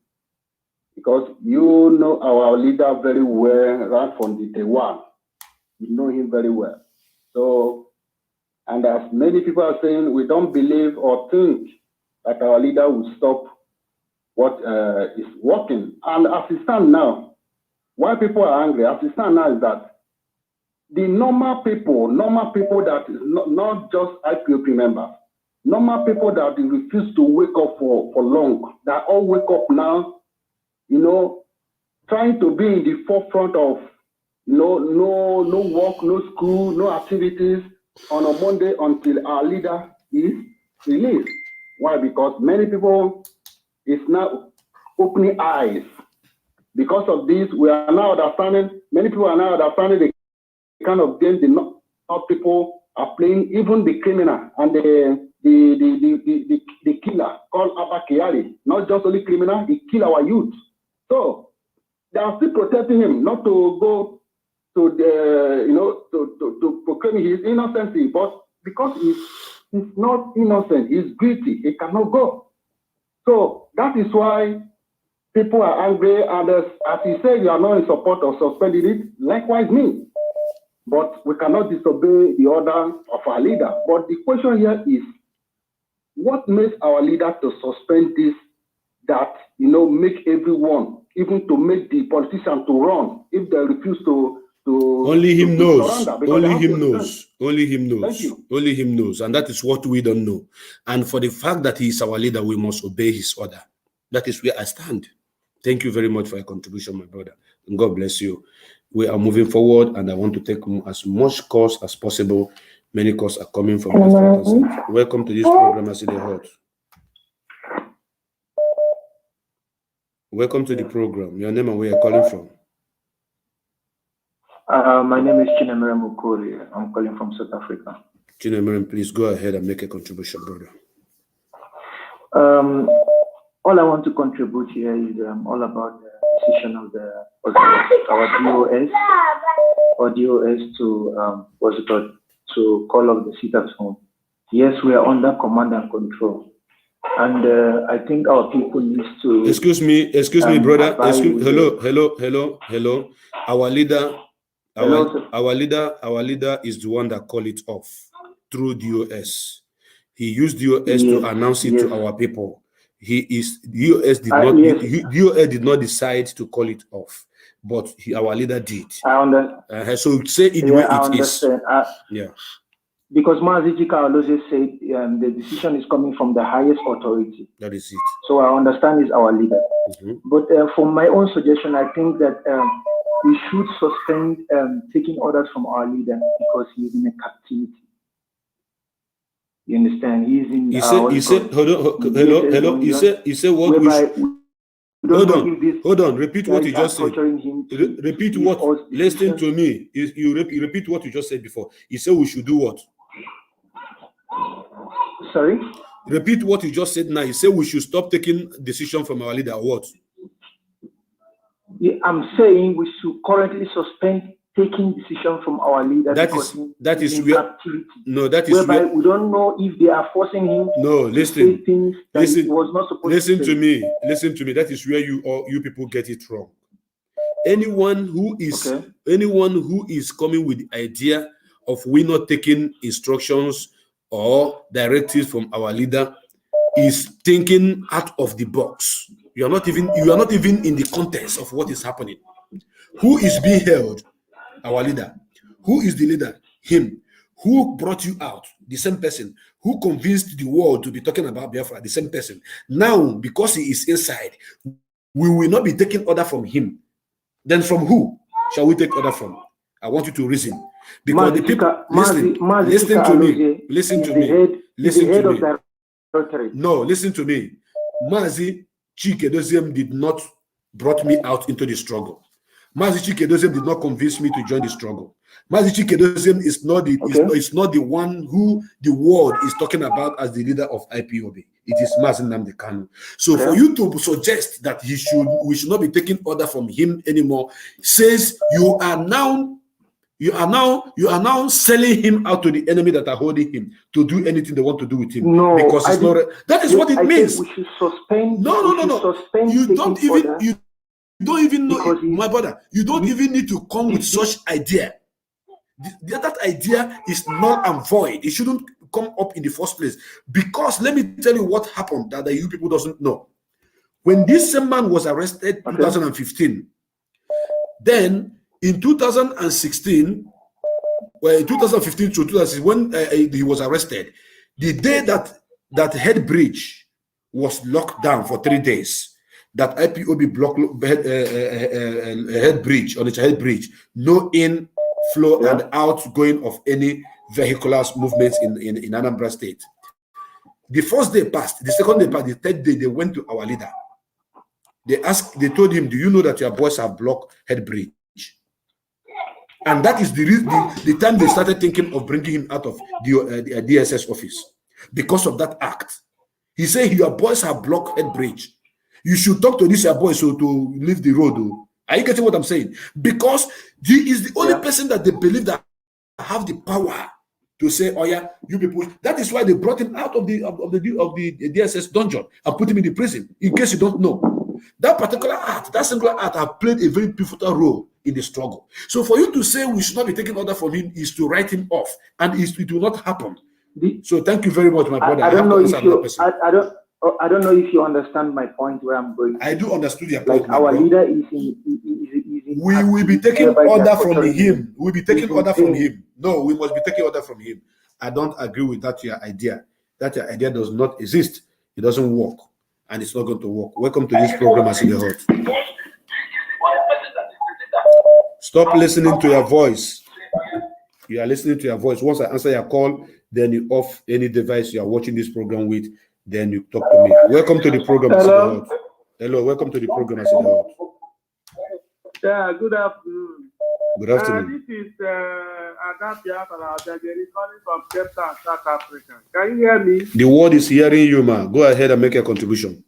Because you know our leader very well, right from the day one. You know him very well. So, and as many people are saying, we don't believe or think that our leader will stop what is working. And as it stands now, why people are angry, as it stands now, is that the normal people that is not just IPOP members, normal people that refuse to wake up for long, that all wake up now, you know, trying to be in the forefront of no work, no school, no activities on a Monday until our leader is released. Why? Because many people is now opening eyes. Because of this, we are now understanding, many people are now understanding the kind of game the not people are playing, even the criminal and the killer called Abba Kyari. Not just only criminal, he kill our youth. So they are still protecting him, not to go to the, you know, to proclaim his innocence, but because he's not innocent, he's guilty, he cannot go. So that is why people are angry, and as you say, you are not in support of suspending it, likewise me. But we cannot disobey the order of our leader. But the question here is, what makes our leader to suspend this that, you know, make everyone, even to make the politician to run, if they refuse to only him knows. Only him knows. Only him knows. Thank you. Only him knows. And that is what we don't know. And for the fact that he is our leader, we must obey his order. That is where I stand. Thank you very much for your contribution, my brother. And God bless you. We are moving forward, and I want to take as much calls as possible. Many calls are coming from Biafra. Welcome to this program, I see the hot. Welcome to the program. Your name and where you're calling from? My name is Chinemere Mukuri. I'm calling from South Africa. Chinemere, please go ahead and make a contribution, brother. All I want to contribute here is all about the decision of our DOS to call off the sit at home. Yes, we are under command and control. And I think our people need to... Excuse me, brother. Hello. Our leader is the one that called it off through DOS. He used DOS to announce it to our people. DOS did not decide to call it off, but our leader did. I understand. So say it the way it is. Yeah. Because Mazi also said the decision is coming from the highest authority. That is it. So I understand he's our leader. But for my own suggestion, I think that we should suspend taking orders from our leader because he is in a captivity. You understand? He's in. He said, hold on, hello. He said what we should. Hold on. Repeat what you just said. Repeat what. Listen to me. You repeat what you just said before. He said we should do what? Sorry. Repeat what you just said now. He said we should stop taking decision from our leader. What? Yeah, I'm saying we should currently suspend taking decision from our leader. That is where captivity. No, that is whereby where we don't know if they are forcing him to say things that he was not supposed to say. Listen to me. That is where you people get it wrong. Anyone who is coming with the idea of we not taking instructions or directives from our leader is thinking out of the box. You are not even in the context of what is happening. Who is being held? Our leader. Who is the leader? Him. Who brought you out? The same person. Who convinced the world to be talking about Biafra? The same person. Now, because he is inside, we will not be taking order from him. Then from who shall we take order from? I want you to reason. Because the people listen to me. Listen to me. No, listen to me. Mazi Chike did not brought me out into the struggle. Mazi Chike did not convince me to join the struggle. Mazi Chike is not the one who the world is talking about as the leader of IPOB. It is Mazi Nnamdi Kanu. So for you to suggest that we should not be taking order from him anymore, says you are now selling him out to the enemy that are holding him to do anything they want to do with him. No, because it's not. That is what it means. We should suspend. No. You don't even know, my brother. You don't even need to come with such idea. That idea is null and void. It shouldn't come up in the first place. Because let me tell you what happened that the you people doesn't know. When this same man was arrested in 2015, then in 2016, well, in 2015 to 2016, when he was arrested, the day that head bridge was locked down for 3 days, that IPOB blocked head bridge, on its head bridge, no inflow and outgoing of any vehicular movements in Anambra State. The first day passed, the second day passed, the third day they went to our leader. They told him, do you know that your boys have blocked head bridge? And that is the time they started thinking of bringing him out of the DSS office. Because of that act. He said, your boys have blocked head bridge. You should talk to this your boy so to leave the road. Are you getting what I'm saying? Because he is the only person that they believe that have the power to say, oh yeah, you people. That is why they brought him out of the DSS dungeon and put him in the prison. In case you don't know, that particular act, that singular act, have played a very pivotal role in the struggle. So for you to say we should not be taking order from him is to write him off, and it will not happen. So thank you very much, my brother. I don't know if you understand my point where I'm going. I do understand your point. Like our leader is we will be taking order from him. We'll be taking order from him. No, we must be taking order from him. I don't agree with that your idea. That your idea does not exist. It doesn't work, and it's not going to work. Welcome to this program, as in the heart. Stop listening to your voice. You are listening to your voice. Once I answer your call, then you off any device you are watching this program with. Then you talk to me. Welcome to the program. Hello. Hello. Welcome to the program. As in the heart. Yeah. Good afternoon. Good afternoon. This is Biafra calling from Cape Town, South Africa. Can you hear me? The world is hearing you, man. Go ahead and make a contribution.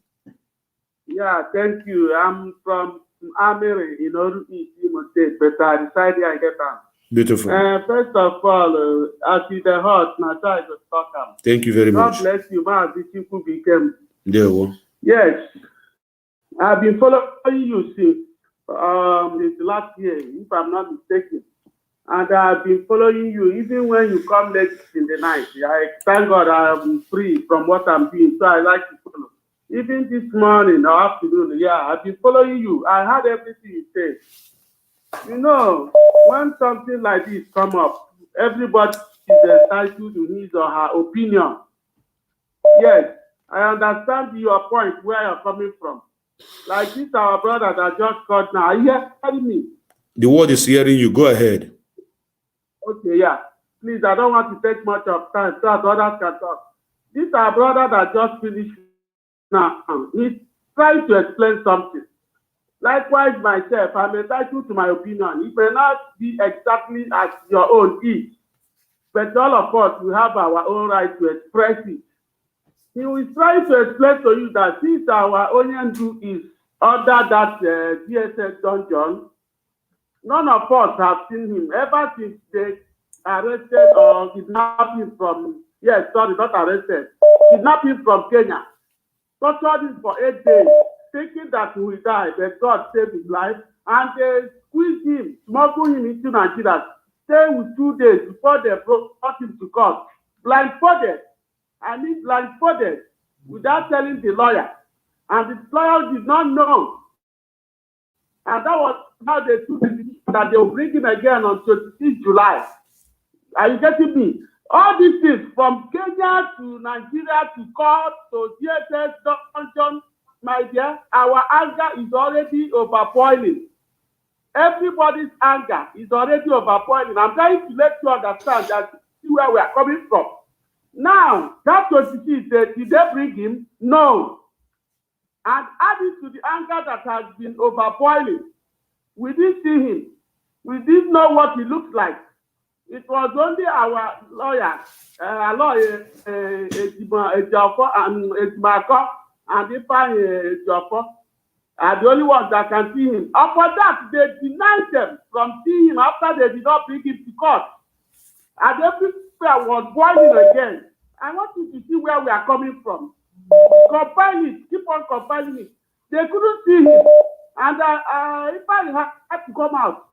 Yeah. Thank you. I'm from Amiri in Oru East, Imo State, but I decided I get down. Beautiful. First of all, as you the heart, now try to talk. Thank you very much. God bless you, man. These people became. There we go. Yes, I've been following you since last year, if I'm not mistaken, and I've been following you even when you come late in the night. I thank God I'm free from what I'm doing, so I like to follow. Even this morning or afternoon, yeah, I've been following you. I heard everything you said. You know, when something like this come up, everybody is entitled to his or her opinion. Yes, I understand your point where you're coming from. Like this, our brother that just called now. Are you hearing me? The world is hearing you. Go ahead. Okay, yeah. Please, I don't want to take much of time so that others can talk. This our brother that just finished now. He's trying to explain something. Likewise, myself, I'm entitled to my opinion. It may not be exactly as your own is, but all of us, we have our own right to express it. He was trying to explain to you that since our Onyendu is under that DSS dungeon, none of us have seen him ever since they arrested or kidnapped him from, yes, sorry, not arrested, kidnapped him from Kenya, tortured him for 8 days, thinking that he will die, but God saved his life, and they squeezed him, smuggled him into Nigeria, stayed with 2 days before they brought him to court, blindfolded. I mean blindfolded, without telling the lawyer. And the lawyer did not know. And that was how they took the decision that they will bring him again on 26 July. Are you getting me? All these things, from Kenya to Nigeria to court to DSS dungeon, my dear, our anger is already overboiling. Everybody's anger is already overboiling. I'm trying to let you understand that see where we are coming from. Now, that 26, did they bring him? No. And adding to the anger that has been overboiling, we didn't see him. We didn't know what he looked like. It was only our lawyer, Ejiofor and Ejimako and Ejiofor are the only ones that can see him. And for that, they denied them from seeing him after they did not bring him to court. And everywhere was boiling again. I want you to see where we are coming from. Compile it, keep on compiling it. They couldn't see him. And if I had to come out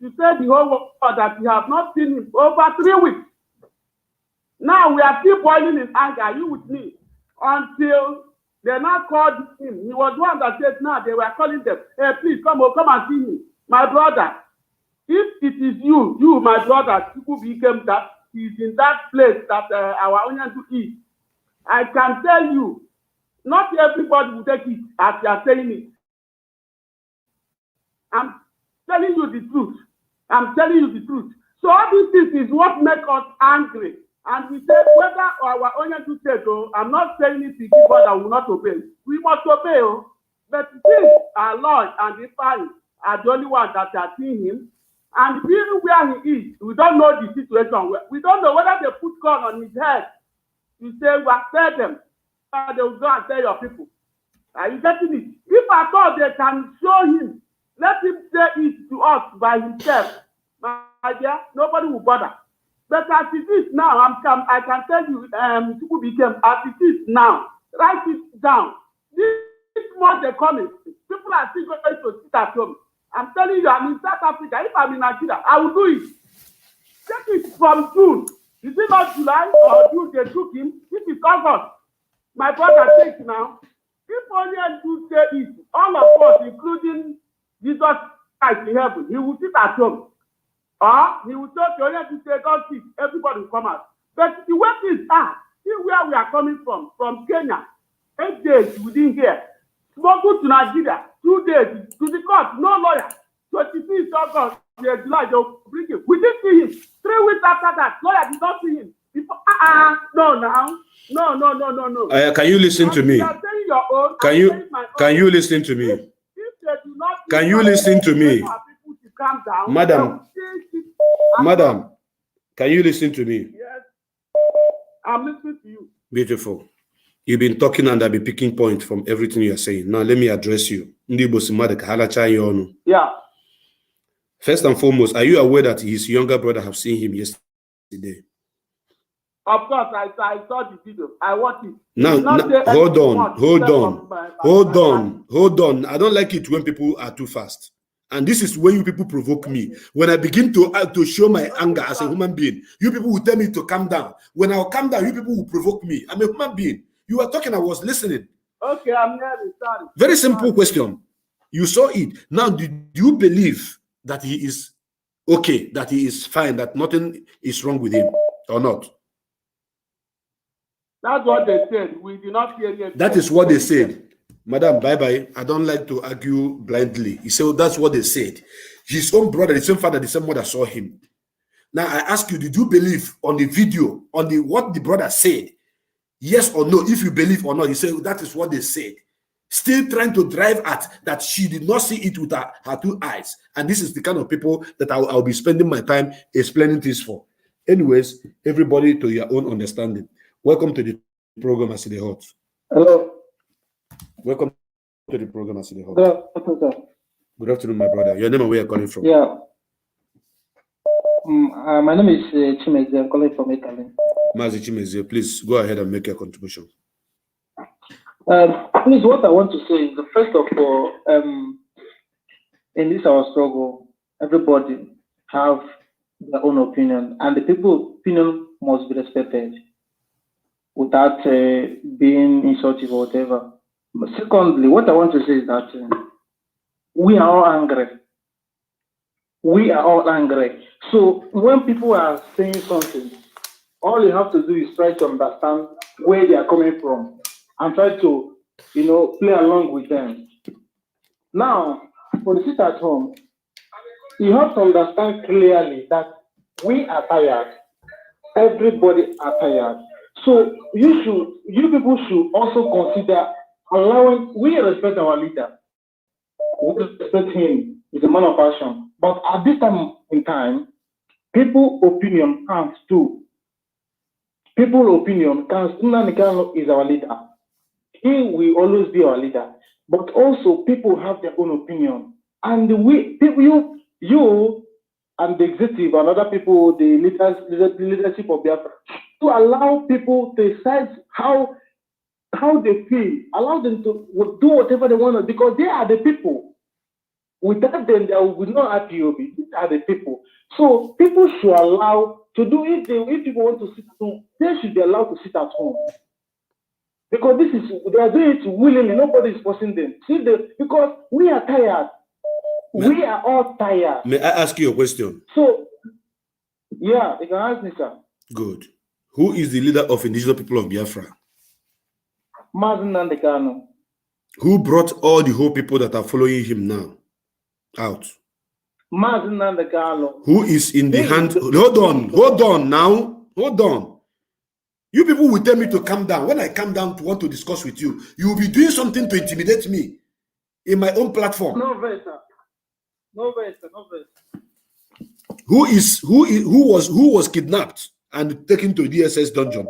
to say the whole world that we have not seen him over 3 weeks. Now we are still boiling in anger, are you with me? Until they now called him. He was one that said, now they were calling them, hey, please come and see me. My brother, if it is you, my brother, who became that, is in that place that our Onyendu is, I can tell you, not everybody will take it as you are saying it. I'm telling you the truth. I'm telling you the truth. So all these things is what makes us angry. And we say, whether our Onyendu said, oh, I'm not saying it to give God that will not obey. We must obey, oh. But since our Lord and the Father are the only ones that are seeing him, and even where he is, we don't know the situation. We don't know whether they put corn on his head. You say, well, tell them. And they will go and tell your people. Are you getting it? If I thought they can show him, let him say it to us by himself. My dear, nobody will bother. But as it is now, I can tell you, people became, as it is now, write it down. This month they're coming, people are still going to sit at home. I'm telling you, I'm in South Africa. If I'm in Nigeria, I will do it. Take it from June. Is it not July or June they took him? This is August. My brother takes now. If only I do say it, all of us, including Jesus Christ in heaven, he will sit at home. Or he will talk to only to say, God, sit, everybody will come out. But the way things are, see where we are coming from Kenya. 8 days within here. Smuggled to Nigeria, 2 days to the court, no lawyer. 26 August, July, they'll bring him. We didn't see him. 3 weeks after that, lawyer did not see him. Before, no, now. No. Can you listen to me? Own, Can you listen to me? If they do not can you listen to me? Down, Madam, can you listen to me? Yes. I'm listening to you. Beautiful. You've been talking and I've been picking points from everything you are saying. Now let me address you. Yeah. First and foremost, are you aware that his younger brother have seen him yesterday? Of course, I saw the video. I watched it. Now hold on. I don't like it when people are too fast. And this is when you people provoke me. When I begin to show my anger as a human being, you people will tell me to calm down. When I'll calm down, you people will provoke me. I'm a human being. You were talking, I was listening. Okay, I'm hearing. Sorry. Very simple question. You saw it. Now, do you believe that he is okay, that he is fine, that nothing is wrong with him or not? That's what they said. We did not hear it. That is what they said. Madam, bye-bye. I don't like to argue blindly. He said, well, that's what they said. His own brother, the same father, the same mother saw him. Now, I ask you, did you believe on the video, on what the brother said, Yes or no, if you believe or not. He said that is what they said. Still trying to drive at that she did not see it with her 2 eyes. And this is the kind of people that I'll be spending my time explaining this for. Anyways, everybody to your own understanding. Welcome to the program, As the Hot. Hello. Welcome to the program, As the Hot. Good afternoon, my brother. Your name and where you're calling from? Yeah. My name is Chimezi. I'm calling from Italy. Mazi Chimezi, please go ahead and make your contribution. Please, what I want to say is, first of all, in this our struggle, everybody have their own opinion, and the people's opinion must be respected without being insulted or whatever. But secondly, what I want to say is that we are all angry. We are all angry. So when people are saying something, all you have to do is try to understand where they are coming from and try to, play along with them. Now, for the sit at home, you have to understand clearly that we are tired. Everybody are tired. So you people should also consider allowing, we respect our leader. We respect him. He's a man of action. But at this time in time, people's opinion counts too. People's opinion counts. Nnamdi Kanu is our leader. He will always be our leader. But also, people have their own opinion. And you and the executive and other people, the leadership of Biafra, to allow people to decide how they feel. Allow them to do whatever they want to, because they are the people. Without them, there will be no IPOB. These are the people. So people should allow to do, if people want to sit at home, they should be allowed to sit at home. Because they are doing it willingly. Nobody is forcing them. Because we are tired. We are all tired. May I ask you a question? So, yeah, you can ask me, sir. Good. Who is the leader of indigenous people of Biafra? Mazi Nnamdi Kanu. Who brought all the whole people that are following him now out? Mazi Nnamdi Kanu. Who is in the hand? Hold on now. Hold on. You people will tell me to calm down. When I calm down to want to discuss with you, you will be doing something to intimidate me in my own platform. No way, sir. No way, sir. No way. Who was kidnapped and taken to DSS dungeon?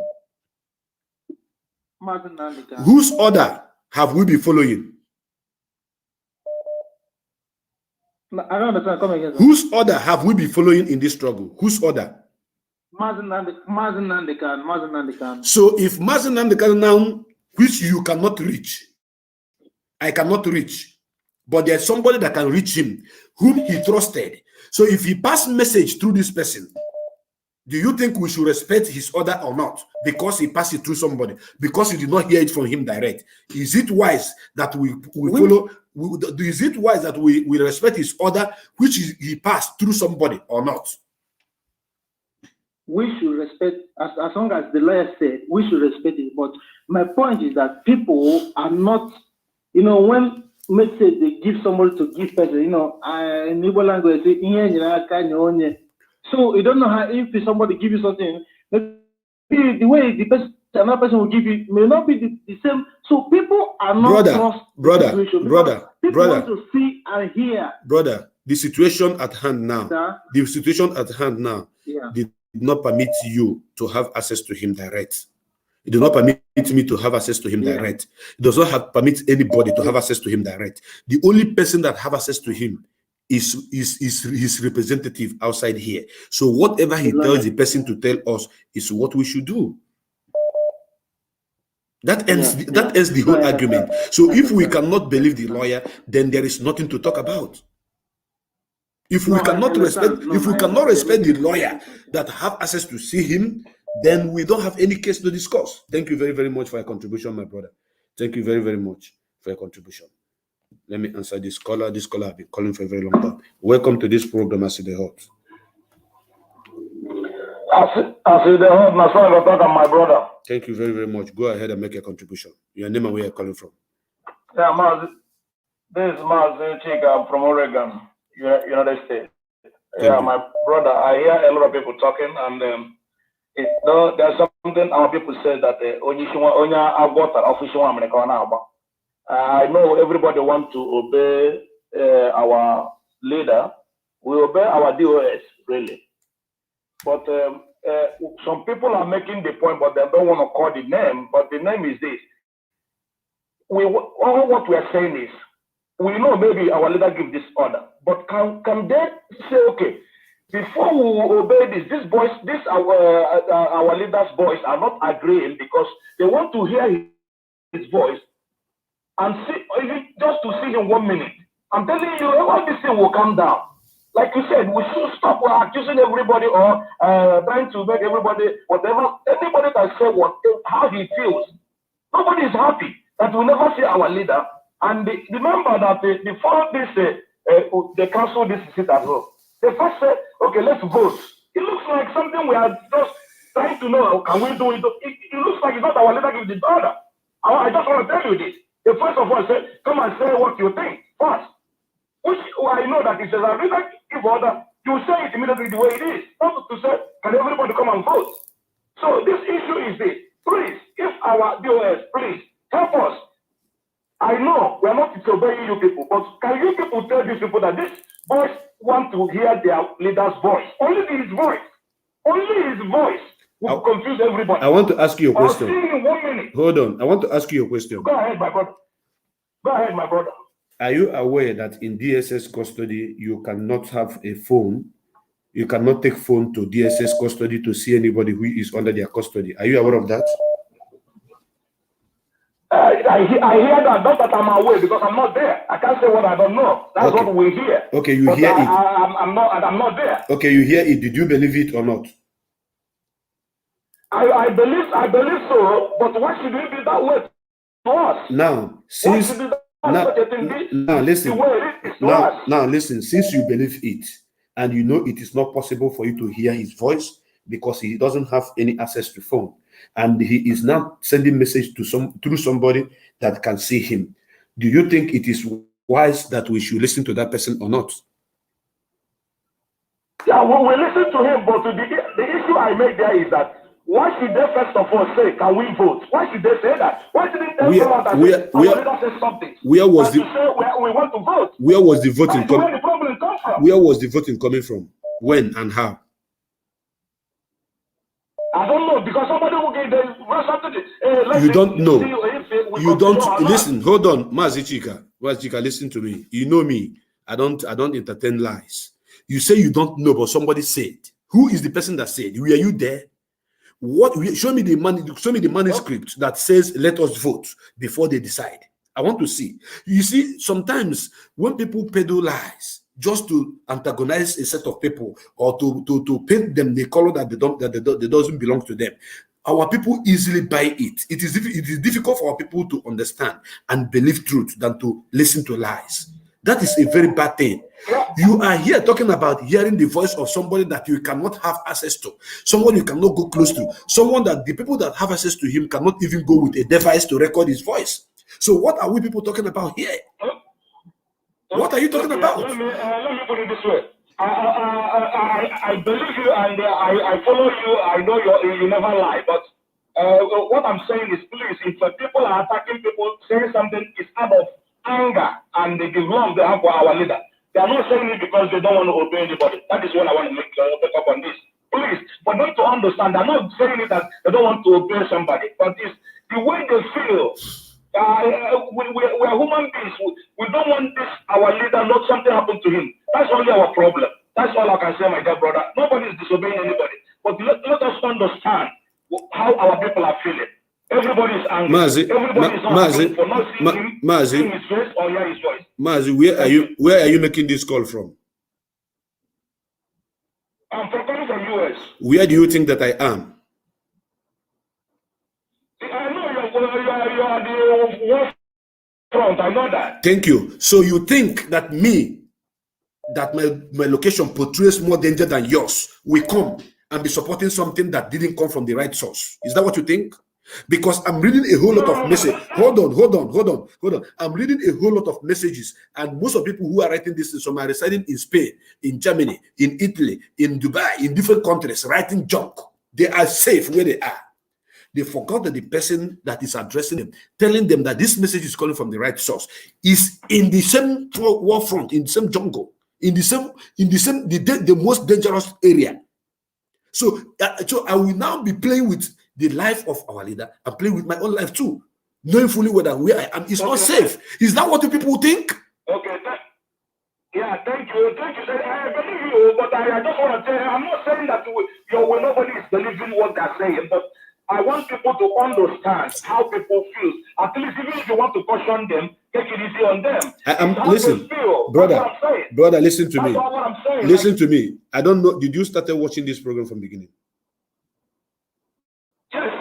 Mazi Nnamdi Kanu. Whose order have we been following? No, I don't understand. Come again, sir. Whose order have we been following in this struggle? Whose order? Mazi Nnamdi Kanu. So if Mazi Nnamdi Kanu now, which you cannot reach, I cannot reach, but there's somebody that can reach him, whom he trusted. So if he pass message through this person, do you think we should respect his order or not? Because he passed it through somebody, because you did not hear it from him direct. Is it wise that we follow? Is it wise that we respect his order, which he passed through somebody or not? We should respect, as long as the lawyer said, we should respect it. But my point is that people are not, when message they give somebody to give person, in Igbo language, so you don't know how, if somebody give you something, maybe the way the person, another person will give you may not be the same. So people are not brother, people want to see and hear. Brother, the situation at hand now, Yeah. did not permit you to have access to him direct. It does not permit me to have access to him direct. It does not permit anybody to have access to him direct. The only person that have access to him is his representative outside here. So whatever he tells the person to tell us is what we should do. That ends the whole argument. So if we cannot believe the lawyer, then there is nothing to talk about. If we cannot respect the lawyer that have access to see him, then we don't have any case to discuss. Thank you very, very much for your contribution, my brother. Thank you very, very much for your contribution. Let me answer this caller. This caller has been calling for a very long time. Welcome to this program, As the Hot. As the Hot, my brother. Thank you very, very much. Go ahead and make your contribution. Your name and where you're calling from. Yeah, Mazi. This is Mazi Chica from Oregon, United States. Yeah, my brother, I hear a lot of people talking, and There's something our people say that I know everybody wants to obey our leader. We obey our DOS, really. But some people are making the point, but they don't want to call the name. But the name is this. All what we are saying is, we know maybe our leader give this order, but can they say, okay, before we obey this boys, our leader's voice are not agreeing because they want to hear his voice and see, just to see him 1 minute. I'm telling you, all this thing will come down. Like you said, we should stop accusing everybody or trying to make everybody, whatever, anybody can say how he feels. Nobody is happy that we never see our leader. And remember that before this, they cancel this seat at home. They first said, okay, let's vote. It looks like something we are just trying to know, can we do it? It looks like it's not our leader giving the order. I just want to tell you this. The first of all said, come and say what you think first. Which I know that if there's a leader give order, you say it immediately the way it is. Not to say, can everybody come and vote? So this issue is this. Please, if our DOS, please, help us. I know we are not disobeying you people, but can you people tell these people that this boys want to hear their leader's voice? Only his voice. Only his voice will confuse everybody. I want to ask you a question. I'll see you in 1 minute. Hold on. I want to ask you a question. Go ahead, my brother. Go ahead, my brother. Are you aware that in DSS custody, you cannot have a phone? You cannot take phone to DSS custody to see anybody who is under their custody. Are you aware of that? I hear that, not that I'm aware, because I'm not there. I can't say what I don't know. That's okay. What we hear. Okay, you but hear it. I'm not there. Okay, you hear it. Did you believe it or not? I believe so, but why should it be that way to us? Now, since now listen, since you believe it and you know it is not possible for you to hear his voice because he doesn't have any access to phone, and he is now sending message to through somebody that can see him, do you think it is wise that we should listen to that person or not? Yeah, well, we listen to him, but the issue I make there is that why should they first of all say, can we vote? Why should they say that? Why didn't they say that leader said something? Where was the we want to vote? Where was the voting coming? Where the problem comes from? Where was the voting coming from? When and how? I don't know, because somebody will get the you don't know. You don't listen. Hold on, Mazi Chika, listen to me. You know me. I don't entertain lies. You say you don't know, but somebody said. Who is the person that said? Were you there? Show me the manuscript that says let us vote before they decide. I want to see. You see, sometimes when people peddle lies just to antagonize a set of people or to paint them the color that they doesn't belong to them, our people easily buy it. It is difficult for our people to understand and believe truth than to listen to lies. That is a very bad thing. You are here talking about hearing the voice of somebody that you cannot have access to, someone you cannot go close to, someone that the people that have access to him cannot even go with a device to record his voice. So what are we people talking about here? What are you talking about? Let me put it this way. I believe you and I follow you. I know you never lie. But what I'm saying is, please, if people are attacking people, saying something is out of anger and the love they have for our leader. They are not saying it because they don't want to obey anybody. That is what I want to make up on this. Please, for them to understand, they're not saying it that they don't want to obey somebody, but it's the way they feel. We are human beings. We don't want this, our leader, not something happen to him. That's only our problem. That's all I can say, my dear brother. Nobody is disobeying anybody. But let us understand how our people are feeling. Everybody is angry. Everybody is not happy for not seeing his face or hear his voice. Mazi, where are you making this call from? I'm coming from US. Where do you think that I am? I know you are the war front. I know that. Thank you. So you think that my location portrays more danger than yours? We come and be supporting something that didn't come from the right source. Is that what you think? Because I'm reading a whole lot of messages. Hold on. I'm reading a whole lot of messages, and most of people who are writing this are residing in Spain, in Germany, in Italy, in Dubai, in different countries, writing junk. They are safe where they are. They forgot that the person that is addressing them, telling them that this message is coming from the right source, is in the same war front, in the same jungle, in the most dangerous area. So I will now be playing with the life of our leader and playing with my own life too, knowing fully whether where I am is not safe. Is that what the people think? Okay. Yeah, thank you. Thank you. I believe you, but I just want to tell you, I'm not saying that nobody is believing what they're saying, but I want people to understand how people feel. At least even if you want to caution them, take it easy on them. Listen, brother, listen to me. What I'm saying. Listen to me. I don't know. Did you start watching this program from the beginning? Yes.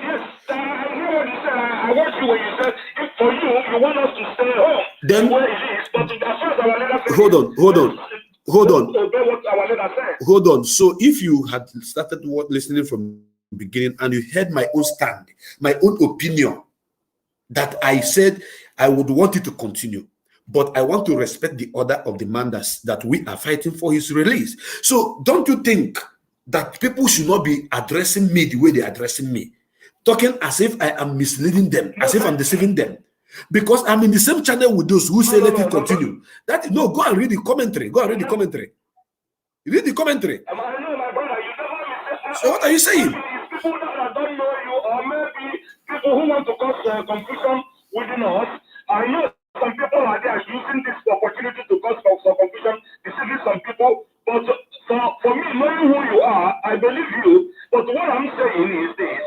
I hear what you said. I watched you when you said, if for you want us to stay home, then where it is, but as far as our leader said, hold on. So if you had started listening from the beginning and you heard my own stand, my own opinion, that I said I would want it to continue, but I want to respect the order of the man that we are fighting for his release. So don't you think that people should not be addressing me the way they're addressing me, talking as if I am misleading them, as if I'm deceiving them? Because I'm in the same channel with those who say let it continue. Go and read the commentary. Go and read the commentary. Read the commentary. I know, my brother, you never So what are you saying? It's people that don't know you, or maybe people who want to cause confusion within us. I know some people are there using this opportunity to cause some confusion, deceiving some people. But for me, knowing who you are, I believe you. But what I'm saying is this.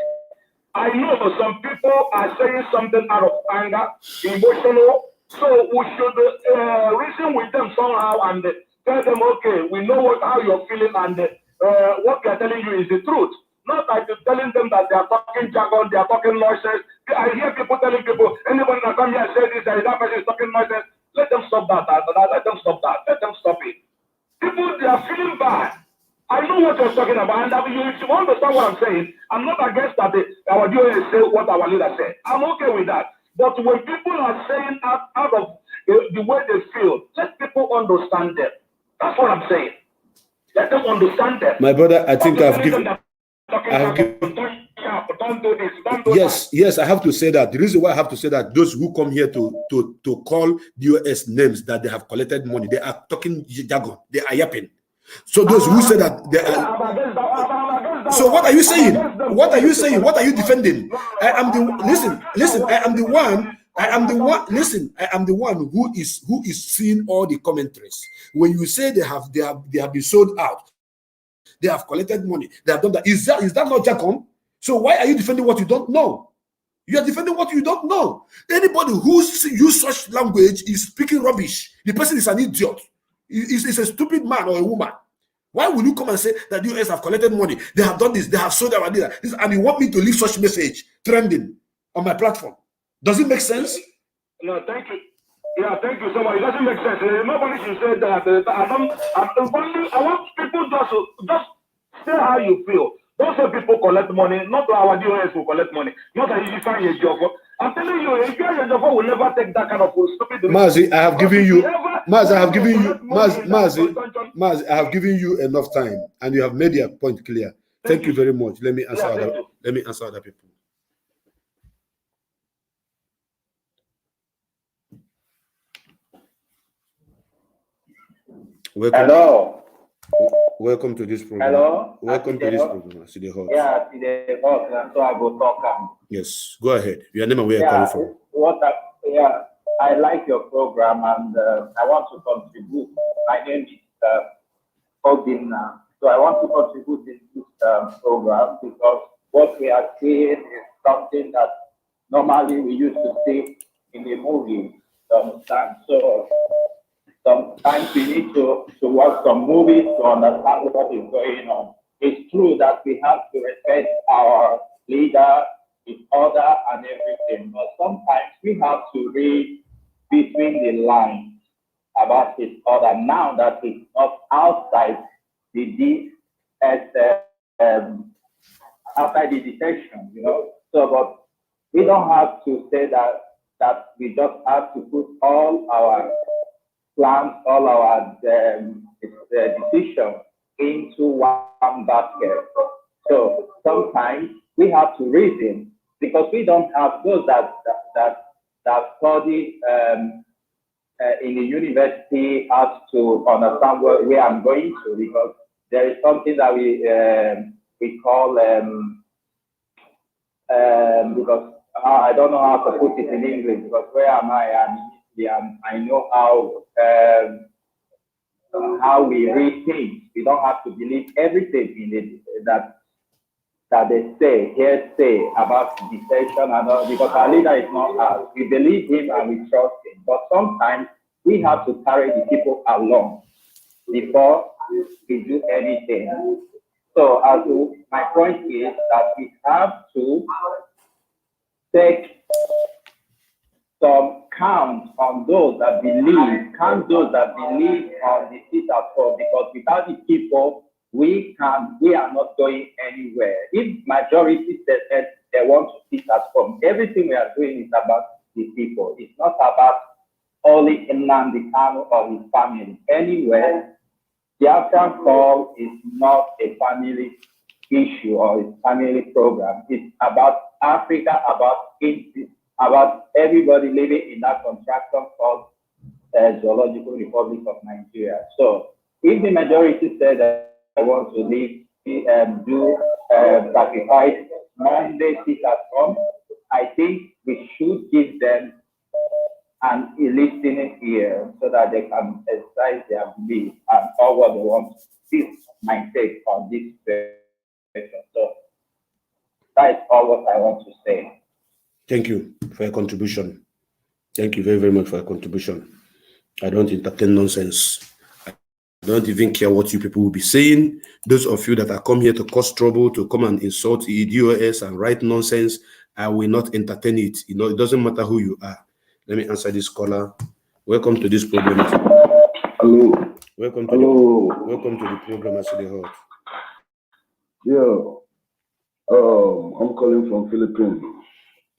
I know some people are saying something out of anger, emotional, so we should reason with them somehow and tell them, okay, we know how you're feeling, and what they're telling you is the truth. Not like you're telling them that they are talking jargon, they are talking nonsense. I hear people telling people, anybody that come here and say this, that person is talking nonsense. Let them stop that. Let them stop that. Let them stop it. People, they are feeling bad. I know what you're talking about, and if you understand what I'm saying, I'm not against that our DOS say what our leader said. I'm okay with that. But when people are saying out of the way they feel, let people understand them. That's what I'm saying. Let them understand them. My brother, I think I've given. Yes, I have to say that. The reason why I have to say that, those who come here to call DOS names that they have collected money, they are talking jargon, they are yapping. So those who say that they are. So what are you saying? What are you saying? What are you defending? I am the one who is seeing all the commentaries. When you say they have been sold out, they have collected money, they have done that. Is that not jargon? So why are you defending what you don't know? You are defending what you don't know. Anybody who uses such language is speaking rubbish. The person is an idiot. Is a stupid man or a woman. Why will you come and say that the US have collected money? They have done this. They have sold our leader. And you want me to leave such message trending on my platform? Does it make sense? No, thank you. Yeah, thank you so much. It doesn't make sense. Nobody should say that. I want people just say how you feel. Don't say people collect money. Not our DOS will collect money. Not that you find a job. I'm telling you, if you are a job, will never take that kind of stupid. Mazi, I have given you. Mazi, I have given you enough time, and you have made your point clear. Thank you very much. Let me answer other people. Hello. Welcome to this program. Hello. Welcome to this program. See the hot. Yeah, see the hot. So I go talk. Yes, go ahead. Your name and where you're coming from. I like your program, and I want to contribute. My name is Obinna. So I want to contribute in this program because what we are seeing is something that normally we used to see in the movie sometimes. So sometimes we need to watch some movies to understand what is going on. It's true that we have to respect our leader, his order, and everything, but sometimes we have to read between the lines about his order now that he's not outside the outside the detection, So, but we don't have to say that we just have to put all our plans, all our decisions into one basket. So sometimes to reason, because we don't have those that study in the university has to understand where I'm going to, because there is something that we call because I don't know how to put it in English, because where am I? I know how we read things. We don't have to believe everything in it that they say about deception and all, because our leader is not us. We believe him and we trust him. But sometimes we have to carry the people along before we do anything. So my point is that we have to take some count on those that believe on the seat at home, because without the people, we are not going anywhere. If majority said they want to sit at home, everything we are doing is about the people. It's not about only Nnamdi Kanu or his family. Anywhere, the Biafran call is not a family issue or a family program. It's about Africa, about everybody living in that contraction called Zoological Republic of Nigeria. So if the majority said that I want to do sacrifice Monday sit at home, I think we should give them an listening ear so that they can exercise their belief and all what they want. This is my take on this question. So that is all what I want to say. Thank you for your contribution. Thank you very, very much for your contribution. I don't entertain nonsense. I don't even care what you people will be saying. Those of you that are come here to cause trouble, to come and insult the DOS and write nonsense, I will not entertain it. You know, it doesn't matter who you are. Let me answer this caller. Welcome to this program. Hello. Welcome to the program, as the host. Yeah. I'm calling from Philippines.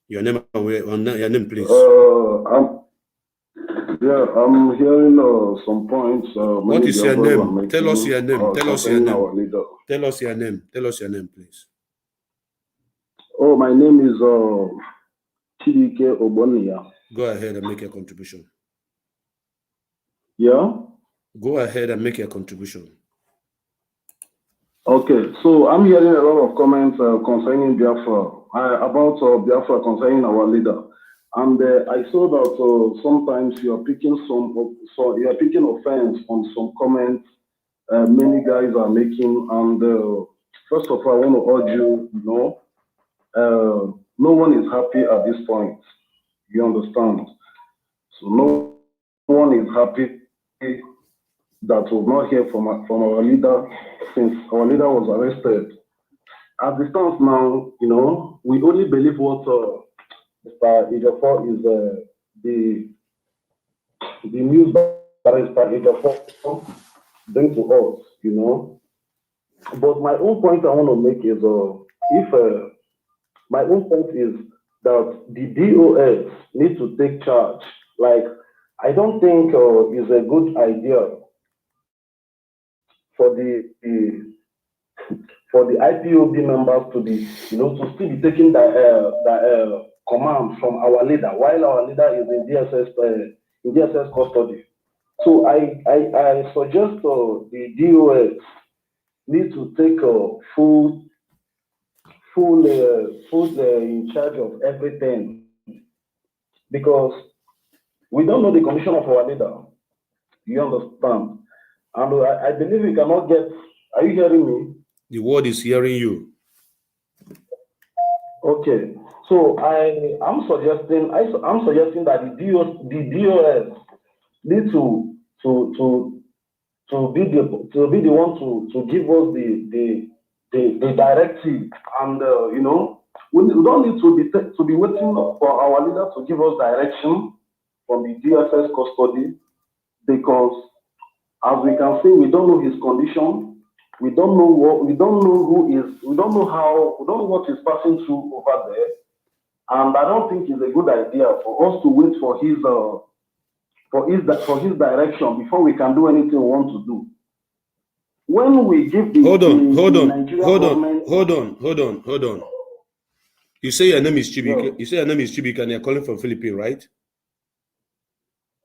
Your name, please. I'm hearing some points. What is your name? Tell us your name. Tell us your name. Our leader. Tell us your name. Tell us your name, please. Oh, my name is Chidike Obonia. Go ahead and make your contribution. Yeah? Go ahead and make your contribution. Okay, so I'm hearing a lot of comments concerning Biafra, about Biafra concerning our leader. And I saw that sometimes you are picking offense on some comments many guys are making. And first of all, I want to urge you, no one is happy at this point. You understand? So no one is happy that we've not heard from our leader since our leader was arrested. At the stance now, we only believe what Mr. Ejiofor is the news that Mr. Ejiofor brings to us, But my own point I want to make is my own point is that the DOS need to take charge. Like, I don't think it's a good idea for the IPOB members to be, to still be taking the command from our leader while our leader is in DSS custody. So I suggest the DOS need to take full in charge of everything, because we don't know the condition of our leader. You understand? And I believe we cannot get. Are you hearing me? The word is hearing you. Okay, so I'm suggesting that the DOS need to be the one to give us the directive, and we don't need to be waiting for our leader to give us direction from the DSS custody, because as we can see, we don't know his condition. We don't know what he's passing through over there. And I don't think it's a good idea for us to wait for his direction before we can do anything we want to do. When we give the Hold on. You say your name is Chibika. Yo. You say your name is Chibika and you're calling from Philippines, right?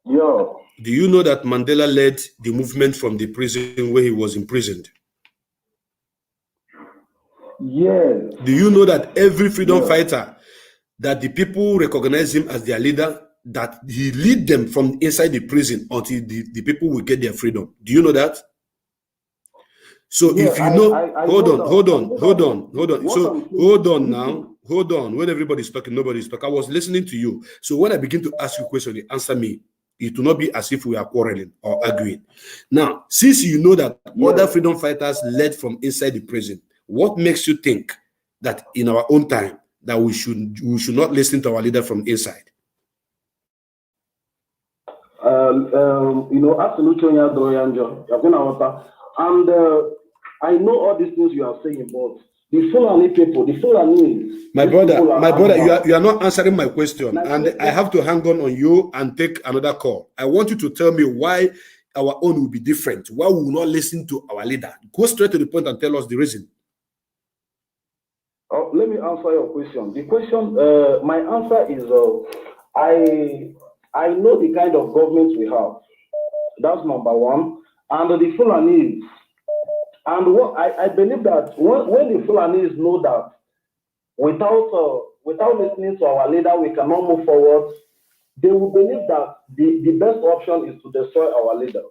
Yo. Do you know that Mandela led the movement from the prison where he was imprisoned? Yes. Do you know that every freedom fighter, that the people recognize him as their leader, that he lead them from inside the prison until the people will get their freedom? Do you know that? So Yeah, if you know, hold on. So hold on now. Hold on. When everybody's talking, nobody's talking. I was listening to you. So when I begin to ask you a question, you answer me. It will not be as if we are quarreling or arguing. Now, since you know that other freedom fighters led from inside the prison, what makes you think that in our own time that we should not listen to our leader from inside? You know, absolutely, and I know all these things you are saying, but the Fulani people, the Fulani. My brother, you are not answering my question, and I have to hang on you and take another call. I want you to tell me why our own will be different. Why we will not listen to our leader? Go straight to the point and tell us the reason. Let me answer your question. The question, my answer is, I know the kind of government we have. That's number one. And the Fulanis, and what I believe that when the Fulanis know that without listening to our leader, we cannot move forward, they will believe that the best option is to destroy our leader.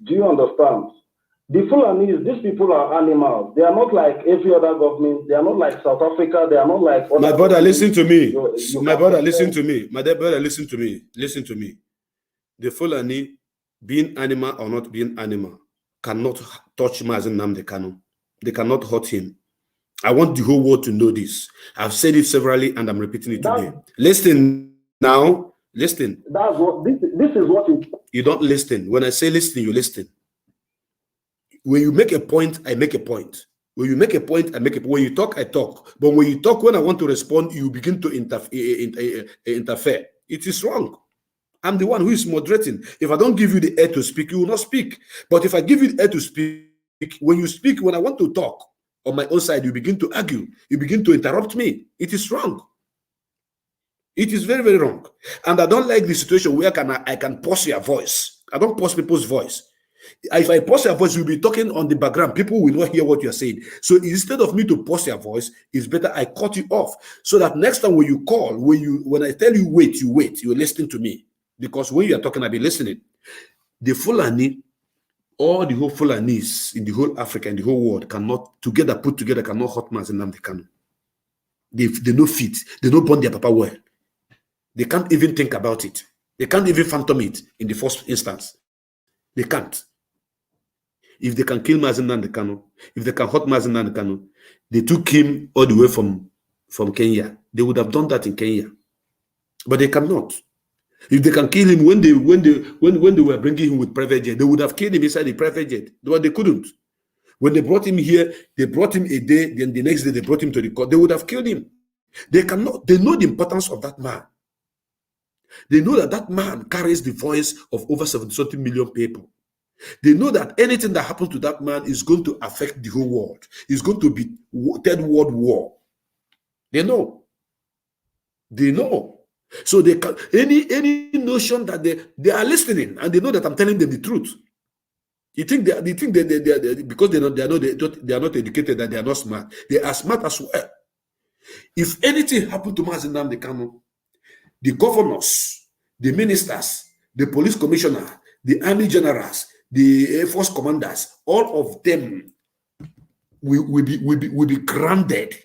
Do you understand? The Fulanis, these people are animals. They are not like every other government. They are not like South Africa. They are not like other my brother, listen to me. My brother, listen to me. My dear brother, listen to me. Listen to me. The Fulani, being animal or not being animal, cannot touch Mazi Nnamdi Kanu. They cannot hurt him. I want the whole world to know this. I've said it severally and I'm repeating it today. Listen now. Listen. That's what this is what you don't listen. When I say listen, you listen. When you make a point, I make a point. When you make a point, I make a point. When you talk, I talk. But when you talk, when I want to respond, you begin to interfere. It is wrong. I'm the one who is moderating. If I don't give you the air to speak, you will not speak. But if I give you the air to speak, when you speak, when I want to talk on my own side, you begin to argue. You begin to interrupt me. It is wrong. It is very, very wrong. And I don't like the situation where I can pause your voice. I don't pause people's voice. If I pause your voice, you'll be talking on the background. People will not hear what you're saying. So instead of me to pause your voice, it's better I cut you off. So that next time when you call, when I tell you wait, you wait. You're listening to me. Because when you are talking, I'll be listening. The Fulani, all the whole Fulanis in the whole Africa, in the whole world, put together, cannot hurt Mazi Nnamdi Kanu. They no fit. They don't burn their papa well. They can't even think about it. They can't even phantom it in the first instance. They can't. If they can kill Mazi Nnamdi Kanu, if they can hurt Mazi Nnamdi Kanu, they took him all the way from Kenya. They would have done that in Kenya. But they cannot. If they can kill him when they were bringing him with private jet, they would have killed him inside the private jet. But they couldn't. When they brought him here, they brought him a day, then the next day they brought him to the court. They would have killed him. They cannot. They know the importance of that man. They know that man carries the voice of over 70 million people. They know that anything that happens to that man is going to affect the whole world. It's going to be Third World War. They know. They know. So they can any notion that they are listening and they know that I'm telling them the truth. You think they because they are not educated, that they are not smart. They are smart as well. If anything happened to Mazi Nnamdi Kanu, the governors, the ministers, the police commissioner, the army generals, the Air Force commanders, all of them will be grounded.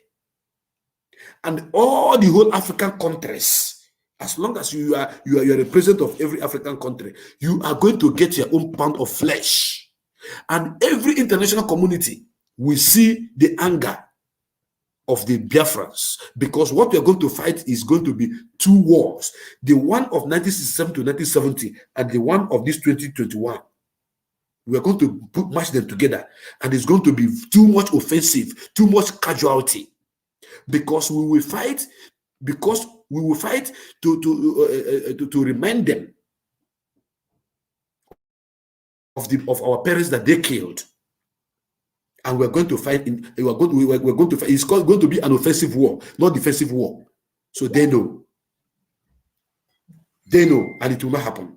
And all the whole African countries, as long as you are a president of every African country, you are going to get your own pound of flesh. And every international community will see the anger of the Biafrans, because what we are going to fight is going to be two wars. The one of 1967 to 1970 and the one of this 2021. We are going to match them together, and it's going to be too much offensive, too much casualty. Because we will fight to remind them of our parents that they killed. And we're going to fight. We're going to fight. It's going to be an offensive war, not defensive war. So they know. They know, and it will not happen.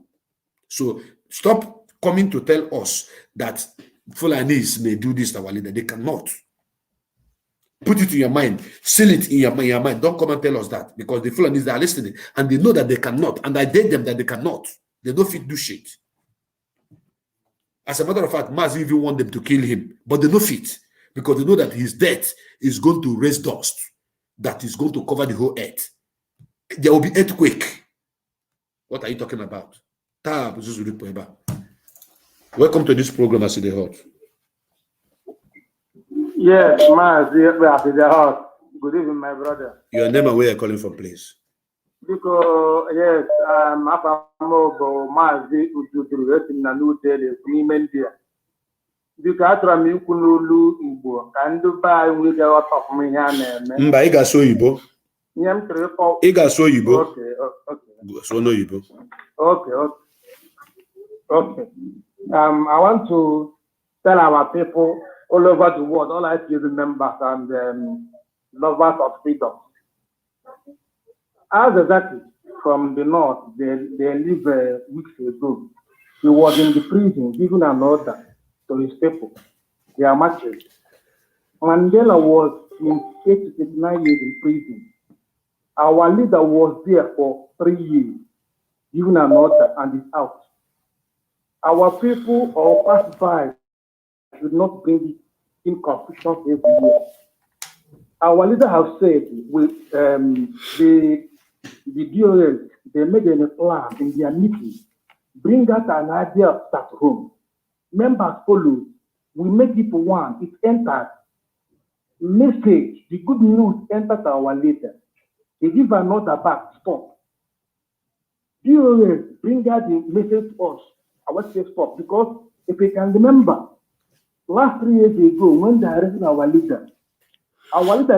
So stop coming to tell us that Fulanis may do this to our leader. They cannot. Put it in your mind. Seal it in your mind. Don't come and tell us that, because the Fulanis, they are listening and they know that they cannot. And I dare them that they cannot. They don't fit do shit. As a matter of fact, Mazi even want them to kill him, but they don't fit, because they know that his death is going to raise dust that is going to cover the whole earth. There will be earthquake. What are you talking about? Welcome to this program, As the Hot. Yes, Mazi, good evening, my brother. Your name and where you're calling from, please. Because, yes, I'm Mazi, na New Delhi, India. Because I'm Yukunulu Igbo, and Dubai will get out of me. Mba, Iga so Igbo. Iga so Igbo. Okay. So no Igbo. Okay. I want to tell our people all over the world, all IPU members and lovers of freedom. As exactly from the north, they live weeks ago. He was in the prison, giving an order to his people. They are martyrs. Mandela was in 89 years in prison. Our leader was there for 3 years, giving an order, and is out. Our people are pacified should not bring in confusion every year. Our leader has said with the DOL, they made a plan in their meeting, bring out an idea of start home. Members follow. We make it one. It enters. Message, the good news enters our leader. They give another back, stop. DOL bring out the message to us. I will say stop, because if we can remember, last 3 years ago, when they arrested our leader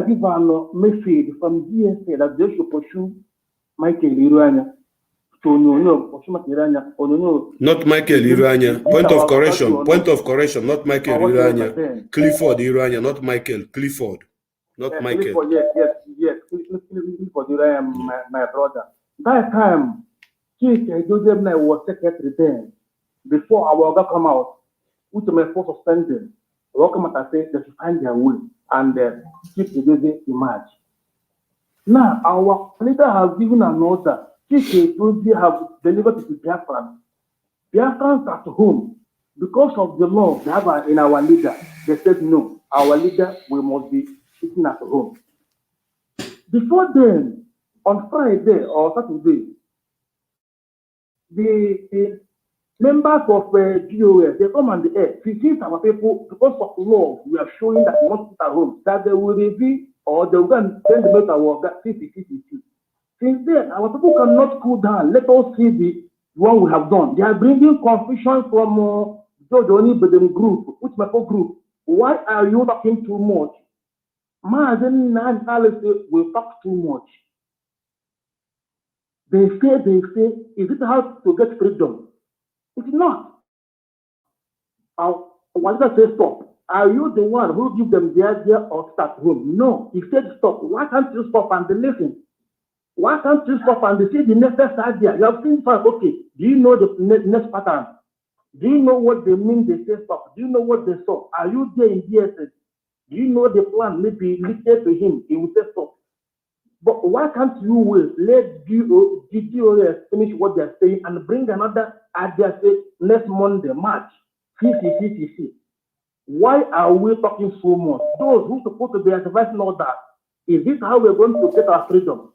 gave a message from DSA that they should pursue Michael Iruanya. Not Michael Iruanya. Point of correction. Not Michael Iruanya. Clifford Iruanya, not Michael. Clifford. Not Michael. Clifford, yes. Clifford Iruanya, my brother. That time, Chief Joseph was secretary then. Before our order come out, which may force suspended, welcome and say they should find their way, and Chief Joseph emerge. Now, our leader has given an order. Chief Joseph have delivered it to Biafran. Biafrans at home, because of the law they have in our leader, they said no, our leader, we must be sitting at home. Before then, on Friday or Saturday, the members of GOS, they come on the air. Since our people, because of law, we are showing that we want to sit at home, that they will review or they will go and send the mail to our CCTV. Since then, our people cannot cool down. Let us see the one we have done. They are bringing confusion from Jodoni Bedem group, which my group. Why are you talking too much? Mazi and Alice will talk too much. They say, is it how to get freedom? It's not. I want to say stop. Are you the one who give them the idea of start home? No. He said stop. Why can't you stop and listen? Why can't you stop and see the next idea? You have seen first, okay. Do you know the next pattern? Do you know what they mean they say stop? Do you know what they saw? Are you there in DSS? Do you know the plan? Maybe listen to him. He will say stop. But why can't you wait? Let GDOS finish what they're saying and bring another idea, say next Monday, March, CC. Why are we talking so much? Those who are supposed to be advising all that, is this how we're going to get our freedom?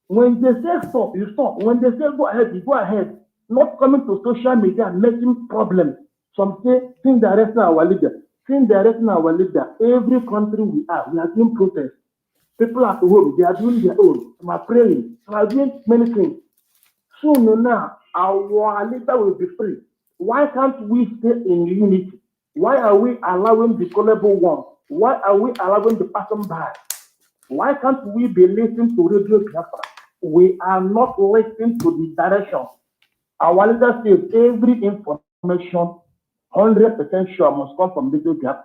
When they say stop, you stop. When they say go ahead, you go ahead. Not coming to social media and making problems. Some say, since they're arresting our leader. Every country we are doing protests. People at home, they are doing their own. Some are praying. Some are doing many things. Soon now, our leader will be free. Why can't we stay in unity? Why are we allowing the gullible ones? Why are we allowing the person by? Why can't we be listening to Radio Biafra? We are not listening to the direction. Our leader says every information 100% sure must come from Radio Biafra.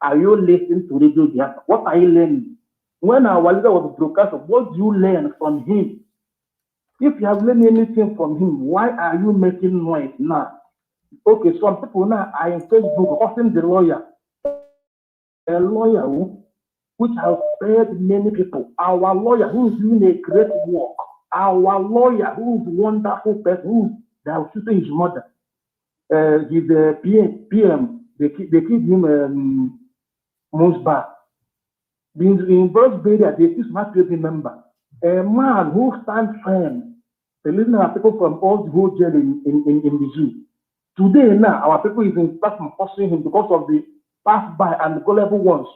Are you listening to Radio Biafra? What are you learning? When our leader was broadcast, what do you learn from him? If you have learned anything from him, why are you making noise now? Okay, some people now are in Facebook offering the lawyer. A lawyer which has spared many people. Our lawyer who is doing a great work. Our lawyer who is a wonderful person, who they have chosen his mother. He's the PM. They keep him Musba. In those areas, they still not be member. A man who stands firm. The listener are people from all the whole jail in the zoo. Today now, our people is in fact pursuing him because of the pass by and the gullible ones.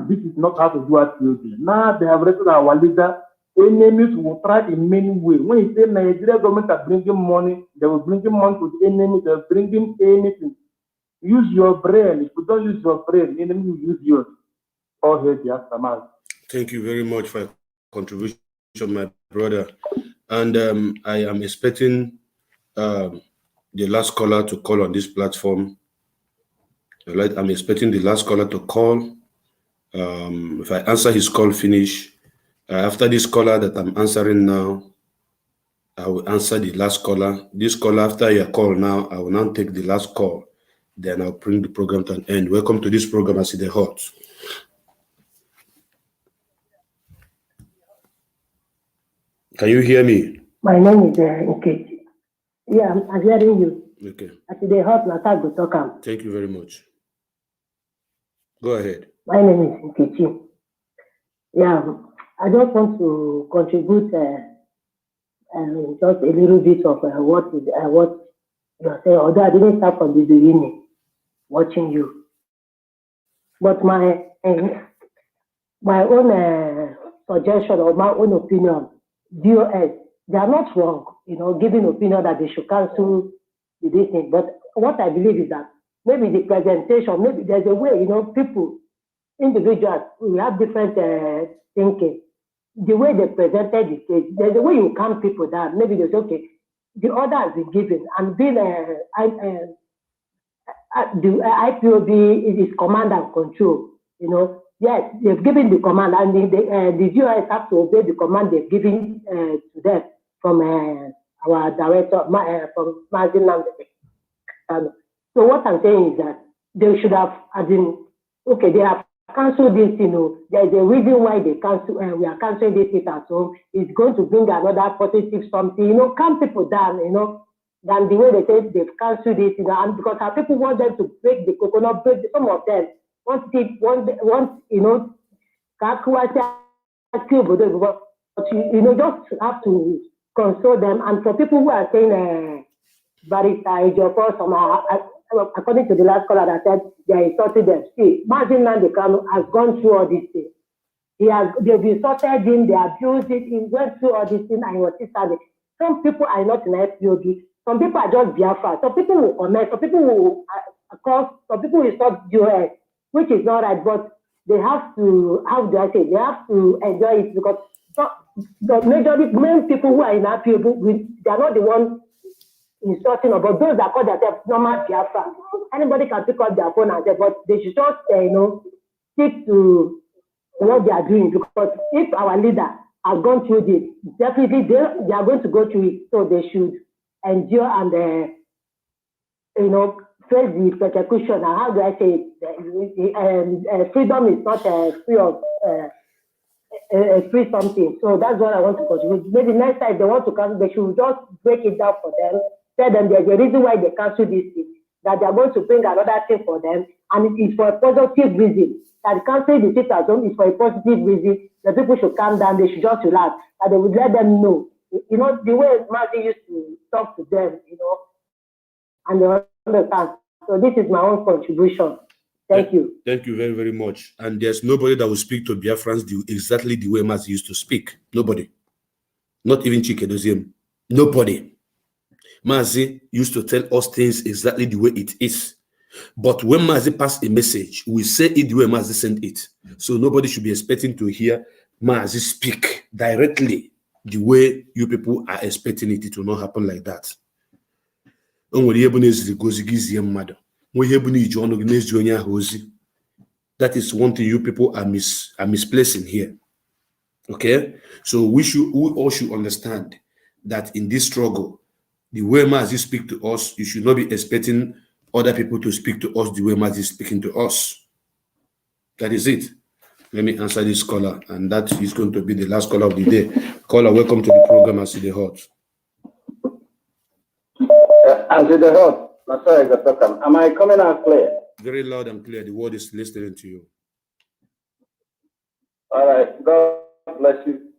This is not how to do it. Now they have arrested our leader. Enemies will try in many ways. When you say Nigeria government are bringing money, they will bring money to the enemy, they will bring in anything. Use your brain. If you don't use your brain, the enemy will use yours. All here, the aftermath. Thank you very much for your contribution, my brother. And I am expecting the last caller to call on this platform. I'm expecting the last caller to call. If I answer his call, finish. After this caller that I'm answering now, I will answer the last caller. This caller, after your call now, I will now take the last call. Then I'll bring the program to an end. Welcome to this program, I see the hot. Can you hear me? My name is Nkechi. Yeah, I'm hearing you. Okay. I see the hot Natago Tokam. Thank you very much. Go ahead. My name is Nkechi. Yeah, I just want to contribute just a little bit of what you're saying, although I didn't start from the beginning watching you. But my own suggestion or my own opinion, DOS, they are not wrong, giving opinion that they should cancel this thing. But what I believe is that maybe the presentation, maybe there's a way, people, individuals, we have different thinking. The way they presented the case, there's a way you calm people down. Maybe they say, okay, the order has been given, and being the IPOB is command and control. Yes, they've given the command, and the GOS have to obey the command they've given to them from our director, from Mazi Nnamdi. So what I'm saying is that they should have, okay, they have cancelled this, there's a reason why they cancel, we are cancelling this at home. It's going to bring another positive something, calm people down, than the way they say they've cancelled it, and because our people want them to break the coconut, some of them want, just have to console them. And for people who are saying, according to the last caller that said they are insulting them. See, Mazi Kanu has gone through all these things. They've insulted him, they abused it, he went through all these things and he was still standing. Some people are not in FPOB, some people are just Biafra, some people will comment, some people will some people will stop DOS, which is not right, but they have to, how do I say, they have to enjoy it because the main people who are in FPOB, they are not the ones insulting about those that call themselves normal Biafra. Anybody can pick up their phone and say, but they should just, stick to what they are doing. Because if our leader has gone through this, definitely they are going to go through it. So they should endure and, face the persecution. And how do I say it? Freedom is not free of free something. So that's what I want to contribute. Maybe next time if they want to cancel, they should just break it down for them. Tell them there's a reason why they cancel this thing, that they are going to bring another thing for them, and it is for a positive reason. That canceling the sit at home is for a positive reason. The people should calm down, they should just relax, and they would let them know. The way Mazi used to talk to them, and they understand. So this is my own contribution. Thank you. Thank you very, very much. And there's nobody that will speak to Biafrans exactly the way Mazi used to speak. Nobody. Not even Chikedozium. Nobody. Mazi used to tell us things exactly the way it is. But when Mazi passed a message, we say it the way Mazi sent it. So nobody should be expecting to hear Mazi speak directly the way you people are expecting it. It will not happen like that. That is one thing you people are misplacing here. Okay, so we all should understand that in this struggle, the way Mazi speak to us, you should not be expecting other people to speak to us the way Mazi is speaking to us. That is it. Let me answer this caller, and that is going to be the last caller of the day. Caller, welcome to the program. I see the hot. I see the hot. Am I coming out clear? Very loud and clear. The word is listening to you. All right. God bless you,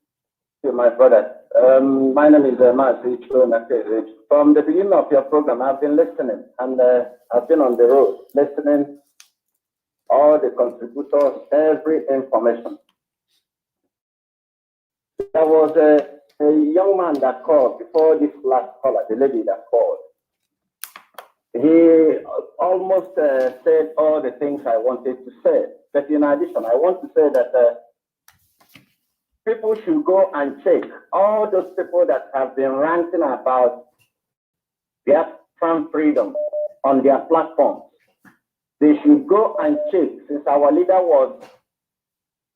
my brother. My name is Mazi. From the beginning of your program, I've been listening, and I've been on the road listening all the contributors, every information. There was a young man that called before this last caller, the lady that called. He almost said all the things I wanted to say. But in addition, I want to say that people should go and check all those people that have been ranting about Biafran freedom on their platforms. They should go and check, since our leader was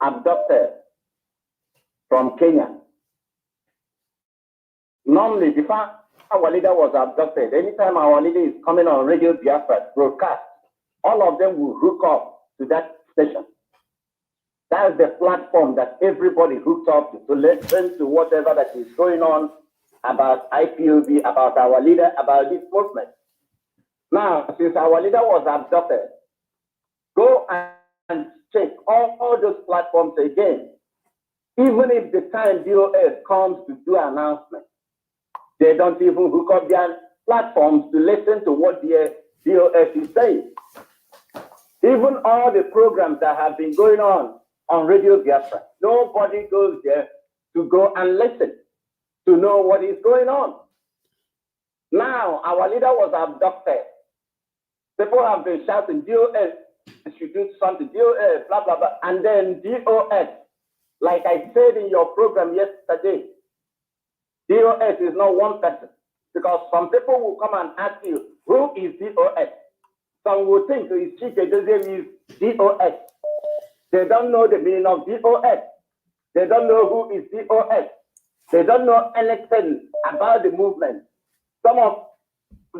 abducted from Kenya. Normally, before our leader was abducted, anytime our leader is coming on Radio Biafra broadcast, all of them will hook up to that station. That's the platform that everybody hooks up to listen to whatever that is going on about IPOB, about our leader, about this movement. Now, since our leader was abducted, go and check all those platforms again. Even if the time DOS comes to do announcement, they don't even hook up their platforms to listen to what the DOS is saying. Even all the programs that have been going on Radio Biafra, nobody goes there to go and listen to know what is going on. Now, our leader was abducted. People have been shouting, DOS should do something, DOS, blah, blah, blah. And then DOS, like I said in your program yesterday, DOS is not one person. Because some people will come and ask you, who is DOS? Some will think it's Chike Joseph is DOS. They don't know the meaning of DOS. They don't know who is DOS. They don't know anything about the movement. Some of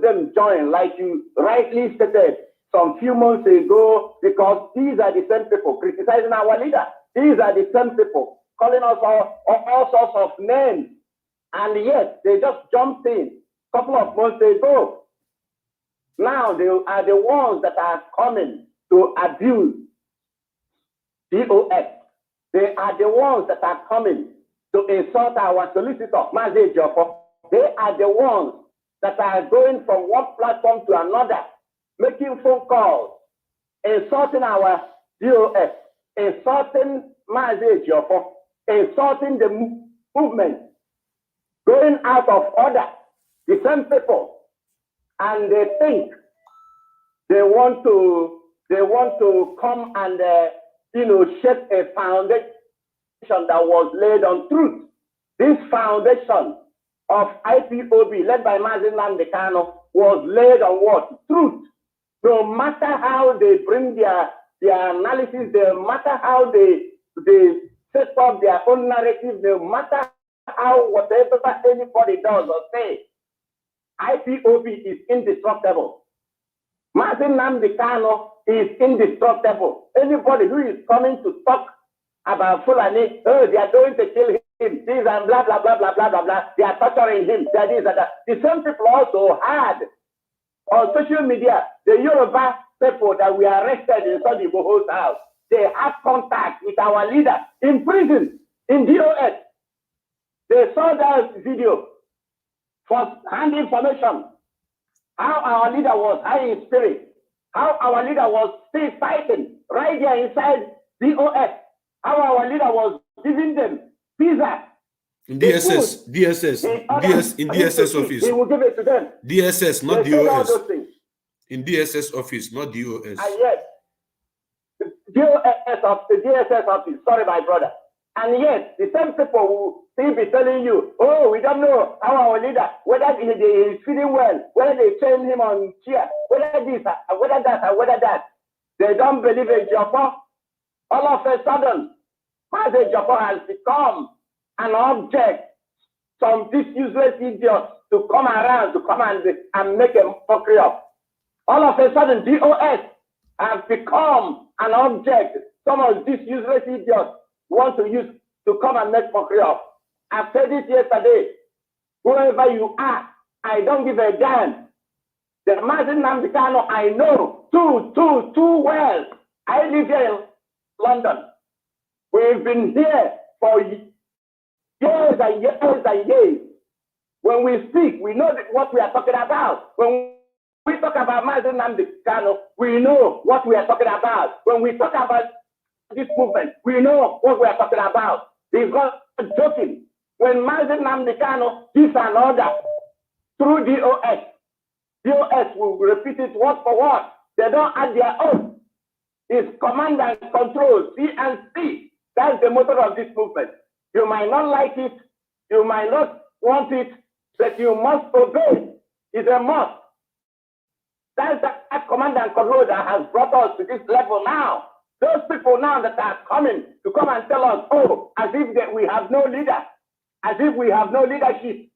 them join, like you rightly stated some few months ago, because these are the same people criticizing our leader. These are the same people calling us all sorts of names. And yet, they just jumped in a couple of months ago. Now, they are the ones that are coming to abuse DOS. They are the ones that are coming to insult our solicitor, Mazi. They are the ones that are going from one platform to another, making phone calls, insulting our DOS, insulting Mazi, insulting the movement, going out of order. The same people, and they think they want to come and shape a foundation that was laid on truth. This foundation of IPOB, led by Mazi Nnamdi Kanu, was laid on what? Truth. No matter how they bring their analysis, no matter how they set up their own narrative, no matter how whatever anybody does or say, IPOB is indestructible. Mazi Nnamdi Kanu is indestructible. Anybody who is coming to talk about Fulani, they are going to kill him, this and blah, blah, blah, blah, blah, blah, blah. They are torturing him, that is, that. The same people also had on social media, the Yoruba people that we arrested in Sunday Boho's house, they have contact with our leader in prison, in DOS. They saw that video, first-hand information, how our leader was high in spirit, how our leader was still fighting right there inside DOS, how our leader was giving them pizza. In DSS office. He will give it to them. DSS, not DOS. In DSS office, not DOS. And yes, the DSS office, sorry, my brother. And yet, the same people will still be telling you, oh, we don't know how our leader, whether he is feeling well, whether they train him on chair, whether this, whether that, or whether that. They don't believe in Joppa. All of a sudden, Mazi Joppa has become an object. Some these useless idiots to come around, to come and make a mockery of. All of a sudden, DOS has become an object. Some of these useless idiots want to use to come and make mockery of. I said it yesterday. Whoever you are, I don't give a damn. The Mazi Nnamdi Kanu, I know too well. I live here in London. We've been here for years and years and years. When we speak, we know what we are talking about. When we talk about Mazi Nnamdi Kanu, we know what we are talking about. When we talk about this movement, we know what we are talking about. It's not joking. When Mazi Nnamdi Kanu gives an order through DOS, DOS will repeat it word for word. They don't add their own. It's command and control, C and C. That's the motto of this movement. You might not like it, you might not want it, but you must obey. It's a must. That's that command and control that has brought us to this level now. Those people now that are coming to come and tell us, oh, as if that we have no leader, as if we have no leadership,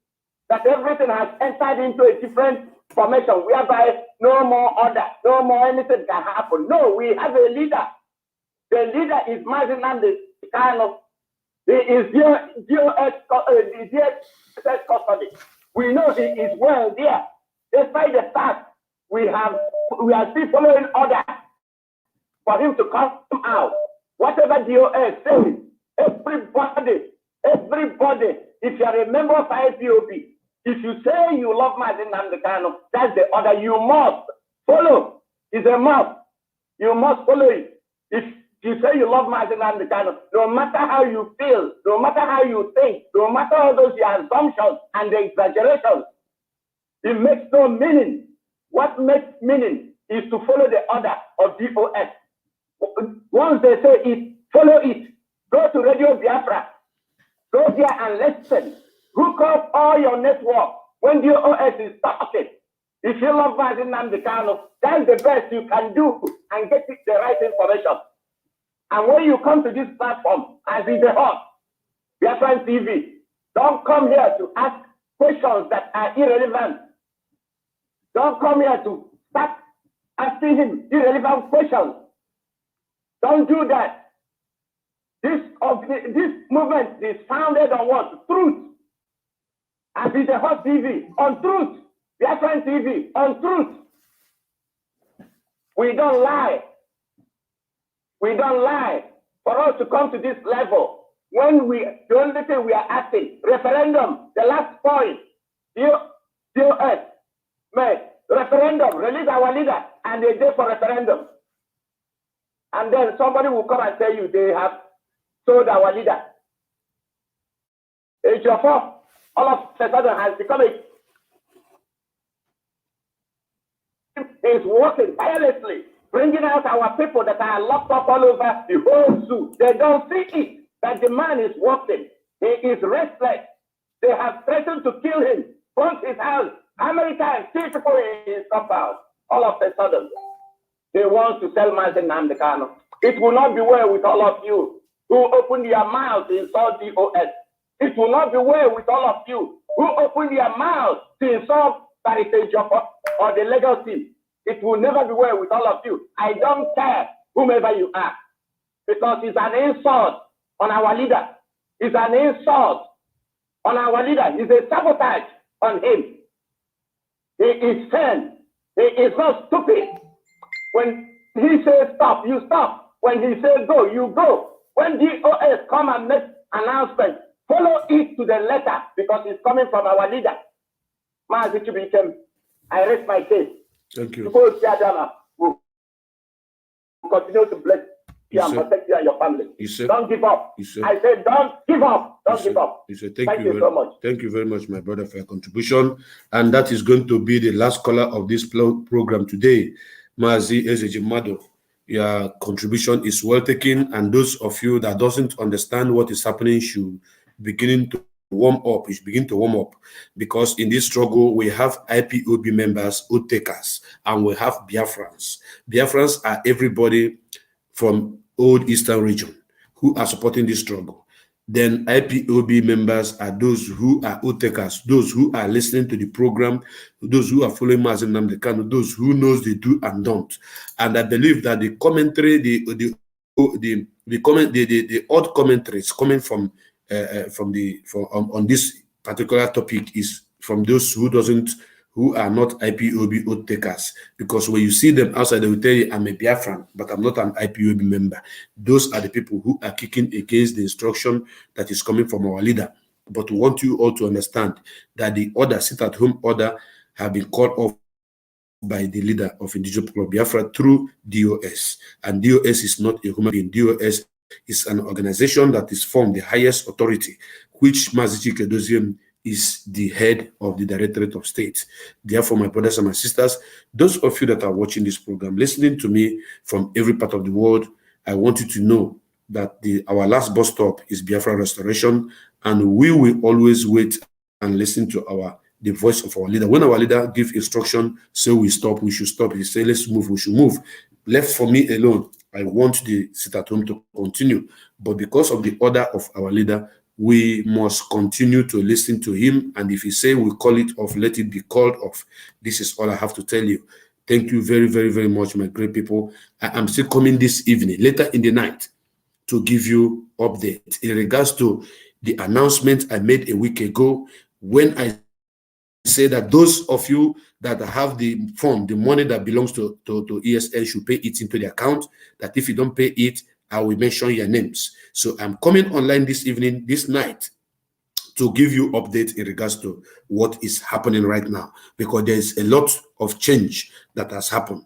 that everything has entered into a different formation whereby no more order, no more anything can happen. No, we have a leader. The leader is Mazi Nnamdi Kanu. He is DOS custody. We know he is well there. Despite the fact we are still following order for him to come out. Whatever DOS says, everybody, if you are a member of IPOB, if you say you love Mazi Nnamdi Kanu, that's the order you must follow. It's a must. You must follow it. If you say you love Mazi Nnamdi Kanu, no matter how you feel, no matter how you think, no matter all those your assumptions and the exaggerations, it makes no meaning. What makes meaning is to follow the order of DOS. Once they say it, follow it. Go to Radio Biafra. Go there and listen. Hook up all your network when DOS is talking. If you love Mazi Nnamdi Kanu, that's the best you can do and get the right information. And when you come to this platform, as is the hot, Biafran TV, don't come here to ask questions that are irrelevant. Don't come here to start asking him irrelevant questions. Don't do that. This movement is founded on what? Truth. As is the hot TV, on truth. Biafran TV, on truth. We don't lie. We don't lie. For us to come to this level, the only thing we are asking, referendum, the last point, DOS, referendum, release our leader, and they go for referendum. And then somebody will come and tell you they have sold our leader. Ejiofor, all of a sudden has become is working tirelessly, bringing out our people that are locked up all over the whole zoo. They don't see it, that the man is working. He is restless. They have threatened to kill him, burnt his house. How many times? 3 people in his compound. All of a sudden, they want to tell Mazi Nnamdi Kanu. It will not be well with all of you who open your mouth to insult DOS. It will not be well with all of you who open your mouth to insult Barrister Joppa or the legal team. It will never be well with all of you. I don't care whomever you are, because it's an insult on our leader. It's an insult on our leader. It's a sabotage on him. He is sane. He is not stupid. When he says stop, you stop. When he says go, you go. When DOS come and make announcement, follow it to the letter, because it's coming from our leader. Mazi Chibuikem, I rest my case. Thank you. Because will continue to bless you and protect you and your family. Don't give up. I said, don't give up. Don't give up. Thank you so much. Thank you very much, my brother, for your contribution. And that is going to be the last caller of this program today. Mazi Ezejimado. Your contribution is well taken, and those of you that doesn't understand what is happening should begin to warm up. You should begin to warm up, because in this struggle we have IPOB members, oath takers, and we have Biafrans. Biafrans are everybody from old Eastern region who are supporting this struggle. Then IPOB members are those who are oath takers, those who are listening to the program, those who are following Mazi Nnamdi Kanu, those who knows the do and don't. And I believe that the commentary, the odd commentaries coming from on this particular topic is from those who are not IPOB oath takers, because when you see them outside, they will tell you, I'm a Biafran, but I'm not an IPOB member. Those are the people who are kicking against the instruction that is coming from our leader. But we want you all to understand that the order, sit-at-home order, have been called off by the leader of Indigenous People of Biafra through DOS. And DOS is not a human being. DOS is an organization that is formed, the highest authority, which Mazi Nnamdi is the head of the Directorate of State. Therefore, my brothers and my sisters, those of you that are watching this program, listening to me from every part of the world, I want you to know that our last bus stop is Biafra Restoration, and we will always wait and listen to the voice of our leader. When our leader gives instruction, say we stop, we should stop. He say let's move, we should move. Left for me alone, I want the sit-at-home to continue. But because of the order of our leader, we must continue to listen to him. And if he say we call it off, let it be called off. This is all I have to tell you. Thank you very, very, very much, my great people. I am still coming this evening, later in the night, to give you update in regards to the announcement I made a week ago, when I say that those of you that have the fund, the money that belongs to ESN, should pay it into the account, that if you don't pay it, I will mention your names. So I'm coming online this evening, this night, to give you update in regards to what is happening right now, because there's a lot of change that has happened.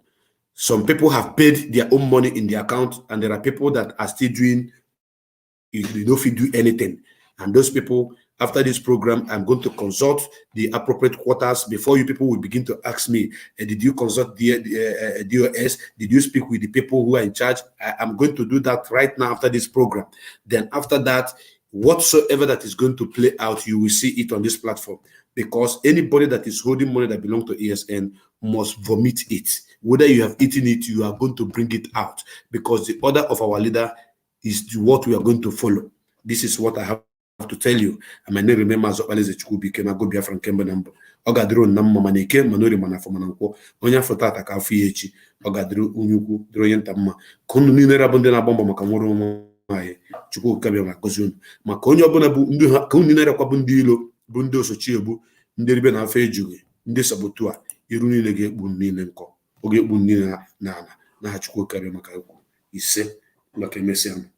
Some people have paid their own money in the account, and there are people that are still doing, you know, if you do anything. And those people, after this program, I'm going to consult the appropriate quarters before you people will begin to ask me, did you consult the DOS? Did you speak with the people who are in charge? I'm going to do that right now after this program. Then after that, whatsoever that is going to play out, you will see it on this platform, because anybody that is holding money that belongs to ESN must vomit it. Whether you have eaten it, you are going to bring it out, because the order of our leader is what we are going to follow. This is what I have to tell you. And my name remembers go Biafran Kemba number. Ogadro Namma Maneke, Manori Manafomanako, Onya Fotata Kafichi, Ogadro Unuku, Droyentama, Kununera Bundena Bomba Makamoro, Chuku Kabia Kozun, Makonyo Bonabu, Kuninera Kwabundilo, Bundo Sochiebu, Nderiben Afeju, Ndesabutua, Iruni Lege Buninenko, Oge Bunina Nana, Nahachuku Kabia Makaku, Isse, Lakemesian.